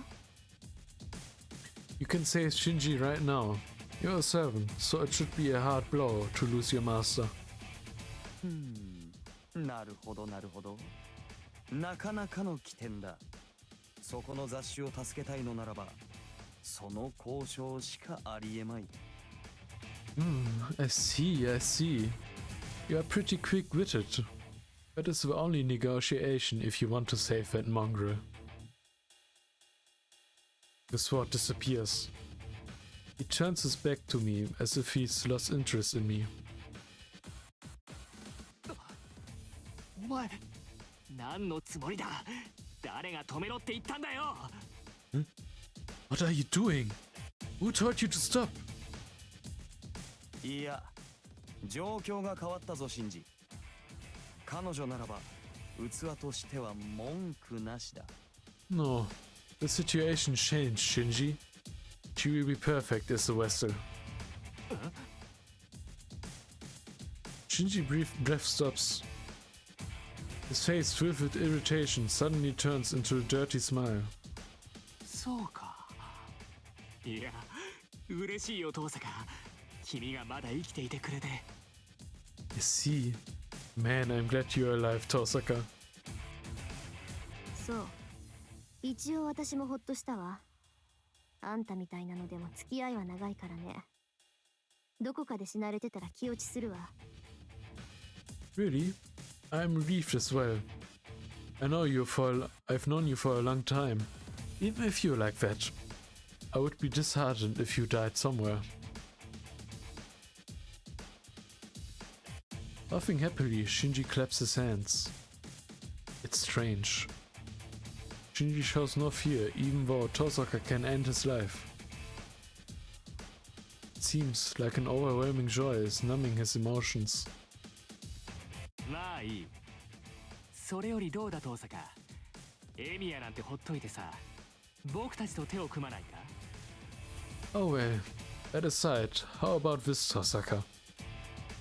You can save Shinji right now. You're a servant, so it should be a hard blow to lose your master. なるほどなるほど。なかなかの起点だ。そこの雑種を助けたいのならば、その交渉しかありえまい。I see, I see. You are pretty quick-witted. That is the only negotiation if you want to save that mongrel. The sword disappears. He turns his back to me as if he's lost interest in me. お前何のつもりだ。誰が止めろって言ったんだよ。 What are you doing? Who told you to stop? いや、状況が変わったぞ、シンジ。彼女ならば、器としては文句なしだ。No, the situation changed, Shinji. She will be perfect as a vessel. Shinji breath stops. His face filled with irritation suddenly turns into a dirty smile. そうか。いや、嬉しいよ、父さか。君がまだ生きていてくれて。I see. Man, I'm glad you're alive, Tosaka. そう。一応私もほっとしたわ。あんたみたいなのでも付き合いは長いからね。どこかで死なれてたら気落ちするわ。Really? I'm relieved as well. I've known you for a long time. Even if you're like that, I would be disheartened if you died somewhere. Laughing happily, Shinji claps his hands. It's strange. Shinji shows no fear, even though Tosaka can end his life. It seems like an overwhelming joy is numbing his emotions. まあいい。それよりどうだ、父さか。エミヤなんてほっといてさ、僕たちと手を組まないか。 Oh well, that aside, how about this, Tosaka?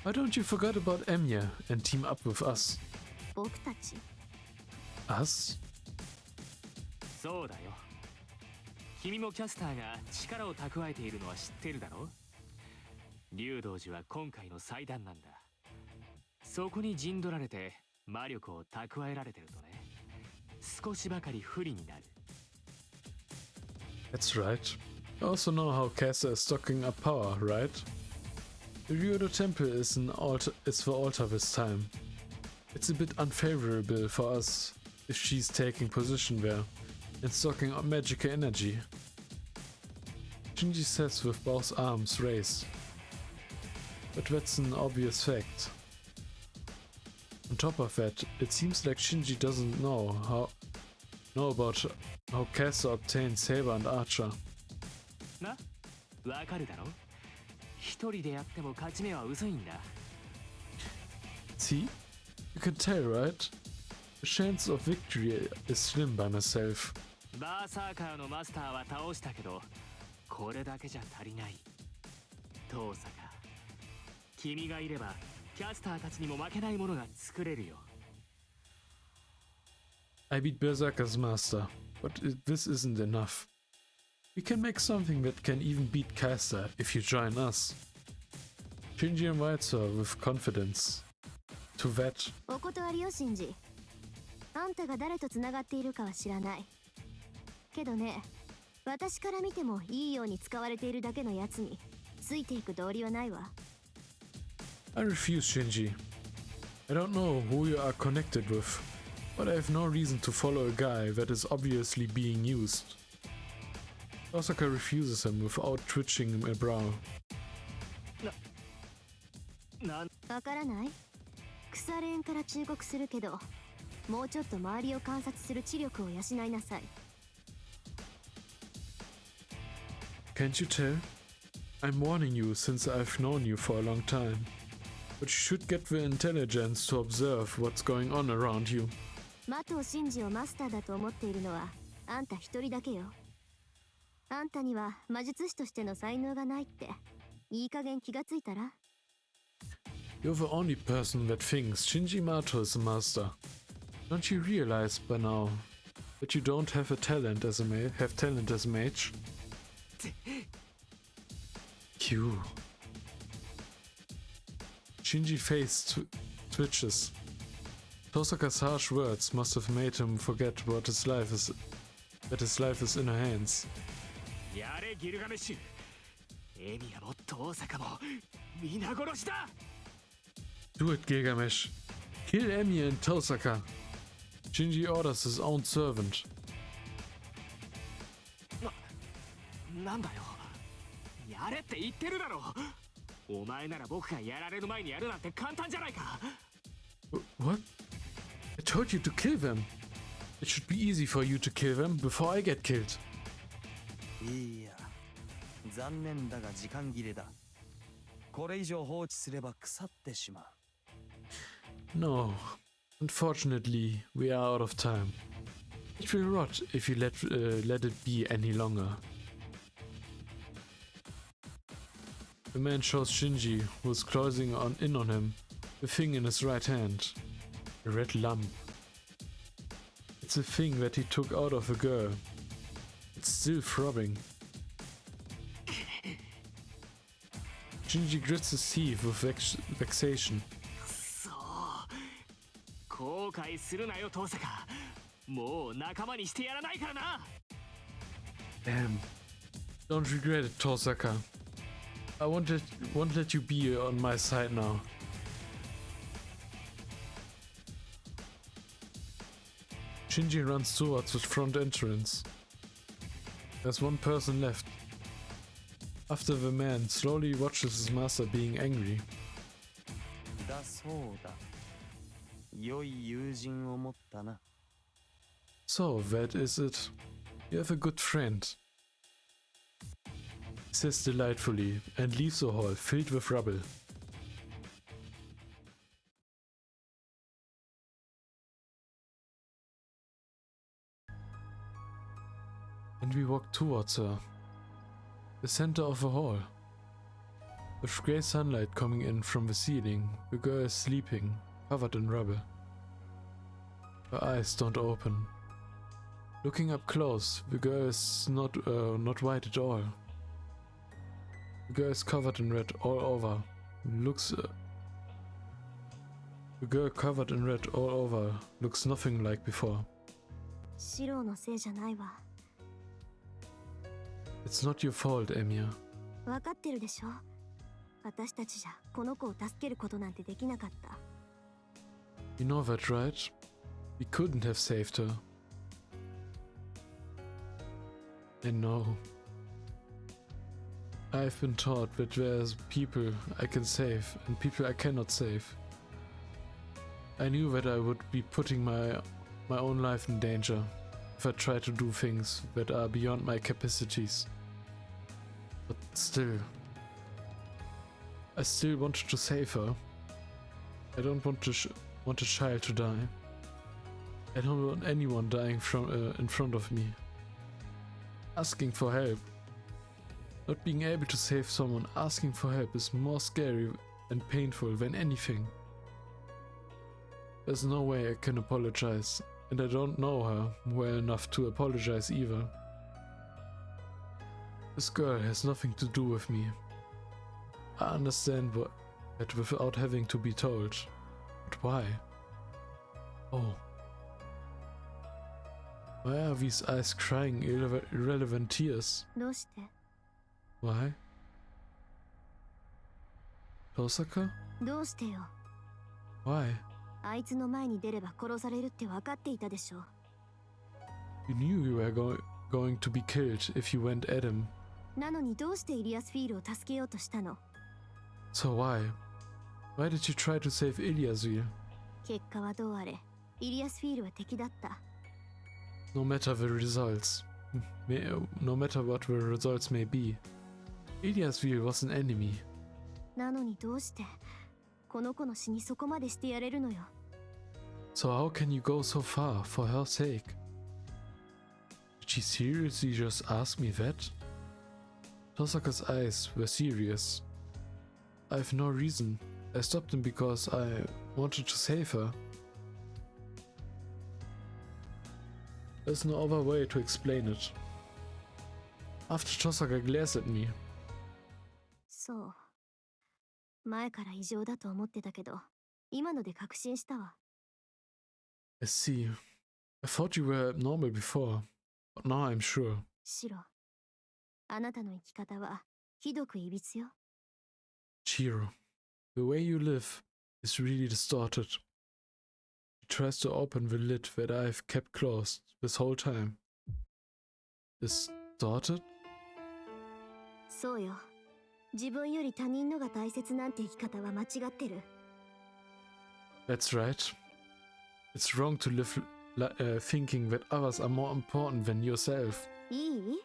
Why don't you forget about Enya and team up with us? 僕たち Us? そうだよ。君もキャスターが力を蓄えているのは知ってるだろ。竜道寺は今回の祭壇なんだ。そこに陣取られて魔力を蓄えられてるとね、少しばかり不利になる。 That's right. You also know how Castel is stocking up power, right? The Ryodo Temple is the altar this time. It's a bit unfavorable for us if she's taking position there and stocking up magical energy. Shinji says with both arms raised. But that's an obvious fact. On top of that, it seems like Shinji doesn't know about how Castle obtained Saber and Archer. な、わかるだろ。一人でやっても勝ち目は薄いんだ。See? You can tell, right? The chance of victory is slim by myself. バーサーカーのマスターは倒したけど、これだけじゃ足りない。父さか、君がいればキャスターたちにも負けないものが作れるよ。I beat Berserker's master, but this isn't enough. We can make something that can even beat Castel if you join us. Shinji invites her with confidence to that. お断りよ、シンジ。あんたが誰と繋がっているかは知らない。けどね、私から見てもいいように使われているだけのやつについていく道理はないわ。I refuse, Shinji. I don't know who you are connected with, but I have no reason to follow a guy that is obviously being used. Osaka refuses him without twitching a brow. わからない？腐れ縁から忠告するけど、もうちょっと周りを観察する知力を養いなさい。Can't you tell? I'm warning you since I've known you for a long time. But you should get the intelligence to observe what's going on around you. マトをシンジをマスターだと思っているのはあんた一人だけよ。あんたには魔術師としての才能がないっていい加減気がついたら？ You're the only person that thinks Shinji Mato is a master. Don't you realize by now that you don't have talent as a mage? You. Shinji's face twitches. Tosaka's harsh words must have made him forget that his life is in her hands. やれギルガメッシュ。エミヤもトサカも皆殺しだ。Do it, Gilgamesh. Kill Emi and Tosaka. Shinji orders his own servant. なんだよ。やれって言ってるだろ。お前なら僕がやられる前にやるなんて簡単じゃないか。What? I told you to kill them. It should be easy for you to kill them before I get killed. いや、残念だが時間切れだ。これ以上放置すれば腐ってしまう。No. Unfortunately, we are out of time. It will rot if you let it be any longer. The man shows Shinji, who is closing in on him, the thing in his right hand. A red lump. It's a thing that he took out of a girl. It's still throbbing. Shinji grits his teeth with vexation. そう。後悔するなよトサカ。もう仲間にしてやらないからな。Damn. Don't regret it, Tosaka. I won't let you be on my side now. Shinji runs towards the front entrance. There's one person left. After the man slowly watches his master being angry. だそうだ。良い友人を持ったな。So, that is it. You have a good friend. He says delightfully and leaves the hall filled with rubble. And we walk towards her. The center of the hall. With grey sunlight coming in from the ceiling, the girl is sleeping, covered in rubble. Her eyes don't open. Looking up close, the girl is not white at all. The girl is covered in red all over. The girl covered in red all over looks nothing like before. シローのせいじゃないわ。 It's not your fault, Emiya. わかってるでしょ。私たちじゃこの子を助けることなんてできなかった。You know that, right? We couldn't have saved her. I know. I've been taught that there's people I can save and people I cannot save. I knew that I would be putting my own life in danger if I tried to do things that are beyond my capacities. But still, I still wanted to save her. I don't want a child to die. I don't want anyone dying in front of me. Asking for help. Not being able to save someone asking for help is more scary and painful than anything. There's no way I can apologize. And I don't know her well enough to apologize either. This girl has nothing to do with me. I understand that without having to be told. But why? Oh. Why are these eyes crying irrelevant tears? どうして Why? Tosaka? どうしてよ Why? あいつの前に出れば殺されるって分かっていたでしょ You knew you were going to be killed if you went at him. なのにどうしてイリアスフィールを助けようとしたの So why? Why did you try to save Ilyasville? 結果はどうあれイリアスフィールは敵だった No matter the results. No matter what the results may be. Ilyasville was an enemy. なのにどうしてこの子の死にそこまでしてやれるのよ So how can you go so far for her sake? Did she seriously just ask me that? Tosaka's eyes were serious. I have no reason. I stopped him because I wanted to save her. There's no other way to explain it. After Tosaka glares at me, そう前から異常だと思ってたけど今ので確信したわ I see. I thought you were abnormal before, but now I'm sure. シロあなたの生き方はひどくいびつよ Chiro, the way you live is really distorted. He tries to open the lid that I've kept closed this whole time. Distorted? そうよ自分より他人のが大切なんて生き方は間違ってる That's right. It's wrong to live thinking that others are more important than yourself. いい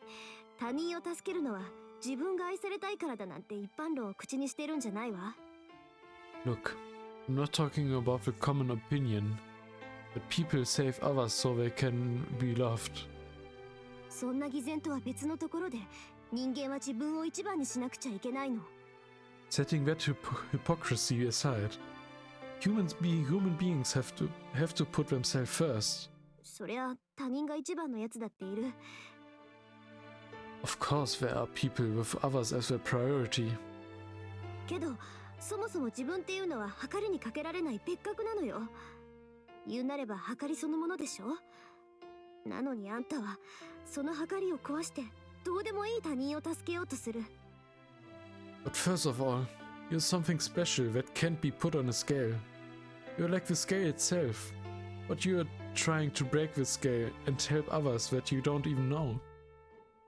他人を助けるのは自分が愛されたいからだなんて一般論を口にしてるんじゃないわ Look, I'm not talking about the common opinion that people save others so they can be loved. そんな偽善とは別のところで人間は自分を一番にしなくちゃいけないの Setting that hypocrisy aside, human beings have to put themselves first. そりゃ他人が一番のやつだっている Of course there are people with others as their priority. けどそもそも自分っていうのは計りにかけられない別格なのよ言うなれば計りそのものでしょなのにあんたはその計りを壊してどうでもいい他人を助けようとする But first of all, you're something special that can't be put on a scale. You're like the scale itself, but you're trying to break the scale and help others that you don't even know.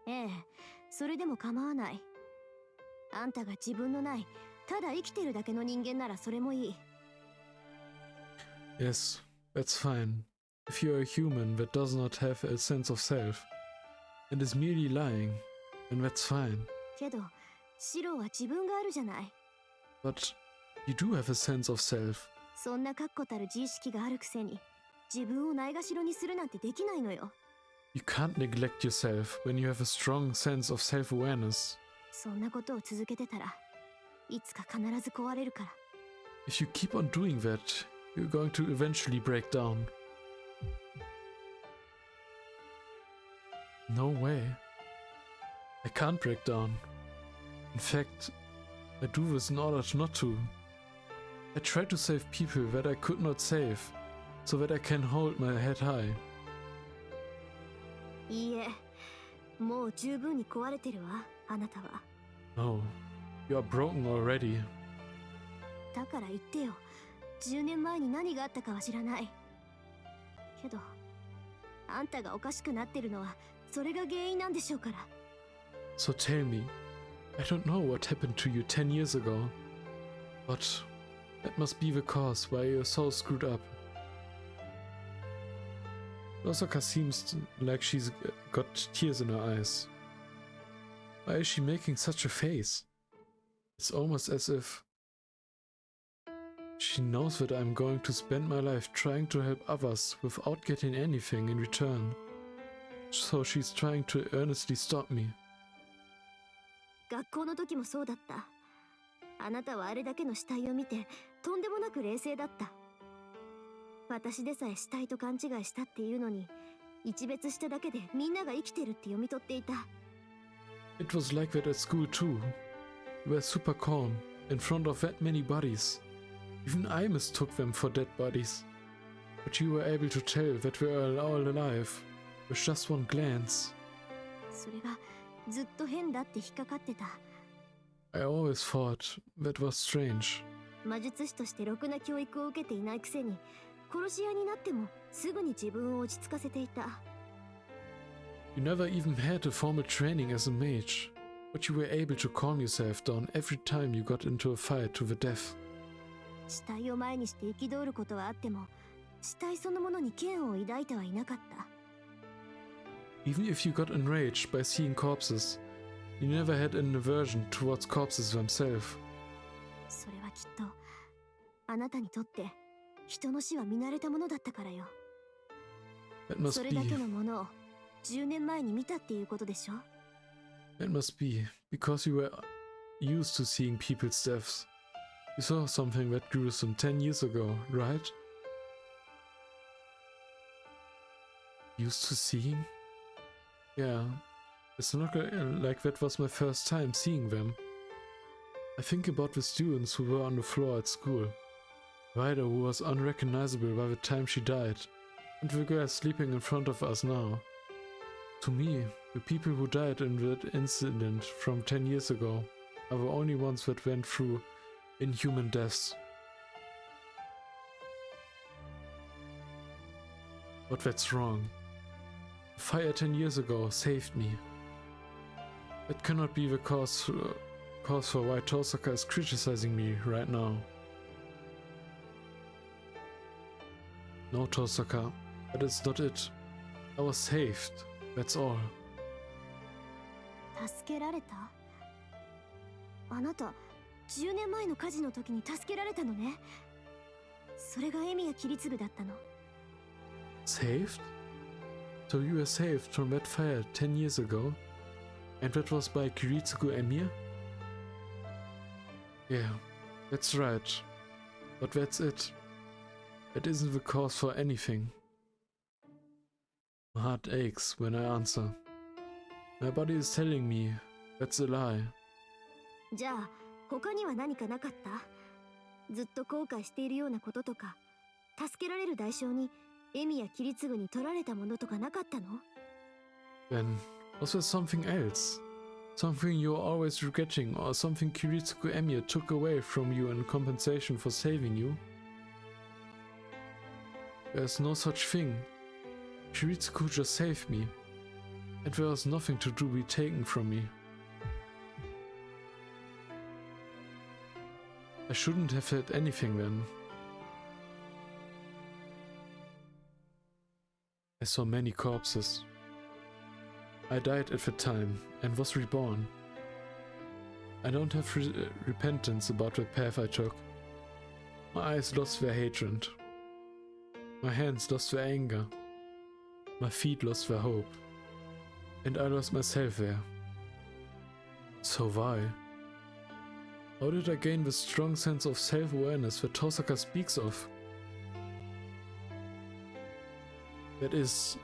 ええそれでも構わないあんたが自分のないただ生きてるだけの人間ならそれもいい Yes, that's fine. If you're a human that does not have a sense of self and is merely lying, then that's fine. けどシロは自分があるじゃない But you do have a sense of self. そんな確固たる自意識があるくせに自分をないがしろにするなんてできないのよ You can't neglect yourself when you have a strong sense of self-awareness. そんなことを続けてたらいつか必ず壊れるから If you keep on doing that, you're going to eventually break down. No way. I can't break down. In fact, I do this in order not to. I try to save people that I could not save, so that I can hold my head high. いいえもう十分に壊れてるわあなたは No, you are broken already. だから言ってよ10年前に何があったかは知らないけどあんたがおかしくなってるのはそれが原因なんでしょうから So tell me, I don't know what happened to you 10 years ago, but that must be the cause why you're so screwed up. Osaka seems like she's got tears in her eyes. Why is she making such a face? It's almost as if she knows that I'm going to spend my life trying to help others without getting anything in return. So she's trying to earnestly stop me. 学校の時もそうだったあなたはあれだけの死体を見てとんでもなく冷静だった私でさえ死体と勘違いしたっていうのに、一別しただけでみんなが生きてるって読み取っていた。It was like that at school too. We were super calm, in front of that many bodies. Even I mistook them for dead bodies. But you were able to tell that we were all alive, with just one glance. それがずっと変だって引っかかってた。I always thought that was strange. 魔術師としてろくな教育を受けていないくせに、殺し屋になってもすぐに自分を落ち着かせていた。You never even had a formal training as a mage, but you were able to calm yourself down every time you got into a fight to the death. 死体を前にして憤ることはあっても、死体そのものに嫌悪を抱いてはいなかった。Even if you got enraged by seeing corpses, you never had an aversion towards corpses themselves. それはきっとあなたにとって人の死は見慣れたものだったからよ。 That must それ be, だけのものを10年前に見たっていうことでしょ。 that must be, because you were used to seeing people's deaths. You saw something that gruesome 10 years ago, right? Used to seeing? Yeah, it's not like that was my first time seeing them. I think about the students who were on the floor at school. Ryder, who was unrecognizable by the time she died, and the girl sleeping in front of us now. To me, the people who died in that incident from 10 years ago are the only ones that went through inhuman deaths. But that's wrong. The fire 10 years ago saved me. That cannot be the cause for why Tosaka is criticizing me right now. No, Tosaka, that is not it. I was saved, that's all. 助けられた？あなた10年前の火事の時に助けられたのね。それがエミヤキリツグだったの。 Saved? So you were saved from that fire 10 years ago? And that was by Kiritsugu Emiya? Yeah, that's right. But that's it. It isn't the cause for anything. My heart aches when I answer. My body is telling me that's a lie. じゃあ他には何かなかった？ずっと後悔しているようなこととか、助けられる代償にエミやキリツグに取られたものとかなかったの？ Then, was there something else? Something you're always regretting, or something Kiritsugu Emiya took away from you in compensation for saving you? There's no such thing. Kiritsugu just saved me, and there was nothing to be taken from me. I shouldn't have had anything then. I saw many corpses. I died at the time and was reborn. I don't have repentance about the path I took. My eyes lost their hatred. My hands lost their anger. My feet lost their hope. And I lost myself there. So why? How did I gain the strong sense of self-awareness that Tosaka speaks of? That is,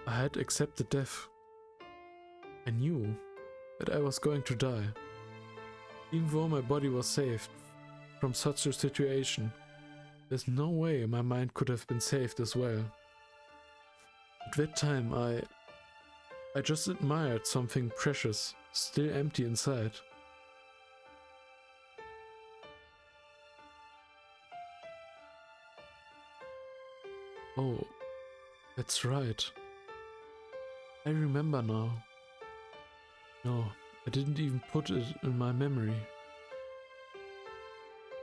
I had accepted death. I knew that I was going to die. Even though my body was saved from such a situation, there's no way my mind could have been saved as well. At that time I just admired something precious, still empty inside. Oh, that's right. I remember now. No, I didn't even put it in my memory.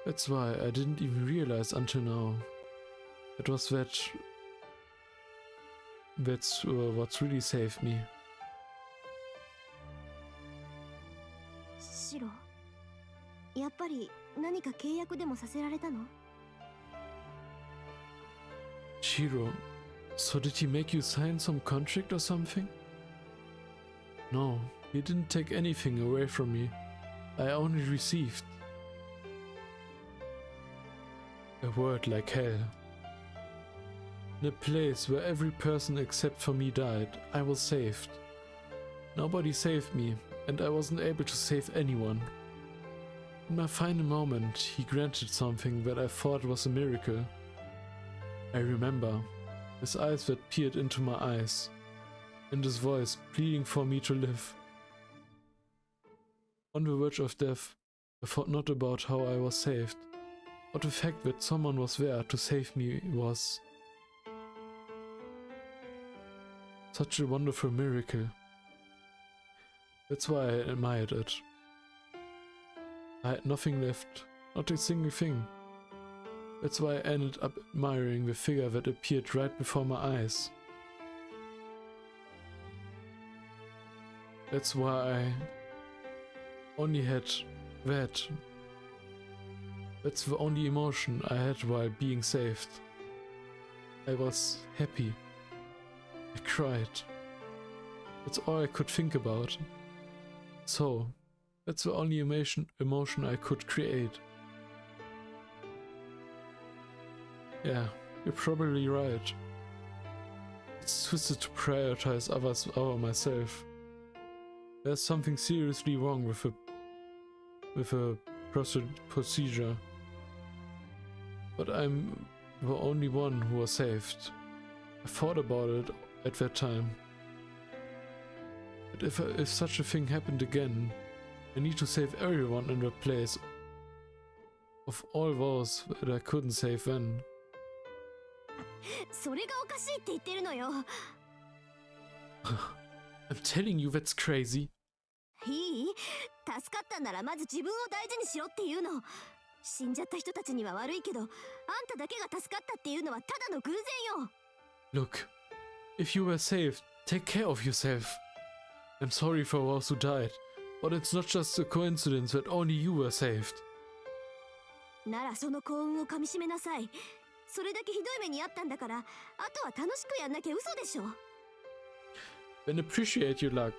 That's why I didn't even realize until now. It was that's what's really saved me. シロ、やっぱり何か契約でもさせられたの？ Shiro, so did he make you sign some contract or something? No, he didn't take anything away from me. I only received. A word like hell. In a place where every person except for me died, I was saved. Nobody saved me, and I wasn't able to save anyone. In my final moment, he granted something that I thought was a miracle. I remember his eyes that peered into my eyes, and his voice pleading for me to live. On the verge of death, I thought not about how I was saved, but the fact that someone was there to save me was such a wonderful miracle. That's why I admired it. I had nothing left, not a single thing. That's why I ended up admiring the figure that appeared right before my eyes. That's why I only had that. That's the only emotion I had while being saved. I was happy. I cried. That's all I could think about. So, that's the only emotion I could create. Yeah, you're probably right. It's twisted to prioritize others over myself. There's something seriously wrong with a procedure. But I'm the only one who was saved. I thought about it at that time. But if such a thing happened again, I need to save everyone in the place of all those that I couldn't save then. それがおかしいって言ってるのよ。I'm telling you that's crazy. いい？助かったんならまず自分を大事にしろっていうの。死んじゃった人たちには悪いけど、あんただけが助かったっていうのはただの偶然よ。Look, if you were saved, take care of yourself. I'm sorry for those who died, but it's not just a coincidence that only you were saved. ならその幸運をかみしめなさい。それだけひどい目にあったんだから、あとは楽しくやんなきゃ嘘でしょ。Then appreciate your luck.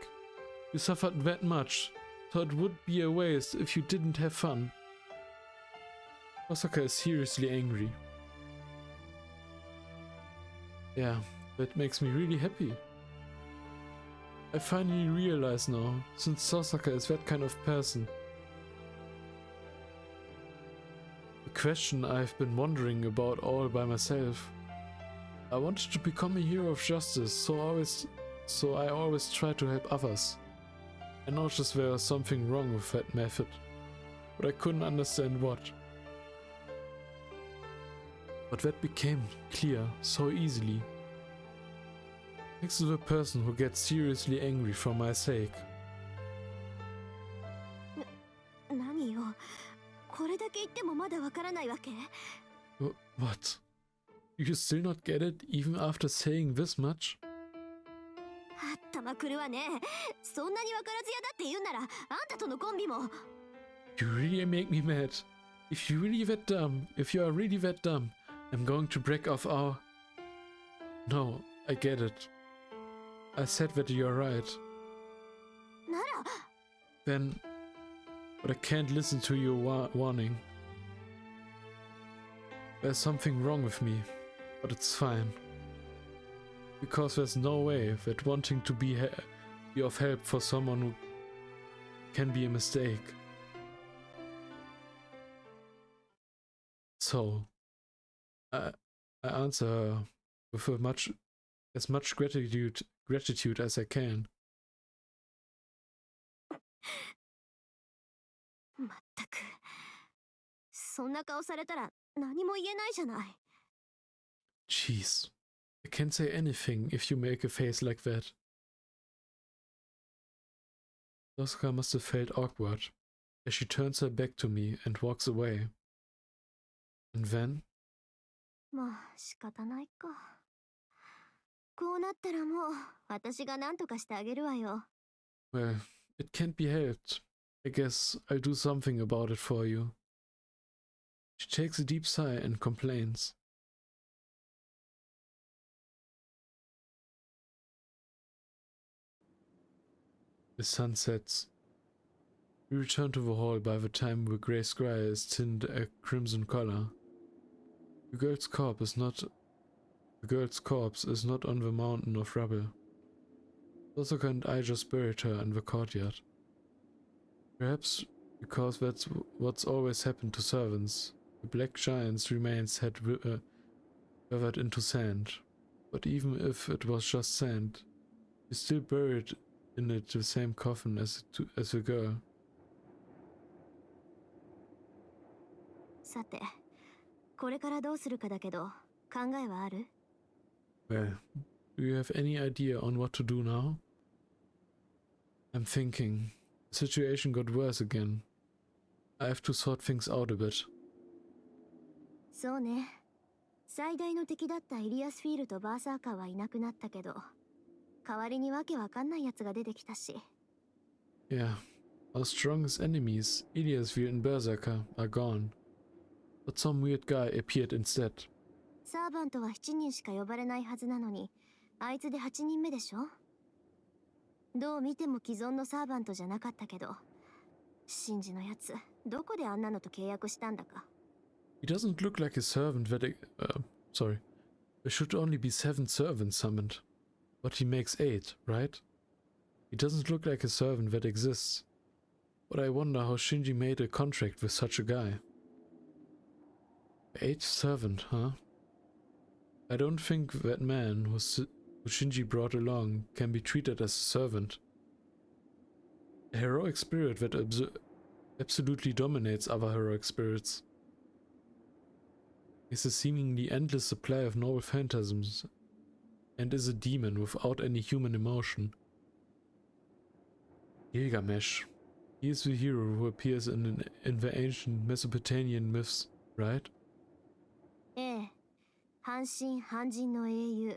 You suffered that much, so it would be a waste if you didn't have fun. Osaka is seriously angry. Yeah, that makes me really happy. I finally realize now, since Sasaka is that kind of person. A question I've been wondering about all by myself. I wanted to become a hero of justice, so I always tried to help others. I noticed there was something wrong with that method, but I couldn't understand what. But that became clear so easily. Next to the person who gets seriously angry for my sake. 何よ。これだけ言ってもまだわからないわけ？ What? You still not get it even after saying this much? 頭くるわね。そんなにわからずやだって言うなら、あんたとのコンビも。You really make me mad. If you are really that dumb, I'm going to break off our... No, I get it. I said that you're right. なら。 Then... But I can't listen to your warning. There's something wrong with me, but it's fine. Because there's no way that wanting to be of help for someone who can be a mistake. So, I answer her with as much gratitude as I can. まったく。そんな顔されたら何も言えないじゃない。Jeez. I can't say anything if you make a face like that. Osaka must have felt awkward as she turns her back to me and walks away. And then? まあ仕方ないか。こうなったらもう私が何とかしてあげるわよ。Well, it can't be helped. I guess I'll do something about it for you. She takes a deep sigh and complains. The sun sets. We return to the hall by the time the grey sky is tinted a crimson color. The girl's corpse is not The girl's corpse is not on the mountain of rubble. Tosaka and I just buried her in the courtyard. Perhaps because that's what's always happened to servants. The black giant's remains had weathered into sand. But even if it was just sand, we still buried in it the same coffin as the girl. さて、これからどうするかだけど、考えはある？ Well, do you have any idea on what to do now? I'm thinking. The situation got worse again. I have to sort things out a bit. そうね。最大の敵だったイリアスフィールとバーサーカーはいなくなったけど、代わりにわけわかんないやつが出てきたし。Yeah, our strongest enemies, Iliasville and Berserker, are gone. But some weird guy appeared instead. サーバントは7人しか呼ばれないはずなのに、あいつで8人目でしょ？どう見ても既存のサーバントじゃなかったけど、シンジのやつ、どこであんなのと契約したんだか。He doesn't look like a servant that... sorry. There should only be 7 servants summoned. But he makes 8, right? He doesn't look like a servant that exists. But I wonder how Shinji made a contract with such a guy. 8th servant, huh? I don't think that man who Shinji brought along can be treated as a servant. A heroic spirit that absolutely dominates other heroic spirits. Is a seemingly endless supply of noble phantasms, and is a demon without any human emotion. Gilgamesh. He is the hero who appears in the ancient Mesopotamian myths, right? ええ、半神半人の英雄。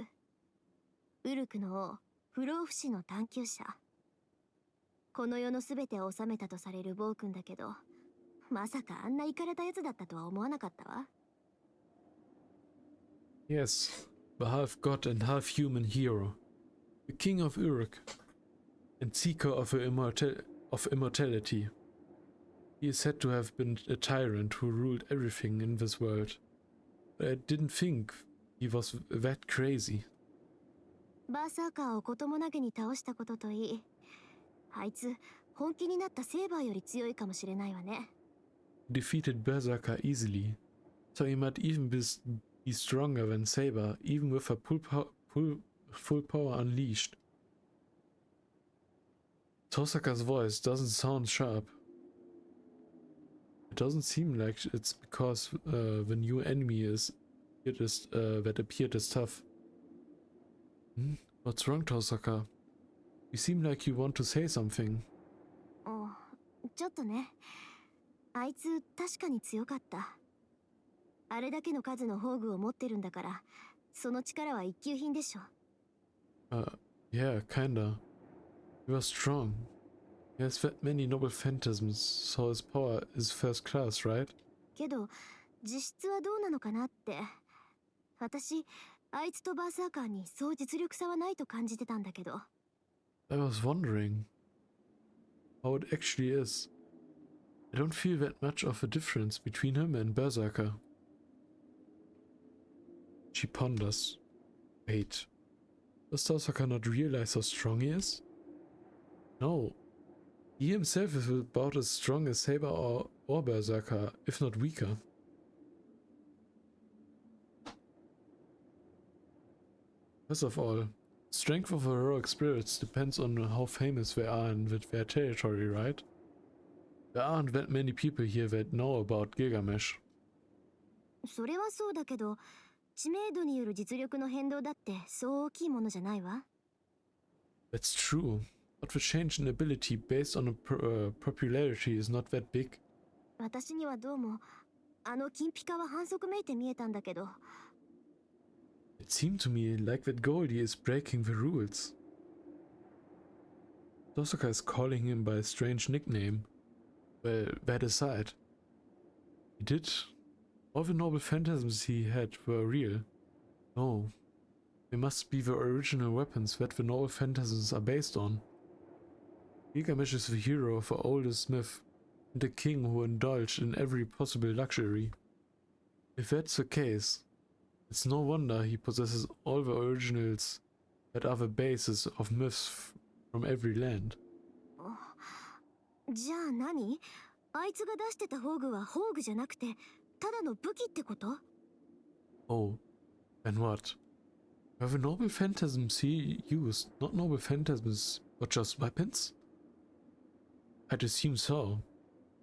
ウルクの王、不老不死の探求者。この世のすべてを治めたとされる暴君だけど、まさかあんなイカれたやつだったとは思わなかったわ。Yes, the half god and half human hero, the king of Uruk, and seeker of immortality. He is said to have been a tyrant who ruled everything in this world. But I didn't think he was that crazy. バーサーカーを子供投げに倒したことといい、あいつ本気になったセーバーより強いかもしれないわね。He defeated Berserker easily, so he might even be stronger than Saber, even with her full power unleashed. Tosaka's voice doesn't sound sharp. It doesn't seem like it's because the new enemy that appeared as tough. What's wrong, Tosaka? You seem like you want to say something. ちょっとね。あいつ確かに強かった。あれだけの数の宝具を持ってるんだから、その力は一級品でしょ。Yeah, kinda. He was strong. He has that many noble phantasms, so his power is first class, right? けど、実質はどうなのかなって。私、あいつとバーサーカーにそう実力差はないと感じてたんだけど。I was wondering how it actually is. I don't feel that much of a difference between him and Berserker. She ponders. Wait. Does Tosaka not realize how strong he is? No. He himself is about as strong as Saber or Berserker, if not weaker. First of all, strength of heroic spirits depends on how famous they are in their territory, right? There aren't that many people here that know about Gilgamesh. それはそうだけど、知名度による実力の変動だってそう大きいものじゃないわ。That's true, but the change in ability based on popularity is not that big. 私にはどうも、あの金ピカは反則めいて見えたんだけど。It seemed to me like that Goldie is breaking the rules. Tosaka is calling him by a strange nickname. Well, that aside. He did. All the noble phantasms he had were real. No. They must be the original weapons that the noble phantasms are based on. Gilgamesh is the hero of the oldest myth, and the king who indulged in every possible luxury. If that's the case, It's no wonder he possesses all the originals that are the basis of myths from every land. じゃあ何？あいつが出してた宝具は宝具じゃなくて、ただの武器ってこと？ Oh, and what? Were the noble phantasms he used not noble phantasms, but just weapons? I'd assume so.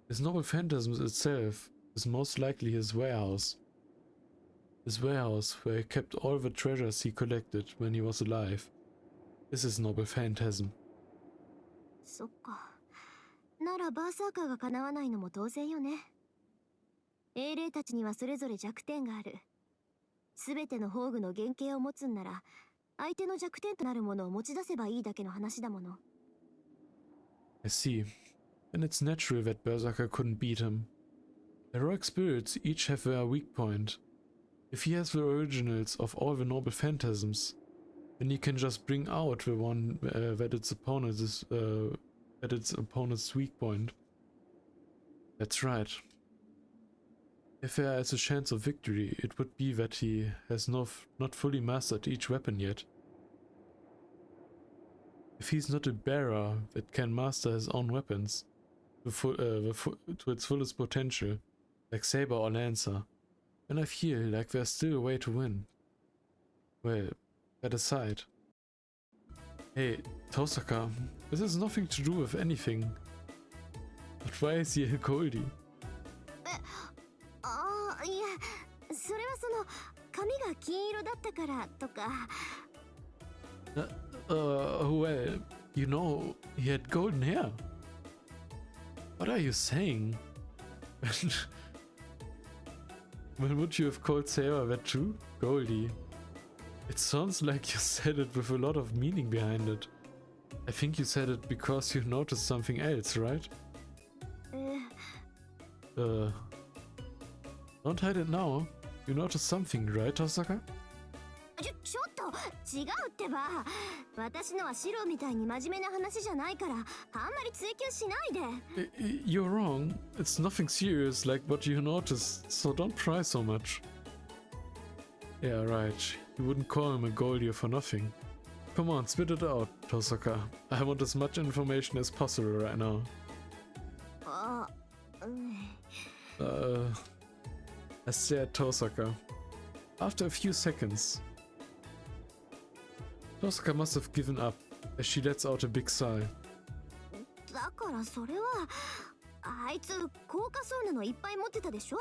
His noble phantasms itself is most likely his warehouse. His warehouse where he kept all the treasures he collected when he was alive. This is noble phantasm. そっか。ならバーサーカーが叶わないのも当然よね。英霊たちにはそれぞれ弱点がある。すべての宝具の原型を持つんなら、相手の弱点となるものを持ち出せばいいだけの話だもの。I see. And it's natural that Berserker couldn't beat him. Heroic spirits each have their weak point. If he has the originals of all the noble phantasms, then he can just bring out the one that its opponent's weak point. That's right. If there is a chance of victory, it would be that he has not fully mastered each weapon yet. If he's not a bearer that can master his own weapons to its fullest potential, like Saber or Lancer, then I feel like there's still a way to win. Well, that aside. Hey, Tosaka, this has nothing to do with anything. But why is he a Goldie? ああ、いや、それはその髪が金色だったからとか。Well, you know, he had golden hair. What are you saying? When would you have called Saber that too? Goldie. It sounds like you said it with a lot of meaning behind it. I think you said it because you noticed something else, right? Don't hide it now. You noticed something, right, Tosaka? ちょっと違うってば。私のは白みたいに真面目な話じゃないから、あんまり追求しないで。You're wrong. It's nothing serious like what you noticed, so don't try so much. Yeah, right. You wouldn't call him a Goldier for nothing. Come on, spit it out, Tosaka. I want as much information as possible right now. あ、I stare at Tosaka. After a few seconds, Tosaka must have given up as she lets out a big sigh. だからそれは、あいつ高価そうなのいっぱい持ってたでしょ。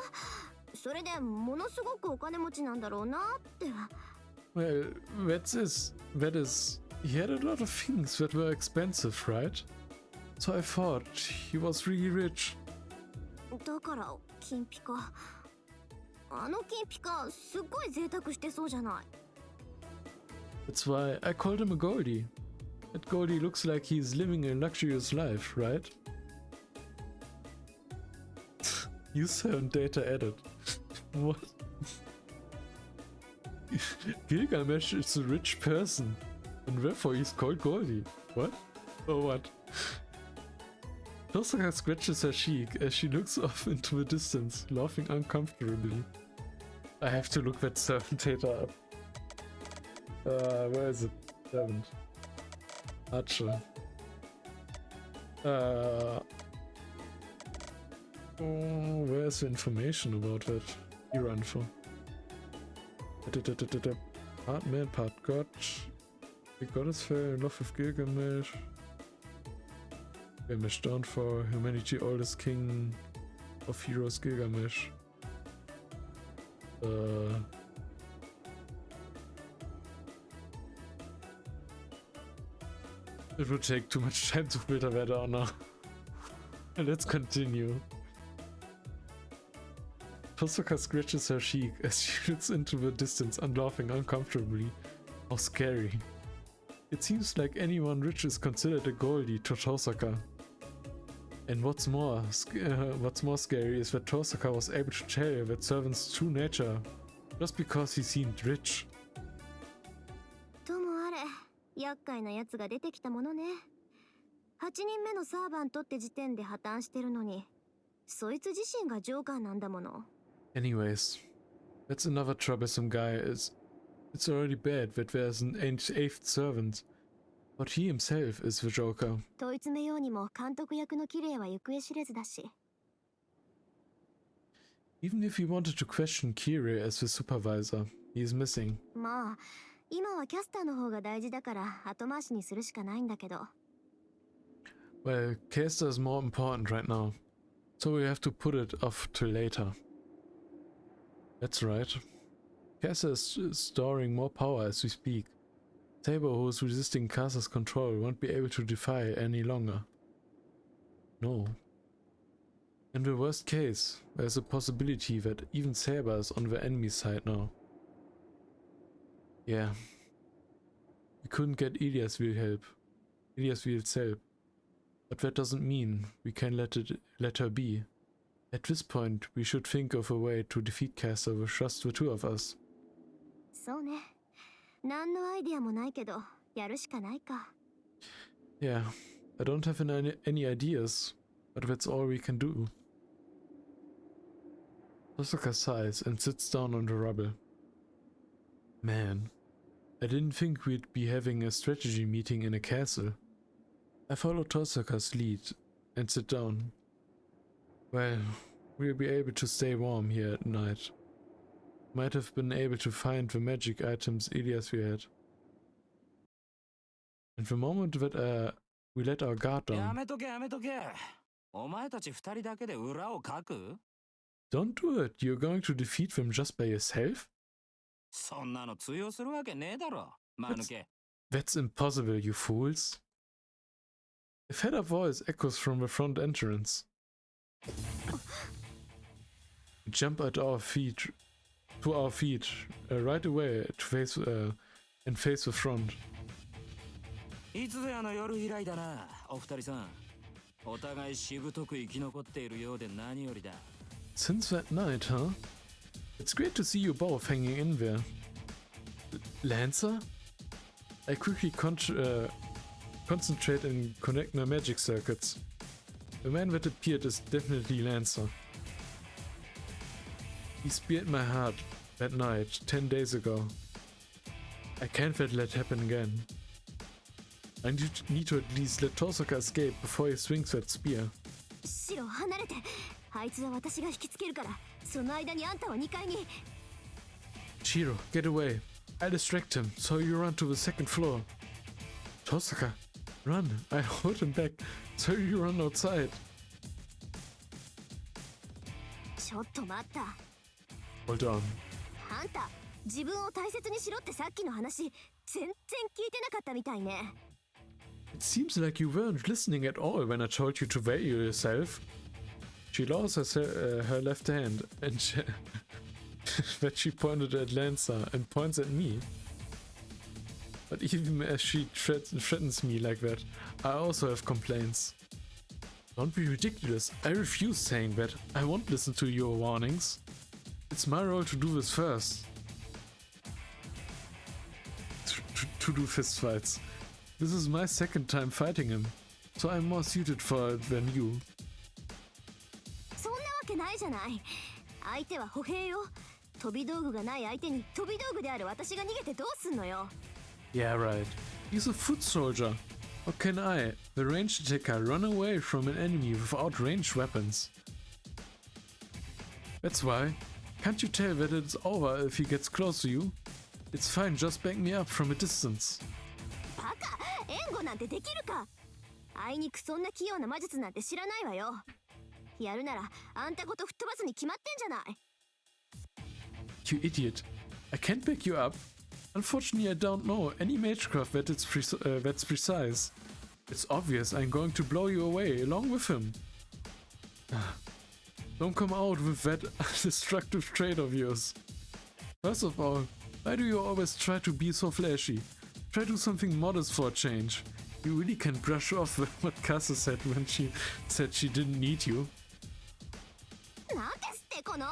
それでものすごくお金持ちなんだろうなって。Well, that is, he had a lot of things that were expensive, right? So I thought he was really rich. だから金ピカ。あの金ピカすっごい贅沢してそうじゃない。That's why I called him a Goldie. That Goldie looks like he's living a luxurious life, right? Use 7 data added. What? Gilgamesh is a rich person, and therefore he's called Goldie. What? Or what? Tosaka scratches her cheek as she looks off into the distance, laughing uncomfortably. I have to look that 7 data up. Where is it? 7. Archer. Where's the information about that hero info? Part man, part god. The goddess fell in love with Gilgamesh. Gilgamesh downfall. Humanity oldest king of heroes, Gilgamesh. It would take too much time to filter that out now. Let's continue. Tosaka scratches her cheek as she looks into the distance and laughing uncomfortably. How scary. It seems like anyone rich is considered a Goldie to Tosaka. And what's more scary is that Tosaka was able to tell that servant's true nature just because he seemed rich. ともあれ、厄介なやつが出てきたものね。8人目のサーバントって時点で破綻してるのに、そいつ自身がジョーカーなんだもの。Anyways, That's another troublesome guy. It's already bad that there's an eighth servant, but he himself is the Joker. 問い詰めようにも監督役の綺麗は行方知れずだし。 Even if he wanted to question Kire as the supervisor, he is missing. まあ、今はキャスターの方が大事だから後回しにするしかないんだけど。 Well, Castor is more important right now, so we have to put it off till later. That's right. Castor is storing more power as we speak. Saber, who is resisting Castor's control, won't be able to defy any longer. No. In the worst case, there's a possibility that even Saber is on the enemy side now. Yeah. We couldn't get Iliasvil's help. But that doesn't mean we can let her be. At this point, we should think of a way to defeat Castor with just the two of us. そうね。何のアイディアもないけど、やるしかないか。 Yeah, I don't have any ideas, but that's all we can do. Tosaka sighs and sits down on the rubble. Man, I didn't think we'd be having a strategy meeting in a castle. I follow Tosaka's lead and sit down. Well, we'll be able to stay warm here at night. Might have been able to find the magic items Iliasvil had. And the moment that we let our guard down. やめとけやめとけ。お前たち二人だけで裏をかく？ Don't do it. You're going to defeat them just by yourself? そんなの通用するわけねえだろ。間抜け。 That's impossible, you fools. A fed-up voice echoes from the front entrance. We jump to our feet, right away to face the front. いつぞやの夜以来だな、お二人さん。お互いしぶとく生き残っているようで何よりだ。 Since that night, huh? It's great to see you both hanging in there. Lancer? I quickly concentrate and connect my magic circuits. The man that appeared is definitely Lancer. He speared my heart that night 10 days ago. I can't let that happen again. I need to at least let Tosaka escape before he swings that spear. シロ離れて。あいつは私が引きつけるから、その間にあんたは2階に。 Shiro, get away. I'll distract him, so you run to the second floor. Tosaka, run. I hold him back, so you run outside. ちょっと待った。 Hold on. あんた、自分を大切にしろってさっきの話、全然聞いてなかったみたいね。 It seems like you weren't listening at all when I told you to value yourself. She lowers her left hand and that she pointed at Lancer and points at me. But even as she threatens me like that, I also have complaints. Don't be ridiculous. I refuse saying that. I won't listen to your warnings. It's my role to do this first. To do fistfights. This is my second time fighting him, so I'm more suited for it than you. そんなわけないじゃない。相手は歩兵よ。飛び道具がない相手に飛び道具である私が逃げてどうすんのよ。 Yeah, right. He's a foot soldier. How can I, the ranged attacker, run away from an enemy without ranged weapons? That's why. Can't you tell that it's over if he gets close to you? It's fine, just back me up from a distance. バカ、援護なんてできるか。あいにくそんな器用な魔術なんて知らないわよ。やるならあんたごと吹っ飛ばすに決まってんじゃない。 You idiot. I can't back you up. Unfortunately, I don't know any magecraft that's precise. It's obvious I'm going to blow you away along with him. Don't come out with that destructive trait of yours. First of all, why do you always try to be so flashy? Try to do something modest for a change. You really can brush off what Kasa said when she said she didn't need you. なんですってこの。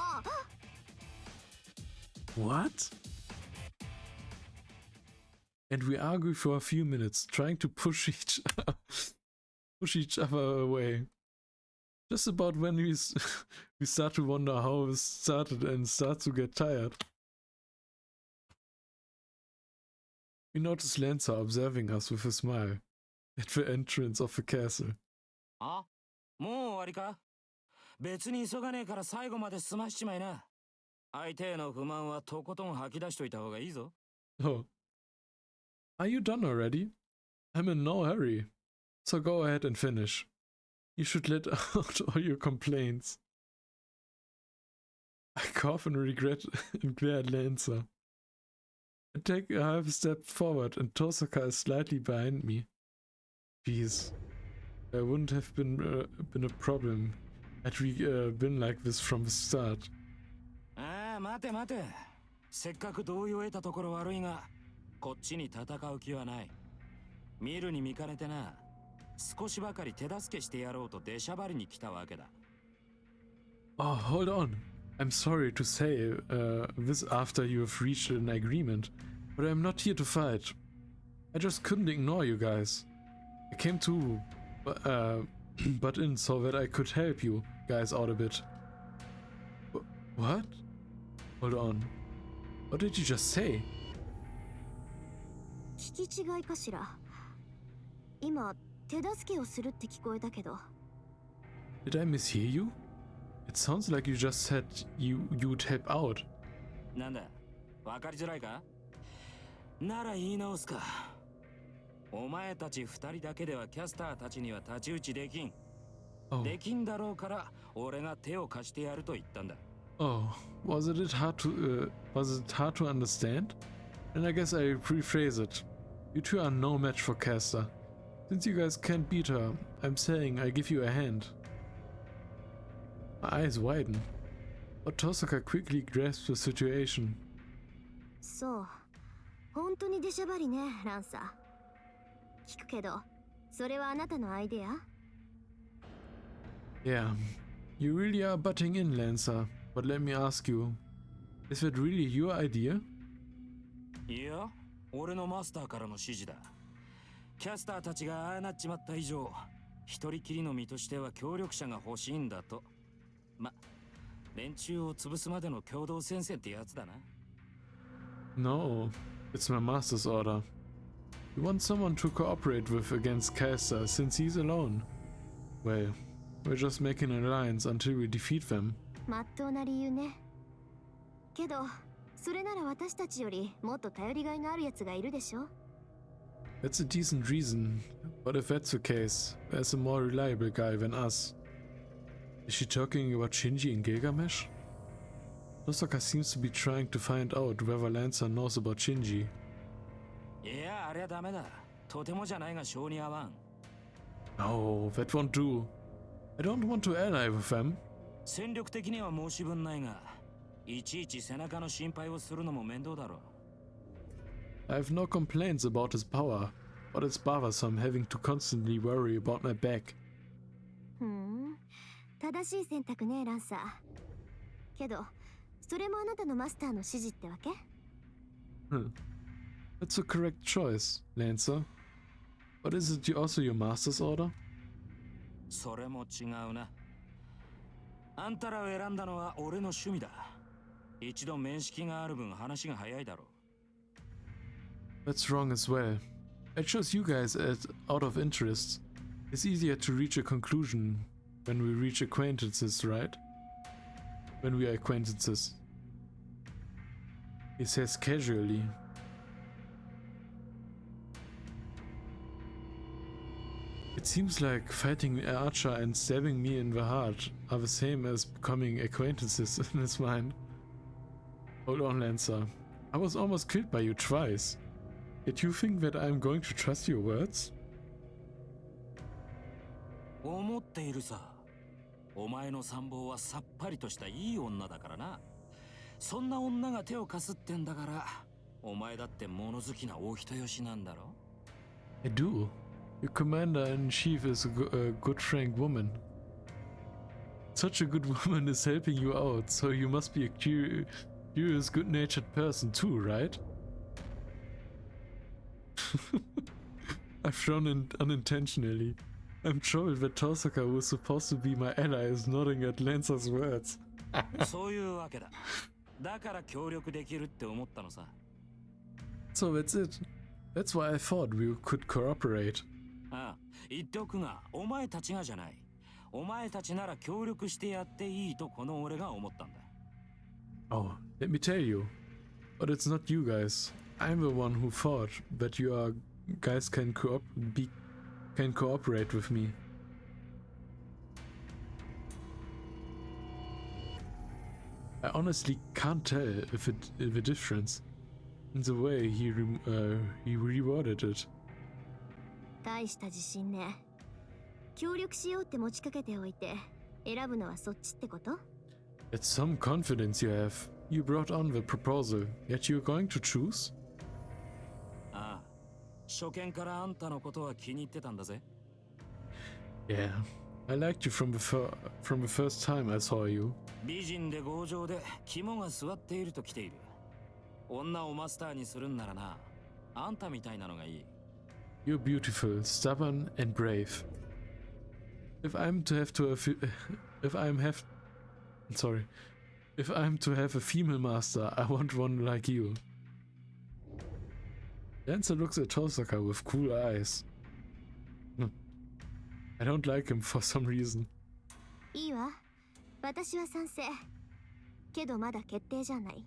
What? And we argue for a few minutes, trying to push each other away. Just about when we start to wonder how it started and start to get tired. We notice Lancer observing us with a smile at the entrance of the castle. あ、もう終わりか？別に急がねえから最後まで済ましちまいな。相手への不満はとことん吐き出しといた方がいいぞ。Oh. Are you done already? I'm in no hurry. So go ahead and finish. You should let out all your complaints. I cough and regret and glare at Lancer. I take a half step forward and Tosaka is slightly behind me. Jeez. There wouldn't have been a problem had we been like this from the start. ああ、待て待て。せっかく同意を得たところ悪いが、こっちに戦う気はない。見るに見かねてな。少しばかり手助けしてやろうと出しゃばりに来たわけだ。Oh, hold on. I'm sorry to say this after you have reached an agreement, but I'm not here to fight. I just couldn't ignore you guys. I came to butt in so that I could help you guys out a bit. What? Hold on. What did you just say? 聞き違いかしら。今、手助けをするって聞こえたけど。Did I mishear you? It sounds like you just said you'd help out. なんだ、わかりづらいか？なら言い直すか。お前たち二人だけではキャスターたちには太刀打ちできん。Oh. できんだろうから俺が手を貸してやると言ったんだ。Oh, was it hard to understand? And I guess I rephrase it. You two are no match for Caster. Since you guys can't beat her, I'm saying I give you a hand. My eyes widen, but Tosaka quickly grasps the situation. そう。本当に出しゃばりね、ランサー。聞くけど、それはあなたのアイデア？ Yeah, you really are butting in, Lancer. But let me ask you, is that really your idea? いや、俺のマスターからの指示だ。キャスターたちがああなっちまった以上、一人きりの身としては協力者が欲しいんだと。ま、連中を潰すまでの共同戦線ってやつだな。No, it's my master's order. We want someone to cooperate with against Caster since he's alone. Well, we're just making an alliance until we defeat them. まっとうな理由ね。けど、それなら私たちよりもっと頼りがいのあるやつがいるでしょ？ That's a decent reason, but if that's the case, there's a more reliable guy than us. Is she talking about Shinji and Gilgamesh? Tosaka seems to be trying to find out whether Lancer knows about Shinji. いや、あれはダメだ。とてもじゃないが性に合わん。No, that won't do. I don't want to ally with them. 戦力的には申し分ないが、いちいち背中の心配をするのも面倒だろう。I have no complaints about his power, but it's bothersome having to constantly worry about my back. ふん、正しい選択ね、ランサー。けど、それもあなたのマスターの指示ってわけ？ That's a correct choice, Lancer. But is it also your master's order? それも違うな。あんたらを選んだのは俺の趣味だ。一度面識がある分話が早いだろう。That's wrong as well. I chose you guys out of interest. It's easier to reach a conclusion when we reach acquaintances, right? When we are acquaintances. He says casually. It seems like fighting Archer and stabbing me in the heart are the same as becoming acquaintances in his mind. Hold on, Lancer. I was almost killed by you twice. Yet you think that I'm going to trust your words? 思っているさ。お前の参謀はさっぱりとしたいい女だからな。そんな女が手を貸すってんだから、お前だって物好きなお人よしなんだろ？ I do. Your commander-in-chief is a good frank woman. Such a good woman is helping you out, so you must be a curious, good-natured person too, right? I've thrown in unintentionally. I'm troubled that Tosaka, who was supposed to be my ally, is nodding at Lancer's words. そういうわけだ。だから協力できるって思ったのさ。So that's it. That's why I thought we could cooperate. ああ、言っておくが、お前たちがじゃない。お前たちなら協力してやっていいとこの俺が思ったんだ。Oh, let me tell you. But it's not you guys. I'm the one who thought that you guys can cooperate with me. I honestly can't tell if the difference in the way he reworded it. 大した自信ね。協力しようって持ちかけておいて、選ぶのはそっちってこと？ It's some confidence you have. You brought on the proposal, yet you're going to choose? ああ、初見からあんたのことは気に入ってたんだぜ。Yeah, I liked you from the first time I saw you. 美人で強情で肝が据わっていると来ている。女をマスターにするんならな、あんたみたいなのがいい。You're beautiful, stubborn, and brave. If I'm to have a female master, I want one like you. Lancer looks at Tosaka with cool eyes. I don't like him for some reason. いいわ。私は賛成。けどまだ決定じゃない。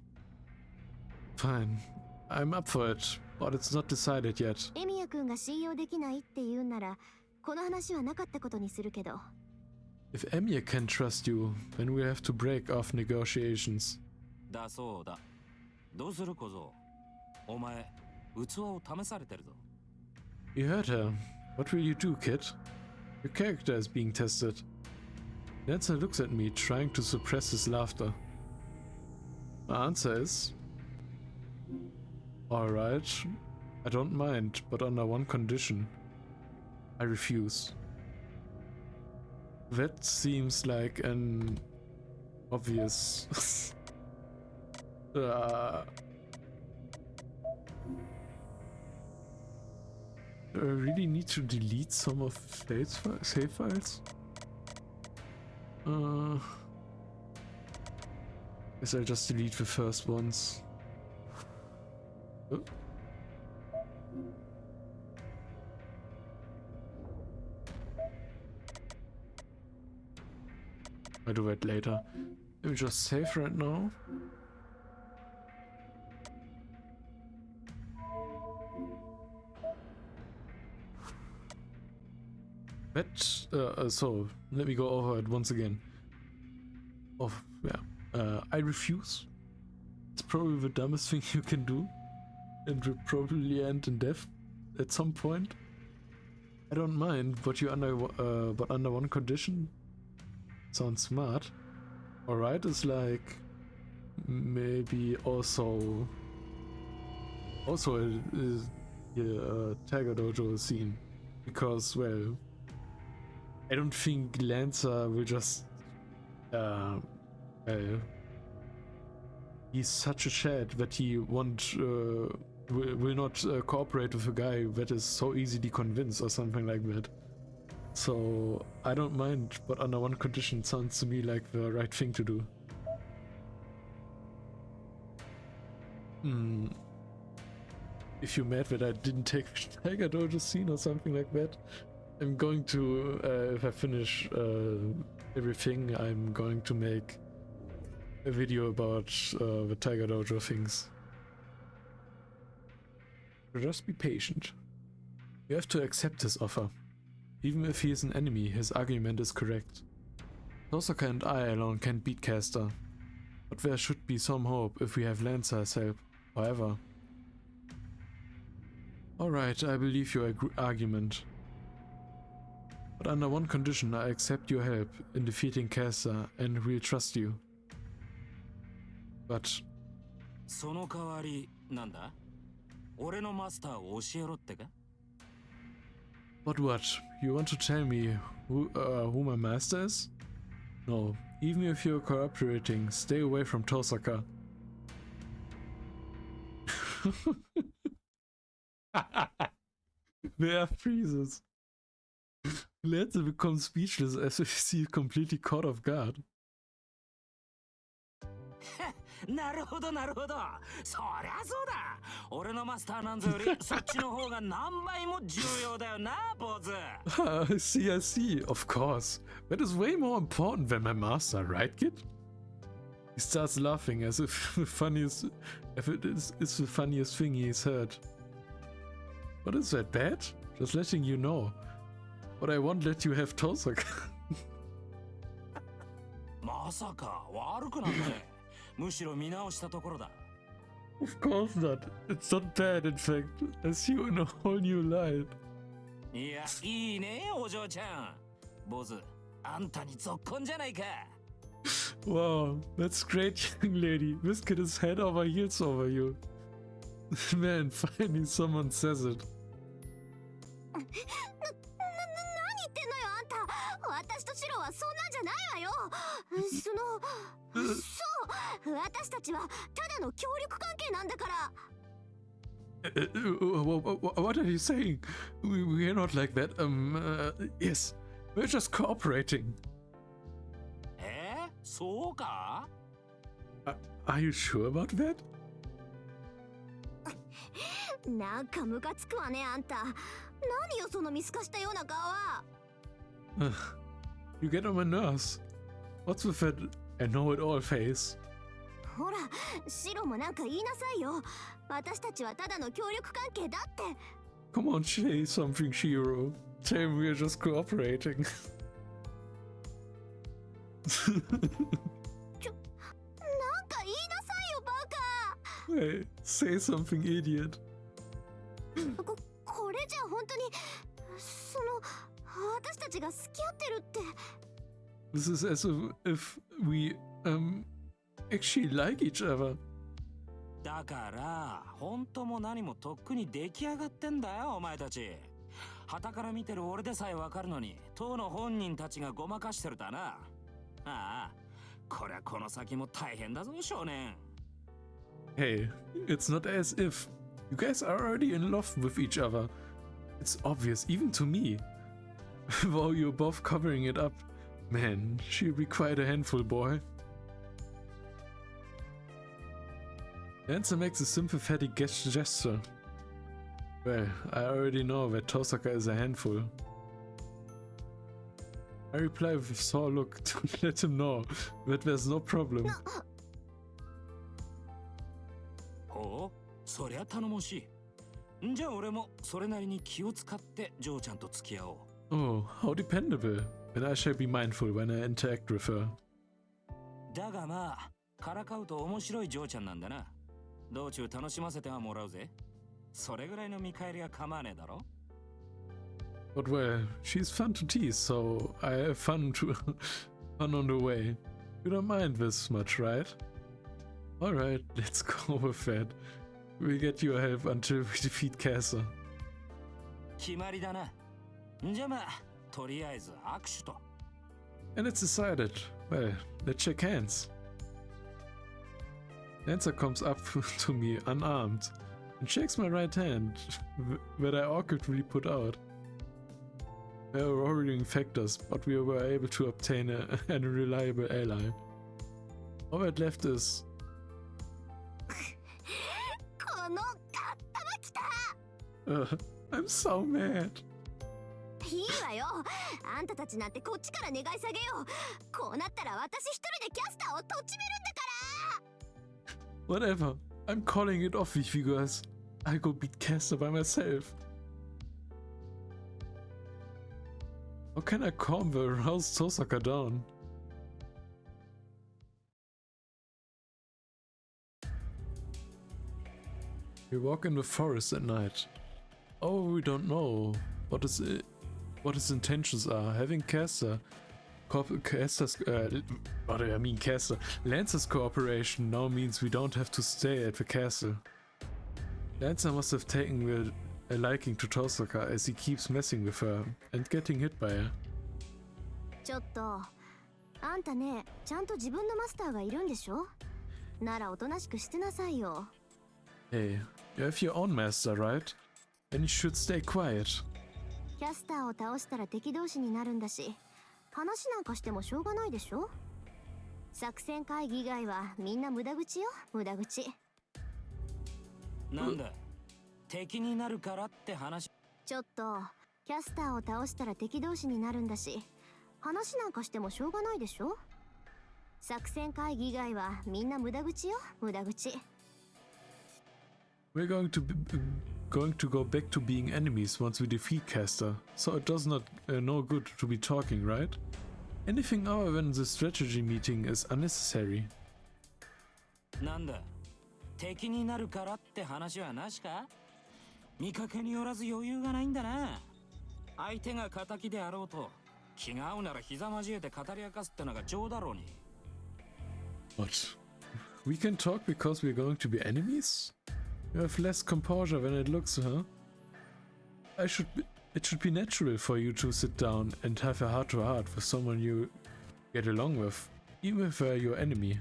Fine. I'm up for it, but it's not decided yet. エミヤ君が信用できないって言うなら、この話はなかったことにするけど。If Emiya can't trust you, then we'll have to break off negotiations. だそうだ。どうする小僧。お前、器を試されてるぞ。You heard her. What will you do, kid? Your character is being tested. Lancer looks at me, trying to suppress his laughter. My answer is... Alright, I don't mind, but under one condition. I refuse. That seems like an obvious... Do I really need to delete some of save files? Guess I'll just delete the first ones. Oh. I'll do that later. Let me just save right now. So let me go over it once again. Oh yeah, I refuse. It's probably the dumbest thing you can do, and will probably end in death at some point. I don't mind, but under one condition. Sounds smart. Alright, is like maybe also a Tiger Dojo scene, because well, I don't think Lancer will just he's such a Chad that he will not cooperate with a guy that is so easily convinced or something like that. So I don't mind, but under one condition sounds to me like the right thing to do. If you're mad that I didn't take Tiger Dojo scene or something like that, I'm going to, if I finish everything, I'm going to make a video about the Tiger Dojo things. So just be patient. You have to accept his offer. Even if he is an enemy, his argument is correct. Tosaka and I alone can't beat Castel, but there should be some hope if we have Lancer's help, however. Alright, I believe your argument. But under one condition, I accept your help in defeating Castel and will trust you. But... その代わり、なんだ？俺のマスターを教えろってか？ But what? You want to tell me who my master is? No, even if you're cooperating, stay away from Tosaka. There are freezes. Lancer becomes speechless as if he's completely caught off guard. なるほどなるほど。そりゃそうだ。俺のマスターなんぞよりそっちの方が何倍も重要だよな、坊主。I see, I see. Of course. That is way more important than my master, right, kid? He starts laughing as if the funniest, if it is the funniest thing he's heard. What is that, bad? Just letting you know. But I won't let you have Tosaka. まさか悪くなんだね。むしろ見直したところだ。Of course not. It's not bad, in fact. I see you in a whole new light. いや、いいね、お嬢ちゃん。坊主、あんたにぞっこんじゃないか。Wow, that's great, young lady. This kid is head over heels over you. Man, finally someone says it. 何言ってんのよあんた。私とシロはそんなんじゃないわよ。そう私たちはただの協力関係なんだから。What are you saying? We are not like that. Yes, we're just cooperating. そうか? Are you sure about that? なんかムカつくわねあんた。何よその見透かしたような顔は。You get on my nerves. What's with that I know it all face? ほら、シロもなんか言いなさいよ。私たちはただの協力関係だって。Come on, say something, Shiro. Tell me we're just cooperating. なんか言いなさいよバカ。 Hey, say something, idiot. これじゃ本当に私たちが付き合ってるって。 This is as if we actually like each other. だから本当も何もとっくに出来上がってんだよお前たち。傍から見てる俺でさえわかるのに当の本人たちがごまかしてるだな。ああ、こりゃこの先も大変だぞ少年。 Hey, it's not as if. You guys are already in love with each other. It's obvious, even to me. While you're both covering it up. Man, she'll be quite a handful, boy. Lancer makes a sympathetic gesture. Well, I already know that Tosaka is a handful. I reply with a sour look to let him know that there's no problem. ほう、そりゃ頼もしい。じゃあ俺もそれなりに気を使ってジョーちゃんと付き合おう。Oh, how dependable. Then I shall be mindful when I interact with her. だがまあ、からかうと面白いジョーちゃんなんだな。道中楽しませてはもらうぜ。それぐらいの見返りは構わねえだろ。But well, she's fun to tease, so I have fun on the way. You don't mind this much, right? Alright, let's go with that. We'll get your help until we defeat Castle. 決まりだな。じゃあまあ、とりあえず握手と。And it's decided. Well, let's shake hands. Lancer comes up to me unarmed and shakes my right hand, that I awkwardly put out. There are worrying factors, but we were able to obtain a reliable ally. All that left is... この頭きた。 I'm so mad. いいわよ。あんたたちなんてこっちから願い下げよう。こうなったら私一人でキャスターをとっちめるんだから。 Whatever. I'm calling it off with you guys. I'll go beat Castle by myself. How can I calm the aroused Tosaka down? We walk in the forest at night. Oh, we don't know what his intentions are. Having Lancer's cooperation now means we don't have to stay at the castle. Lancer must have taken a liking to Tosaka as he keeps messing with her and getting hit by her. ちょっと、あんたね、ちゃんと自分のマスターがいるんでしょ？ならおとなしくしてなさいよ。Hey, you have your own master, right? Then you should stay quiet. キャスターを倒したら敵同士になるんだし、話なんかしてもしょうがないでしょ。作戦会議以外はみんな無駄口よ、無駄口。なんだ、敵になるからって話。ちょっと、キャスターを倒したら敵同士になるんだし、話なんかしてもしょうがないでしょ。作戦会議以外はみんな無駄口よ、無駄口。We're going to go back to being enemies once we defeat Castor, so it does not no good to be talking, right? Anything other than the strategy meeting is unnecessary. なんだ、敵になるからって話はなしか。見かけによらず余裕がないんだな。相手が敵であろうと気が合うなら膝交えて語り明かすってのが情だろうに。What? We can talk because we're going to be enemies? You have less composure than it looks, huh? It should be natural for you to sit down and have a heart-to-heart with someone you get along with, even if they're your enemy.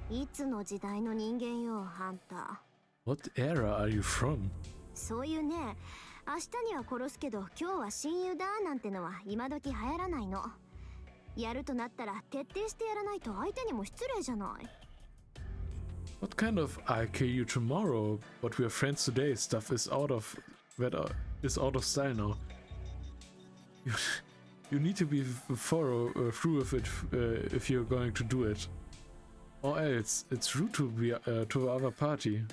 いつの時代の人間よ、あんた。What era are you from? そういうね、明日には殺すけど今日は親友だなんてのは今時流行らないの。やるとなったら徹底してやらないと相手にも失礼じゃない。What kind of "I'll kill you tomorrow, but we're friends today" stuff is out of style now. You need to be thorough through with it if you're going to do it, or else it's rude to be to the other party.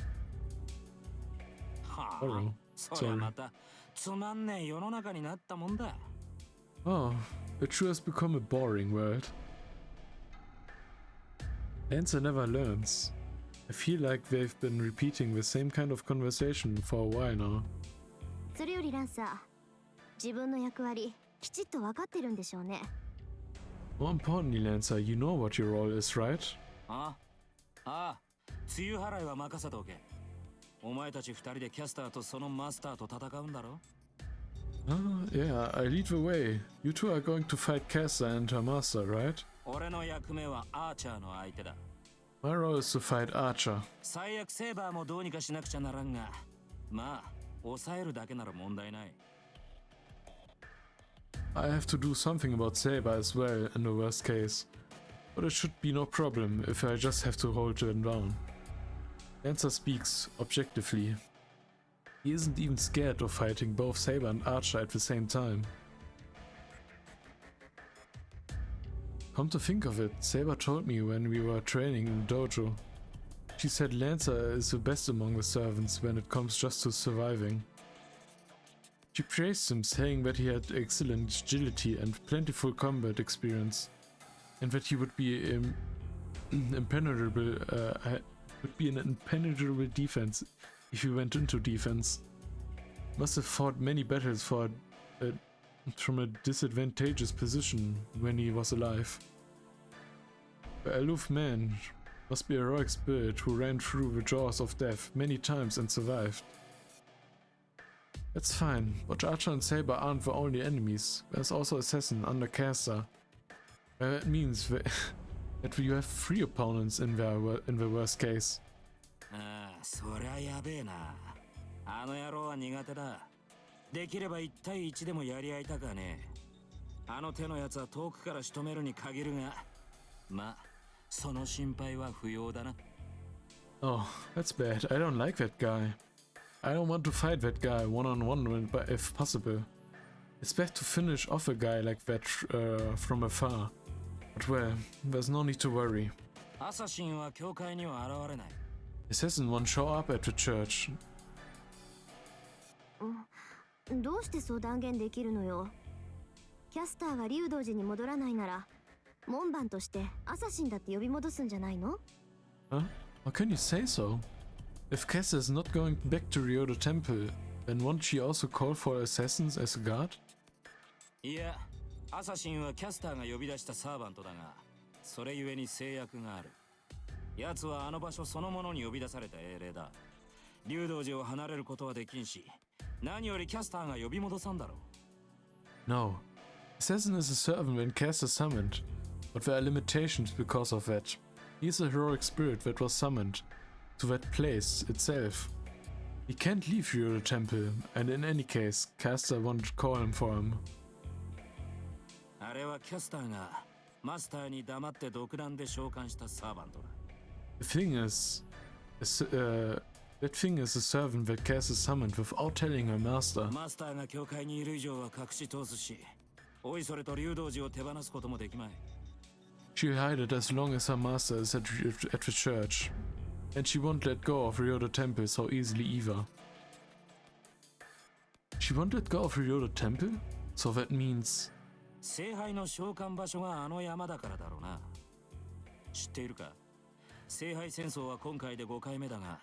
はあ、 Thorough. そりゃまたつまんねえ世の中になったもんだ。 Oh, it sure has become a boring world. Lancer never learns. I feel like they've been repeating the same kind of conversation for a while now. それよりランサー、自分の役割きちっと分かってるんでしょうね。More importantly, Lancer, you know what your role is, right? ああ、梅雨払いは任せておけ。お前たち二人でキャスターとそのマスターと戦うんだろ。 Yeah, I lead the way. You two are going to fight Castor and her master, right? 俺の役目はアーチャーの相手だ。 My role is to fight Archer. 最悪セーバーもどうにかしなくちゃならんが、まあ抑えるだけなら問題ない。 I have to do something about Saber as well in the worst case, but it should be no problem if I just have to hold them down. Lancer speaks objectively. He isn't even scared of fighting both Saber and Archer at the same time. Come to think of it, Saber told me when we were training in the dojo. She said Lancer is the best among the servants when it comes just to surviving. She praised him, saying that he had excellent agility and plentiful combat experience, and that he would be an impenetrable defense if he went into defense. Must have fought many battles from a disadvantageous position when he was alive. The aloof man must be a heroic spirit who ran through the jaws of death many times and survived. That's fine, but Archer and Saber aren't the only enemies. There's also Assassin under Castor. That means that you have 3 opponents in the worst case. ああ、そりゃやべえな。あの野郎は苦手だ。できれば1対1でもやり合いたかね。あの手のやつは遠くから仕留めるに限るが、まあ、その心配は不要だな。Oh, that's bad. I don't like that guy. I don't want to fight that guy one-on-one if possible. It's best to finish off a guy like that from afar. But well, there's no need to worry. アサシンは教会には現れない。Assassin won't show up at the church. どうしてそう断言できるのよ。キャスターが竜道寺に戻らないなら、門番としてアサシンだって呼び戻すんじゃないの？ Huh? How can you say so? If Castor is not going back to Ryodo Temple, then won't she also call for assassins as a guard? いや、アサシンはキャスターが呼び出したサーバントだが、それゆえに制約がある。奴はあの場所そのものに呼び出された英霊だ。竜道寺を離れることはできんし、何よりキャスターが呼び戻さんだろう。No. Assassin is a servant when Castor summoned, but there are limitations because of that. He is a heroic spirit that was summoned to that place itself. He can't leave Ryoto Temple, and in any case, Castel wanted to call him for him. あれはキャスターがマスターに黙って独断で召喚したサーバントだ。The thing is, that thing is a servant that Castel summoned without telling her master. マスターが教会にいる以上は隠し通すし、おいそれと竜道寺を手放すこともできまい。She'll hide it as long as her master is at the church. And she won't let go of Ryoto Temple so easily either. She won't let go of Ryoto Temple? So that means... 聖杯の召喚場所があの山だからだろうな。知っているか？聖杯戦争は今回で5回目だが、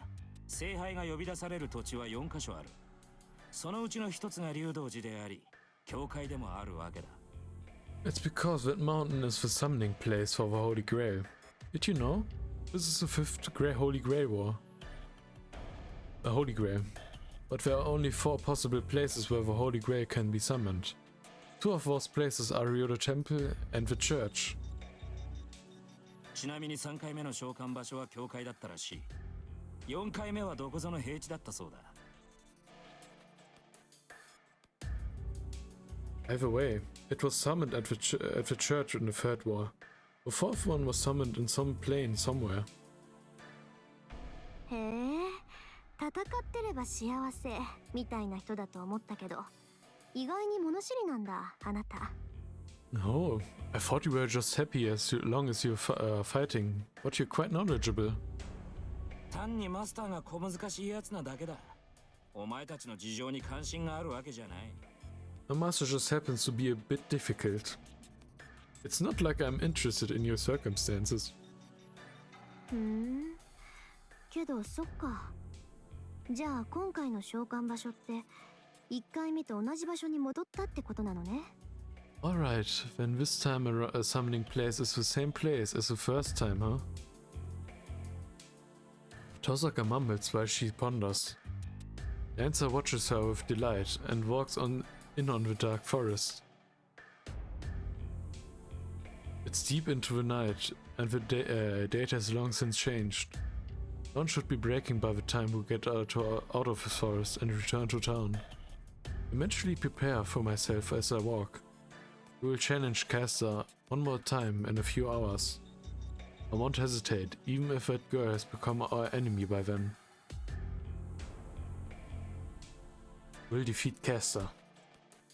聖杯が呼び出される土地は4カ所ある。そのうちの一つが竜道寺であり、教会でもあるわけだ。It's because that mountain is the summoning place for the Holy Grail. Did you know? This is the 5th Holy Grail War. A Holy Grail. But there are only 4 possible places where the Holy Grail can be summoned. 2 of those places are Ryoto Temple and the church. ちなみに3回目の召喚場所は教会だったらしい。4回目はどこぞの平地だったそうだ。Either way, it was summoned at the church in the 3rd war. The 4th one was summoned in some plain somewhere. へえ、戦ってれば幸せみたいな人だと思ったけど、意外に物知りなんだ、あなた。No, I thought you were just happy as long as you're fighting, but you're quite knowledgeable. 単にマスターが小難しいやつなだけだ。お前たちの事情に関心があるわけじゃない。The master just happens to be a bit difficult. It's not like I'm interested in your circumstances. けどそっか。じゃあ今回の召喚場所って1回目と同じ場所に戻ったってことなのね。Alright, then this time a summoning place is the same place as the first time, huh? Tosaka mumbles while she ponders. Dancer watches her with delight and walks in on the dark forest. It's deep into the night, and the date has long since changed. Dawn should be breaking by the time we get out of the forest and return to town. I mentally prepare for myself as I walk. We will challenge Castor one more time in a few hours. I won't hesitate, even if that girl has become our enemy by then. We'll defeat Castor.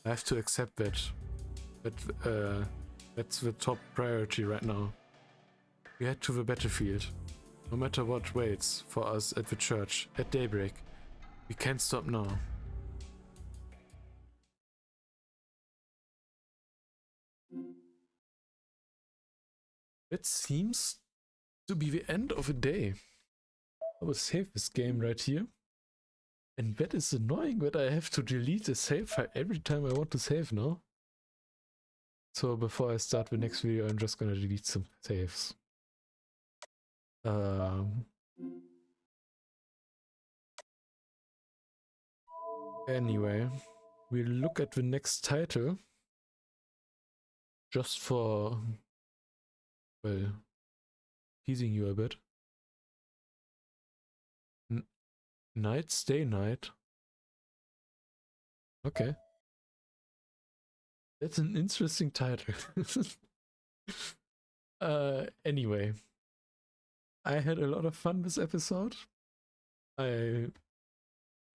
I have to accept that. That's the top priority right now. We head to the battlefield. No matter what waits for us at the church at daybreak, we can't stop now. It seems to be the end of a day. I will save this game right here. And that is annoying that I have to delete the save file every time I want to save now. So before I start the next video, I'm just gonna delete some saves. Anyway, we'll look at the next title. Just for, well, teasing you a bit. Night, Stay Night. Okay. That's an interesting title. Anyway. I had a lot of fun this episode. I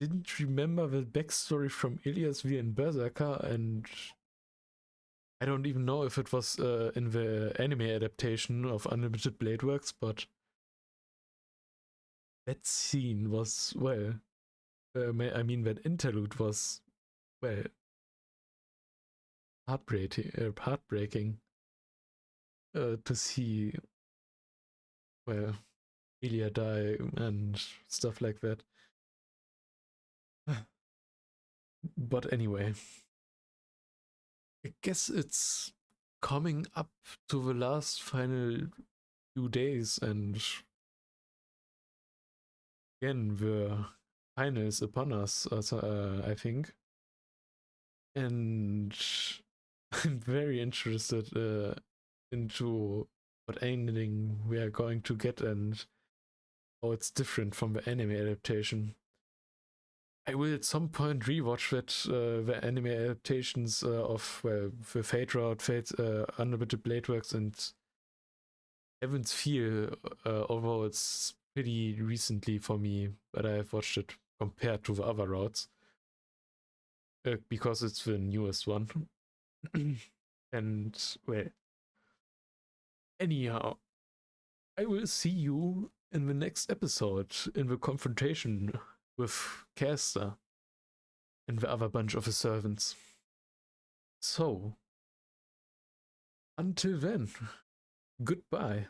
didn't remember the backstory from Ilias V and Berserker, and I don't even know if it was in the anime adaptation of Unlimited Blade Works, but that scene was, well, I mean that interlude was, well, heartbreaking to see, well, Ilya die and stuff like that. But anyway, I guess it's coming up to the last final few days, and again the final is upon us, I think, and I'm very interested into what ending we are going to get and how it's different from the anime adaptation. I will at some point rewatch that the anime adaptations of the Fate Route, Fate Unlimited Blade Works, and Heaven's Feel. Although it's pretty recently for me that I have watched it compared to the other routes, because it's the newest one. And well, anyhow, I will see you in the next episode in the confrontation with Castor and the other bunch of his servants. So, until then, goodbye.